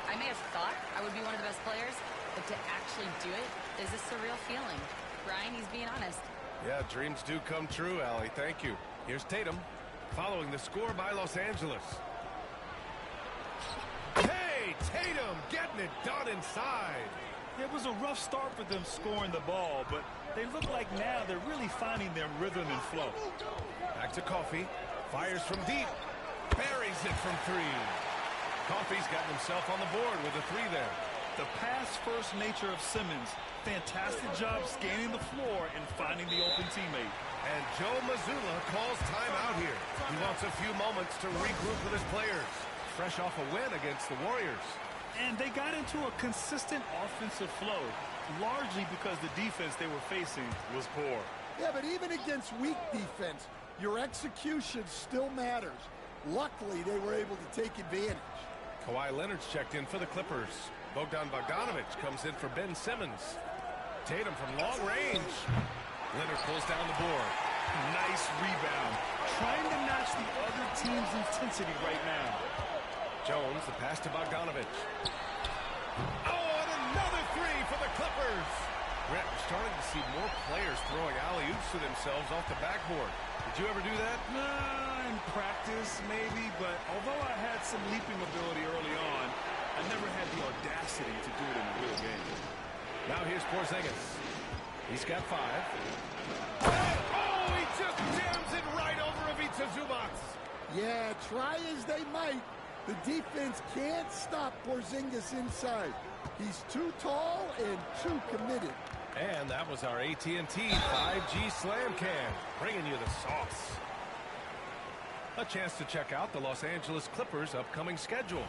I may have thought I would be one of the best players, but to actually do it is a surreal feeling." Brian, he's being honest. Yeah, dreams do come true, Allie. Thank you. Here's Tatum, following the score by Los Angeles. Hey, Tatum getting it done inside. It was a rough start for them scoring the ball, but they look like now they're really finding their rhythm and flow. Back to Coffey. Fires from deep. Buries it from 3. Coffey's gotten himself on the board with a 3 there. The pass-first nature of Simmons. Fantastic job scanning the floor and finding the open teammate. And Joe Mazzulla calls timeout here. He wants a few moments to regroup with his players. Fresh off a win against the Warriors. And they got into a consistent offensive flow, largely because the defense they were facing was poor. Yeah, but even against weak defense, your execution still matters. Luckily, they were able to take advantage. Kawhi Leonard's checked in for the Clippers. Bogdan Bogdanovic comes in for Ben Simmons. Tatum from long range. Leonard pulls down the board. Nice rebound. Trying to match the other team's intensity right now. Jones, the pass to Bogdanovic. Oh, and another 3 for the Clippers. Brett, we're starting to see more players throwing alley-oops to themselves off the backboard. Did you ever do that? In practice, maybe, but although I had some leaping ability early on, I never had the audacity to do it in a real game. Now here's Porzingis. He's got 5. Oh, he just jams it right over Ivica Zubac. Yeah, try as they might, the defense can't stop Porzingis inside. He's too tall and too committed. And that was our AT&T 5G Slam Cam, bringing you the sauce. A chance to check out the Los Angeles Clippers' upcoming schedule.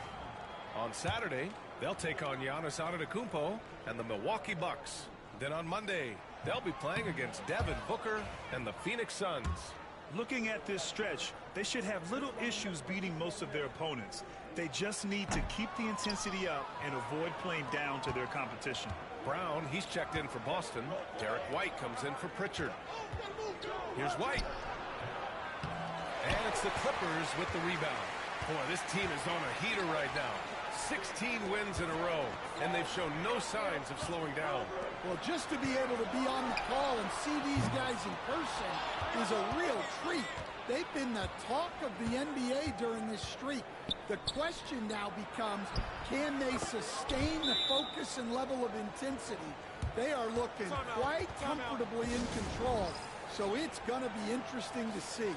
On Saturday, they'll take on Giannis Antetokounmpo and the Milwaukee Bucks. Then on Monday, they'll be playing against Devin Booker and the Phoenix Suns. Looking at this stretch, they should have little issues beating most of their opponents. They just need to keep the intensity up and avoid playing down to their competition. Brown, he's checked in for Boston. Derek White comes in for Pritchard. Here's White. And it's the Clippers with the rebound. Boy, this team is on a heater right now. 16 wins in a row, and they've shown no signs of slowing down. Well, just to be able to be on the call and see these guys in person is a real treat. They've been the talk of the NBA during this streak. The question now becomes, can they sustain the focus and level of intensity? They are looking quite comfortably in control, so it's going to be interesting to see.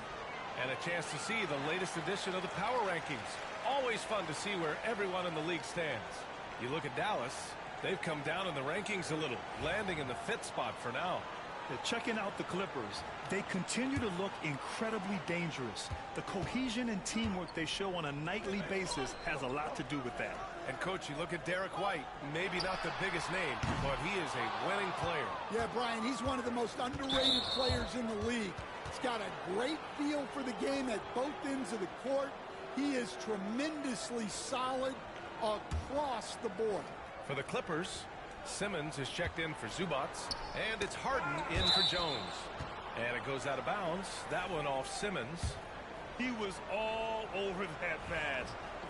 And a chance to see the latest edition of the Power Rankings. Always fun to see where everyone in the league stands. You look at Dallas, they've come down in the rankings a little, landing in the 5th spot for now. They're checking out the Clippers. They continue to look incredibly dangerous. The cohesion and teamwork they show on a nightly basis has a lot to do with that. And, Coach, you look at Derek White, maybe not the biggest name, but he is a winning player. Yeah, Brian, he's one of the most underrated players in the league. He's got a great feel for the game at both ends of the court. He is tremendously solid across the board. For the Clippers, Simmons is checked in for Zubac, and it's Harden in for Jones. And it goes out of bounds. That one off Simmons. He was all over that pass.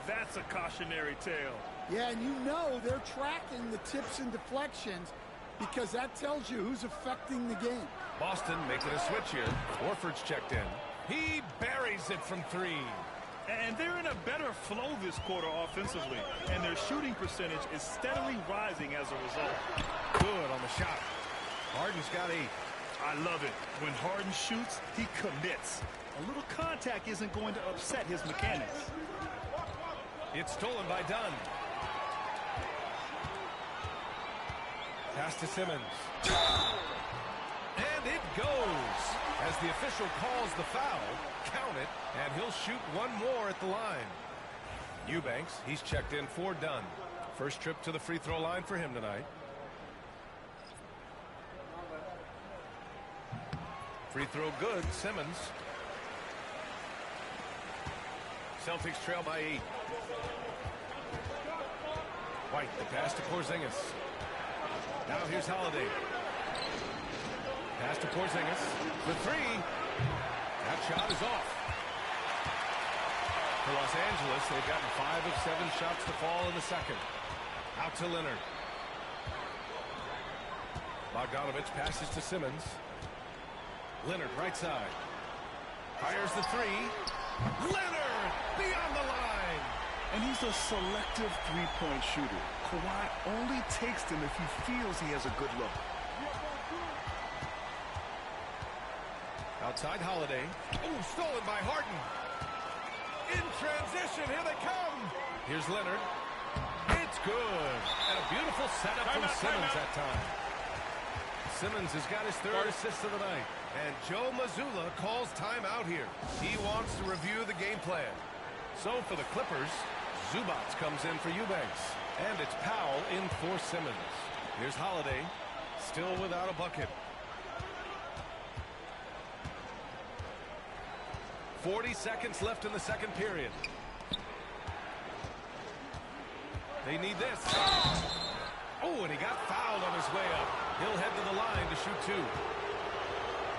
That's a cautionary tale. Yeah, and you know they're tracking the tips and deflections because that tells you who's affecting the game. Boston making a switch here. Horford's checked in. He buries it from 3. And they're in a better flow this quarter offensively, and their shooting percentage is steadily rising as a result. Good on the shot. Harden's got 8. I love it. When Harden shoots, he commits. A little contact isn't going to upset his mechanics. It's stolen by Dunn. Pass to Simmons. And it goes. As the official calls the foul, count it, and he'll shoot one more at the line. Eubanks, he's checked in for Dunn. First trip to the free throw line for him tonight. Free throw good, Simmons. Celtics trail by 8. White, the pass to Porzingis. Now here's Holiday. Pass to Porzingis. The 3. That shot is off. For Los Angeles, they've gotten 5 of 7 shots to fall in the second. Out to Leonard. Bogdanovich passes to Simmons. Leonard, right side. Fires the 3. Leonard beyond the line. And he's a selective three-point shooter. Kawhi only takes them if he feels he has a good look. Outside Holiday. Oh, stolen by Harden. In transition, here they come. Here's Leonard. It's good. And a beautiful setup from Simmons that time. Simmons has got his 3rd assist of the night. And Joe Mazzulla calls timeout here. He wants to review the game plan. So for the Clippers, Zubac comes in for Eubanks. And it's Powell in for Simmons. Here's Holiday, still without a bucket. 40 seconds left in the second period. They need this. Oh, and he got fouled on his way up. He'll head to the line to shoot 2.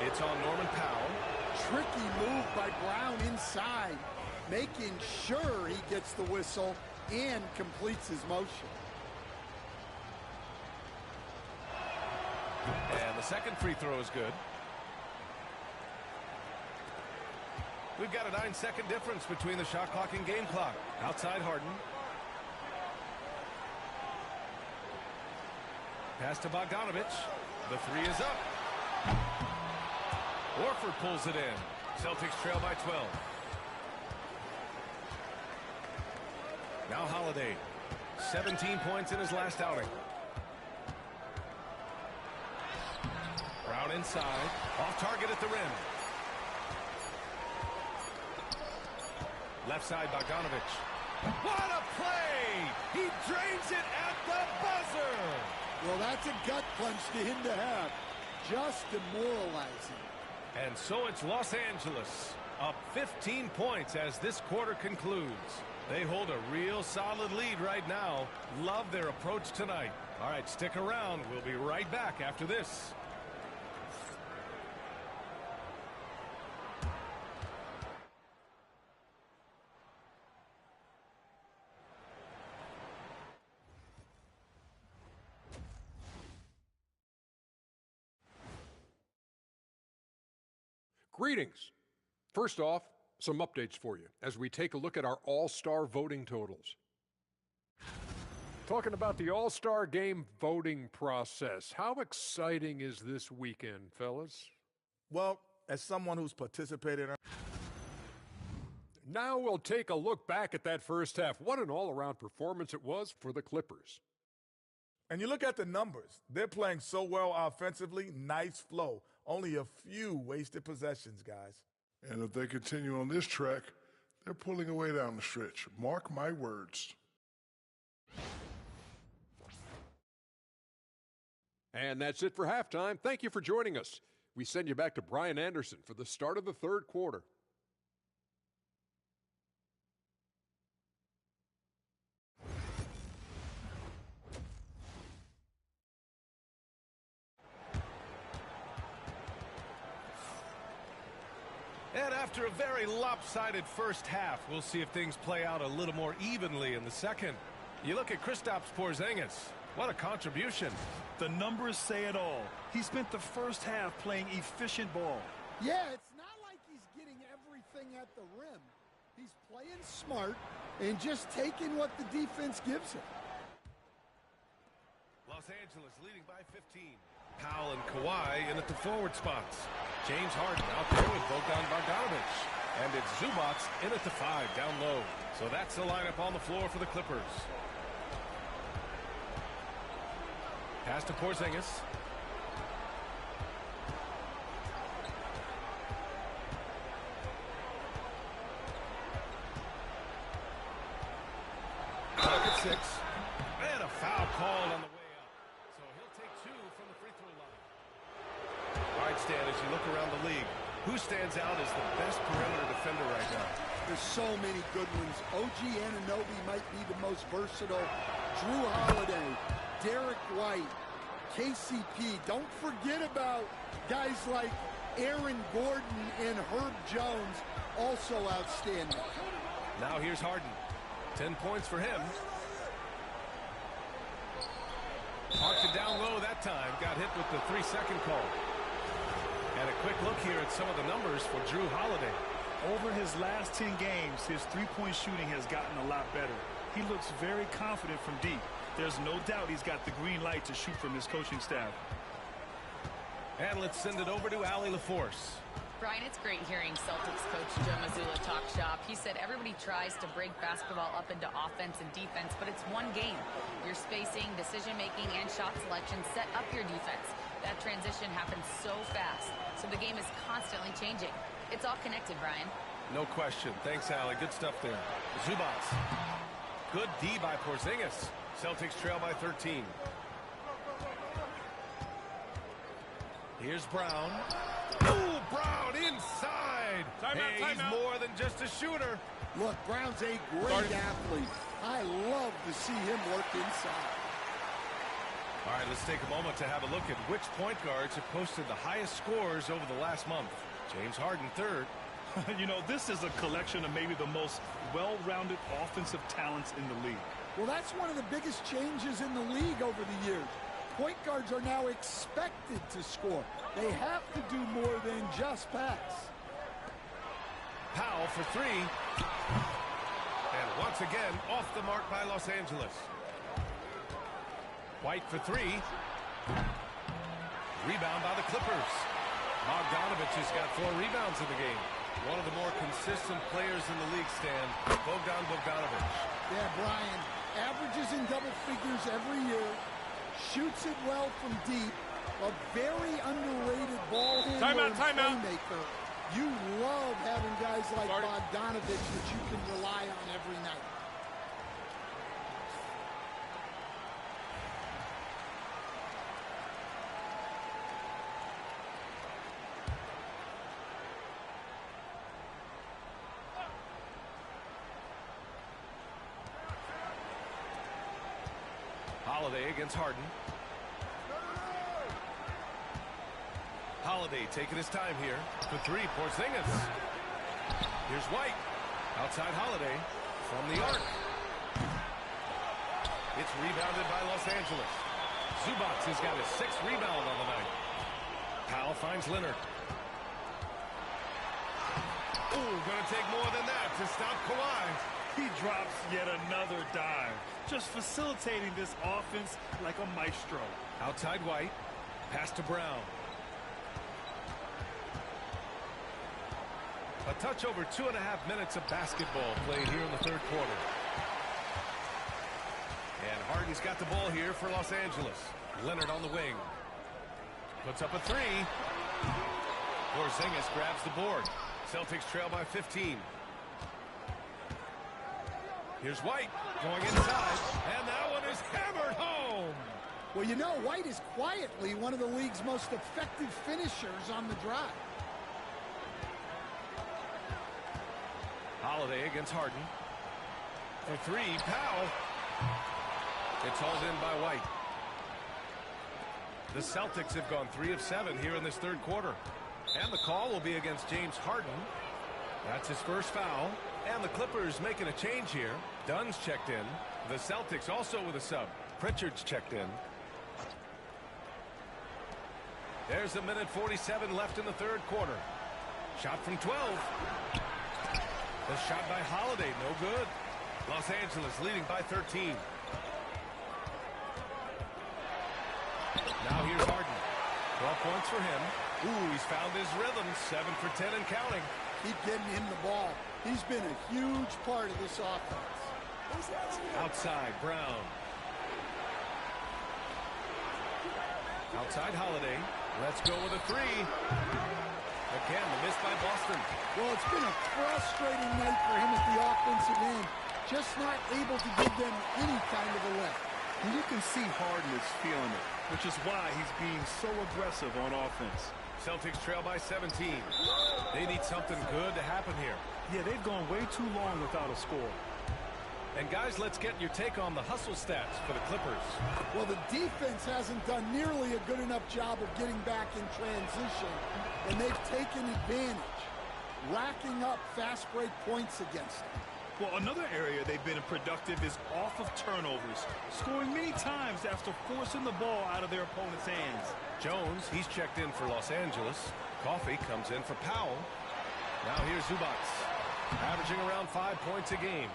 It's on Norman Powell. Tricky move by Brown inside, making sure he gets the whistle and completes his motion. And the second free throw is good. We've got a 9-second difference between the shot clock and game clock. Outside Harden. Pass to Bogdanovich. The 3 is up. Horford pulls it in. Celtics trail by 12. Now Holiday. 17 points in his last outing. Brown inside. Off target at the rim. Left side, Bogdanovich. What a play! He drains it at the buzzer! Well, that's a gut punch to him to have. Just demoralizing. And so it's Los Angeles, up 15 points as this quarter concludes. They hold a real solid lead right now. Love their approach tonight. All right, stick around. We'll be right back after this. Greetings. First off, some updates for you as we take a look at our All-Star voting totals. Talking about the All-Star Game voting process. How exciting is this weekend, fellas? Well, as someone who's participated in... Now we'll take a look back at that first half. What an all-around performance it was for the Clippers. And you look at the numbers. They're playing so well offensively. Nice flow. Only a few wasted possessions, guys. And if they continue on this track, they're pulling away down the stretch. Mark my words. And that's it for halftime. Thank you for joining us. We send you back to Brian Anderson for the start of the third quarter. And after a very lopsided first half, we'll see if things play out a little more evenly in the second. You look at Kristaps Porzingis. What a contribution. The numbers say it all. He spent the first half playing efficient ball. Yeah, it's not like he's getting everything at the rim. He's playing smart and just taking what the defense gives him. Los Angeles leading by 15. Powell and Kawhi in at the forward spots. James Harden out there with Bogdan Bogdanovic. And it's Zubac in at the 5 down low. So that's the lineup on the floor for the Clippers. Pass to Porzingis. Clock at 6. And a foul called on the way up. So he'll take 2 from the free throw line. All right, Stan, as you look around the league, who stands out as the best perimeter defender right now? There's so many good ones. OG Anunoby might be the most versatile. Drew Holiday, Derek White, KCP. Don't forget about guys like Aaron Gordon and Herb Jones, also outstanding. Now here's Harden. 10 points for him. Parked it down low that time. Got hit with the 3-second call. And a quick look here at some of the numbers for Drew Holiday. Over his last 10 games, his three-point shooting has gotten a lot better. He looks very confident from deep. There's no doubt he's got the green light to shoot from his coaching staff. And let's send it over to Allie LaForce. Brian, it's great hearing Celtics coach Joe Mazzulla talk shop. He said everybody tries to break basketball up into offense and defense, but it's one game. Your spacing, decision-making, and shot selection set up your defense. That transition happens so fast, so the game is constantly changing. It's all connected, Brian. No question. Thanks, Allie. Good stuff there. Zubac. Good D by Porzingis. Celtics trail by 13. Here's Brown. Oh, Brown inside. He's more than just a shooter. Look, Brown's a great athlete. I love to see him work inside. All right, let's take a moment to have a look at which point guards have posted the highest scores over the last month. James Harden, 3rd. You know, this is a collection of maybe the most well-rounded offensive talents in the league. Well, that's one of the biggest changes in the league over the years. Point guards are now expected to score. They have to do more than just pass. Powell for 3. And once again, off the mark by Los Angeles. White for 3. Rebound by the Clippers. Bogdanovic has got 4 rebounds in the game. One of the more consistent players in the league, Stan, Bogdanovic. Yeah, Brian, averages in double figures every year, shoots it well from deep, a very underrated ball handler and playmaker. You love having guys like Bogdanovic that you can rely on every night. Holiday against Harden. Holiday taking his time here. For 3, Porzingis. Here's White. Outside Holiday. From the arc. It's rebounded by Los Angeles. Zubac has got his 6th rebound on the night. Powell finds Leonard. Ooh, gonna take more than that to stop Kawhi. He drops yet another dive, just facilitating this offense like a maestro. Outside White. Pass to Brown. A touch over 2.5 minutes of basketball played here in the 3rd quarter. And Harden's got the ball here for Los Angeles. Leonard on the wing. Puts up a 3. Porzingis grabs the board. Celtics trail by 15. Here's White going inside, and that one is hammered home. Well, you know, White is quietly one of the league's most effective finishers on the drive. Holiday against Harden. For 3, Powell. It's hauled in by White. The Celtics have gone 3 of 7 here in this 3rd quarter. And the call will be against James Harden. That's his first foul. And the Clippers making a change here. Dunn's checked in. The Celtics also with a sub. Pritchard's checked in. There's 1:47 left in the 3rd quarter. Shot from 12. The shot by Holiday, no good. Los Angeles leading by 13. Now here's Harden. 12 points for him. Ooh, he's found his rhythm. 7 for 10 and counting. Keep getting him the ball. He's been a huge part of this offense. Outside, Brown. Outside, Holiday. Let's go with a three. Again, the miss by Boston. Well, it's been a frustrating night for him at the offensive end. Just not able to give them any kind of a lift. And you can see Harden is feeling it, which is why he's being so aggressive on offense. Celtics trail by 17. They need something good to happen here. Yeah, they've gone way too long without a score. And guys, let's get your take on the hustle stats for the Clippers. Well, the defense hasn't done nearly a good enough job of getting back in transition, and they've taken advantage, racking up fast break points against them. Well, another area they've been productive is off of turnovers, scoring many times after forcing the ball out of their opponent's hands. Jones, he's checked in for Los Angeles. Coffee comes in for Powell. Now here's Zubac, averaging around 5 points a game.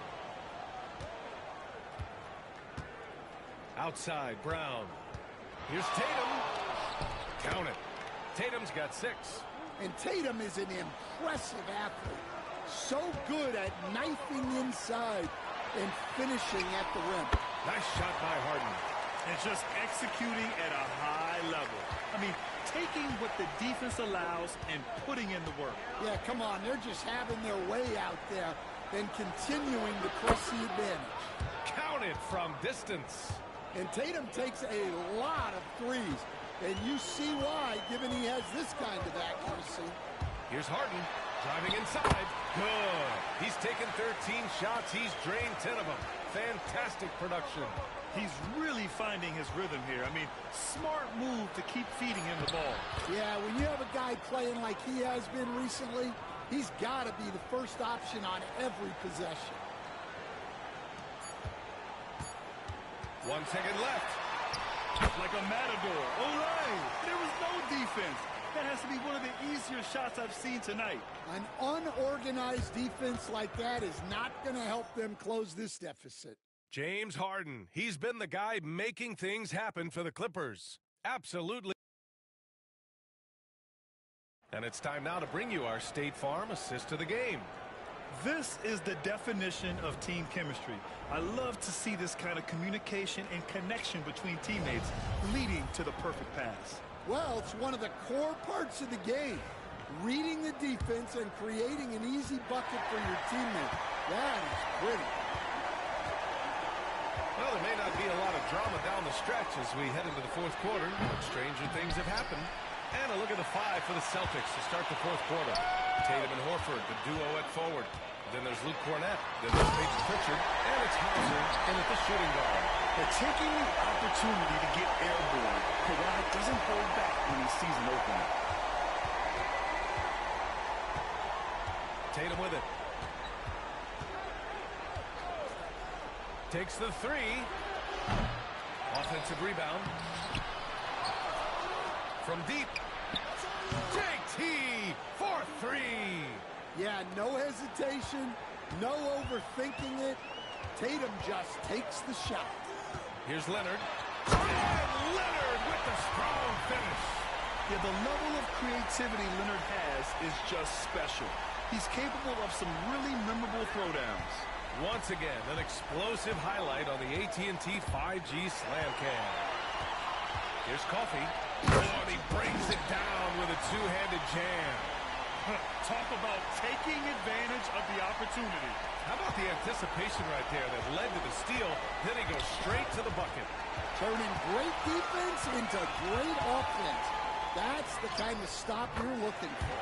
Outside, Brown. Here's Tatum. Count it. Tatum's got 6. And Tatum is an impressive athlete. So good at knifing inside and finishing at the rim. Nice shot by Harden. And just executing at a high level. I mean, taking what the defense allows and putting in the work. Yeah, come on. They're just having their way out there and continuing to press the advantage. Count it from distance. And Tatum takes a lot of threes. And you see why, given he has this kind of accuracy. Here's Harden driving inside. Good. He's taken 13 shots. He's drained 10 of them. Fantastic production. He's really finding his rhythm here. I mean, smart move to keep feeding him the ball. Yeah, when you have a guy playing like he has been recently, he's got to be the first option on every possession. 1 second left. Like a matador. Olay! There was no defense. That has to be one of the easier shots I've seen tonight. An unorganized defense like that is not going to help them close this deficit. James Harden. He's been the guy making things happen for the Clippers. Absolutely. And it's time now to bring you our State Farm assist of the game. This is the definition of team chemistry. I love to see this kind of communication and connection between teammates leading to the perfect pass. Well, it's one of the core parts of the game. Reading the defense and creating an easy bucket for your teammate. That is pretty. Well, there may not be a lot of drama down the stretch as we head into the fourth quarter, but stranger things have happened. And a look at the 5 for the Celtics to start the fourth quarter. Tatum and Horford, the duo at forward. Then there's Luke Cornett. Then there's Peyton Pritchard. And it's Hauser in at the shooting guard. They're taking the opportunity to get airborne. Kawhi doesn't hold back when he sees an opening. Tatum with it. Takes the 3. Offensive rebound. From deep. JT for 3. Yeah, no hesitation, no overthinking it. Tatum just takes the shot. Here's Leonard. And Leonard with the strong finish. Yeah, the level of creativity Leonard has is just special. He's capable of some really memorable throwdowns. Once again, an explosive highlight on the AT&T 5G Slam Cam. Here's Coffee. Oh, and he brings it down with a two-handed jam. Talk about taking advantage of the opportunity. How about the anticipation right there that led to the steal? Then he goes straight to the bucket. Turning great defense into great offense. That's the kind of stop you're looking for.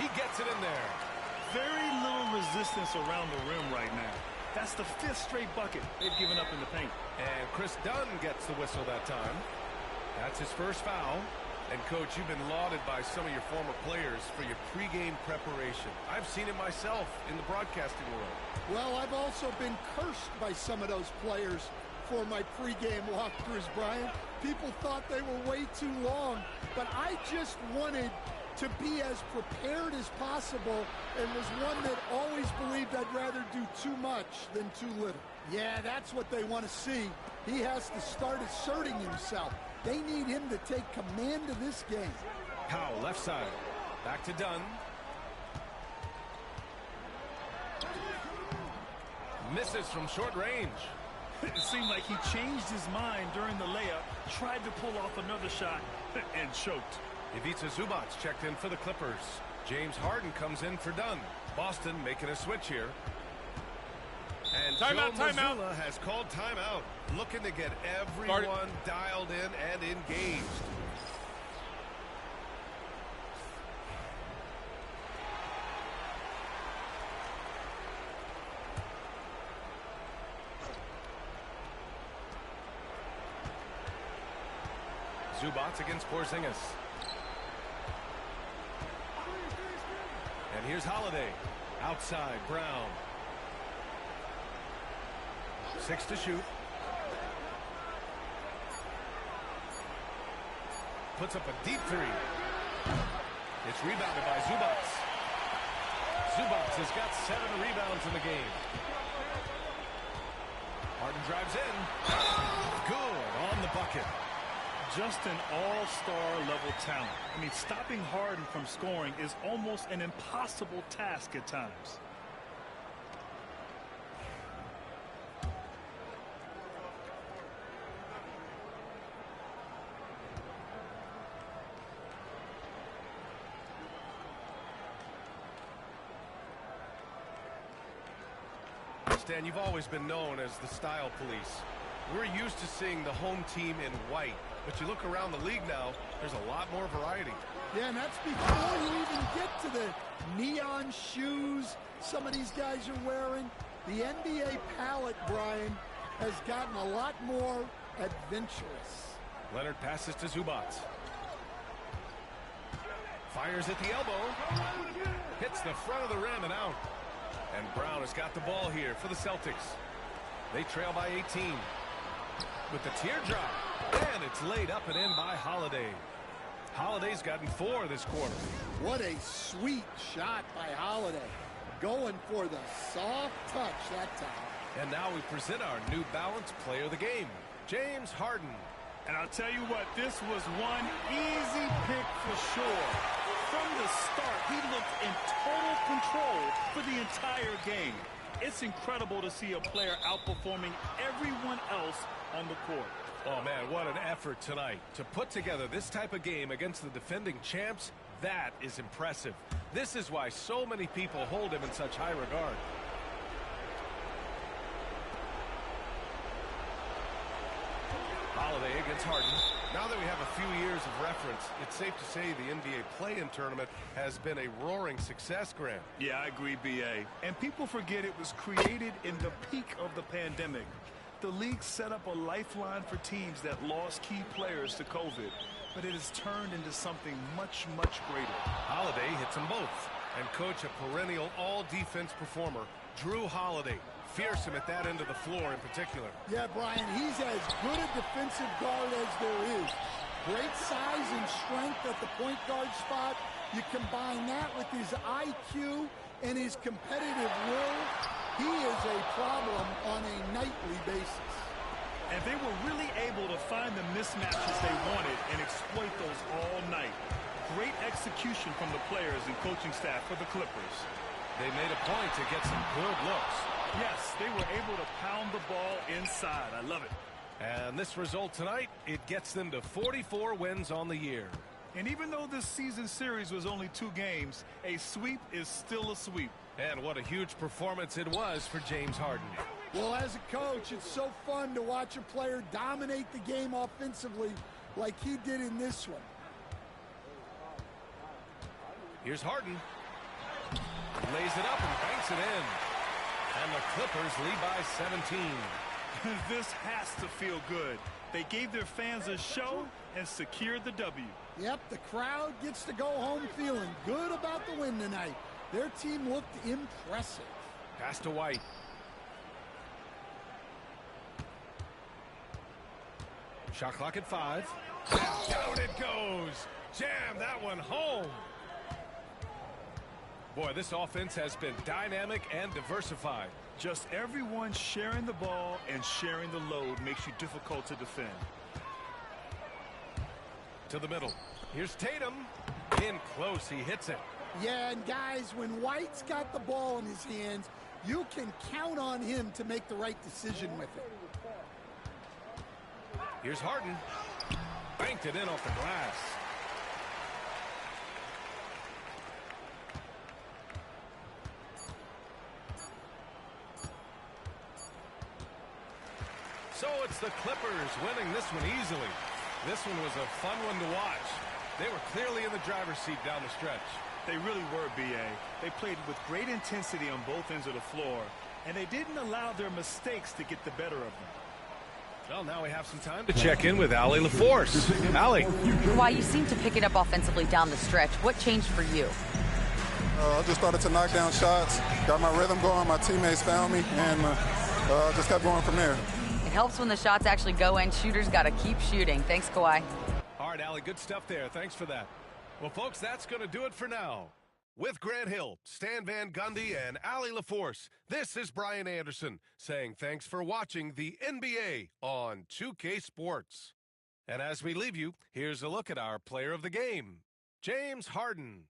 He gets it in there. Very little resistance around the rim right now. That's the 5th straight bucket they've given up in the paint. And Chris Dunn gets the whistle that time. That's his first foul. And, Coach, you've been lauded by some of your former players for your pregame preparation. I've seen it myself in the broadcasting world. Well, I've also been cursed by some of those players for my pregame walkthroughs, Brian. People thought they were way too long, but I just wanted to be as prepared as possible and was one that always believed I'd rather do too much than too little. Yeah, that's what they want to see. He has to start asserting himself. They need him to take command of this game. Powell, left side. Back to Dunn. Misses from short range. It seemed like he changed his mind during the layup, tried to pull off another shot, and choked. Ivica Zubac checked in for the Clippers. James Harden comes in for Dunn. Boston making a switch here. And timeout, Joe timeout. Mazzulla has called timeout, looking to get everyone dialed in and engaged. Zubac against Porzingis. And here's Holiday. Outside, Brown. 6 to shoot. Puts up a deep three. It's rebounded by Zubac. Zubac has got 7 rebounds in the game. Harden drives in. Good on the bucket. Just an all-star level talent. I mean, stopping Harden from scoring is almost an impossible task at times. Stan, you've always been known as the style police. We're used to seeing the home team in white, but you look around the league now, there's a lot more variety. Yeah, and that's before you even get to the neon shoes some of these guys are wearing. The NBA palette, Brian, has gotten a lot more adventurous. Leonard passes to Zubac. Fires at the elbow. Hits the front of the rim and out. And Brown has got the ball here for the Celtics. They trail by 18. With the teardrop. And it's laid up and in by Holiday. Holiday's gotten 4 this quarter. What a sweet shot by Holiday. Going for the soft touch that time. And now we present our New Balance player of the game, James Harden. And I'll tell you what, this was one easy pick for sure. From the start, he looked in total control for the entire game. It's incredible to see a player outperforming everyone else on the court. Oh, man, what an effort tonight. To put together this type of game against the defending champs, that is impressive. This is why so many people hold him in such high regard. Holiday against Harden. Now that we have a few years of reference, it's safe to say the NBA play-in tournament has been a roaring success, Grant. Yeah, I agree, B.A. And people forget it was created in the peak of the pandemic. The league set up a lifeline for teams that lost key players to COVID, but it has turned into something much, much greater. Holiday hits them both. And coach, a perennial all-defense performer, Drew Holiday. Fearsome at that end of the floor in particular. Yeah, Brian, he's as good a defensive guard as there is. Great size and strength at the point guard spot. You combine that with his IQ and his competitive will, he is a problem on a nightly basis. And they were really able to find the mismatches they wanted and exploit those all night. Great execution from the players and coaching staff for the Clippers. They made a point to get some good looks. Yes, they were able to pound the ball inside. I love it. And this result tonight, it gets them to 44 wins on the year. And even though this season series was only 2 games, a sweep is still a sweep. And what a huge performance it was for James Harden. Well, as a coach, it's so fun to watch a player dominate the game offensively like he did in this one. Here's Harden. Lays it up and banks it in. And the Clippers lead by 17. This has to feel good. They gave their fans a show and secured the W. Yep, the crowd gets to go home feeling good about the win tonight. Their team looked impressive. Pass to White. Shot clock at 5. And down it goes. Jam that one home. Boy, this offense has been dynamic and diversified. Just everyone sharing the ball and sharing the load makes you difficult to defend. To the middle. Here's Tatum. In close, he hits it. Yeah, and guys, when White's got the ball in his hands, you can count on him to make the right decision with it. Here's Harden. Banked it in off the glass. So it's the Clippers winning this one easily. This one was a fun one to watch. They were clearly in the driver's seat down the stretch. They really were, B.A. They played with great intensity on both ends of the floor, and they didn't allow their mistakes to get the better of them. Well, now we have some time to check in with Allie LaForce. Allie. While you seem to pick it up offensively down the stretch, what changed for you? I just started to knock down shots, got my rhythm going, my teammates found me, and just kept going from there. It helps when the shots actually go in. Shooters got to keep shooting. Thanks, Kawhi. All right, Allie, good stuff there. Thanks for that. Well, folks, that's going to do it for now. With Grant Hill, Stan Van Gundy, and Allie LaForce, this is Brian Anderson saying thanks for watching the NBA on 2K Sports. And as we leave you, here's a look at our player of the game, James Harden.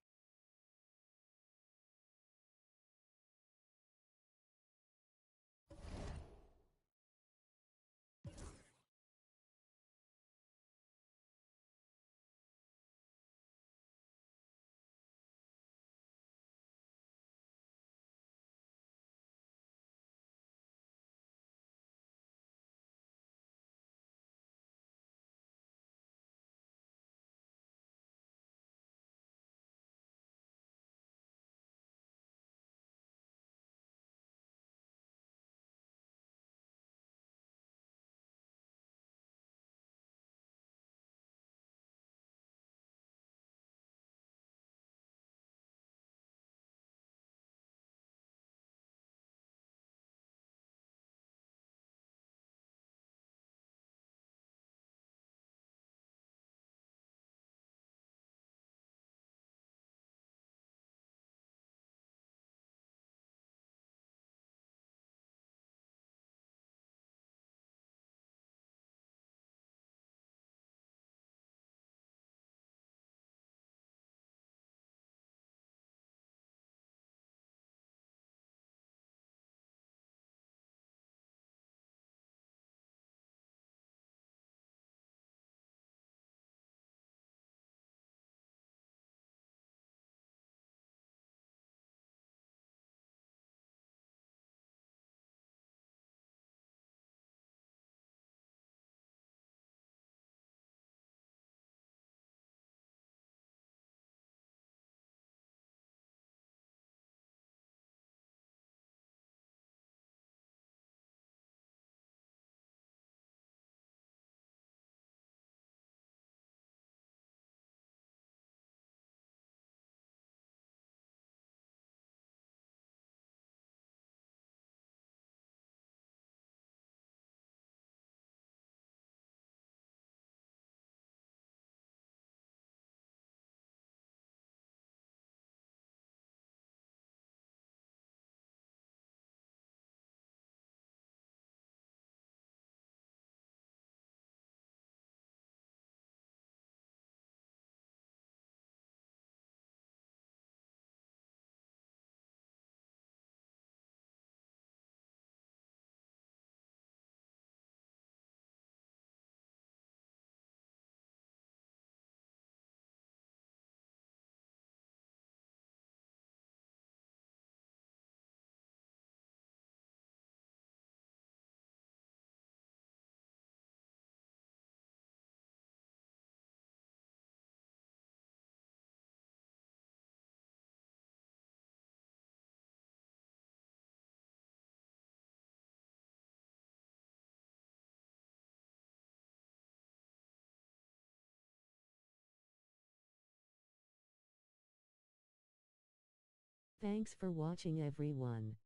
Thanks for watching, everyone.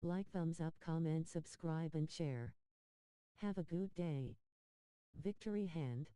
Like, thumbs up, comment, subscribe and share. Have a good day. Victory Hand.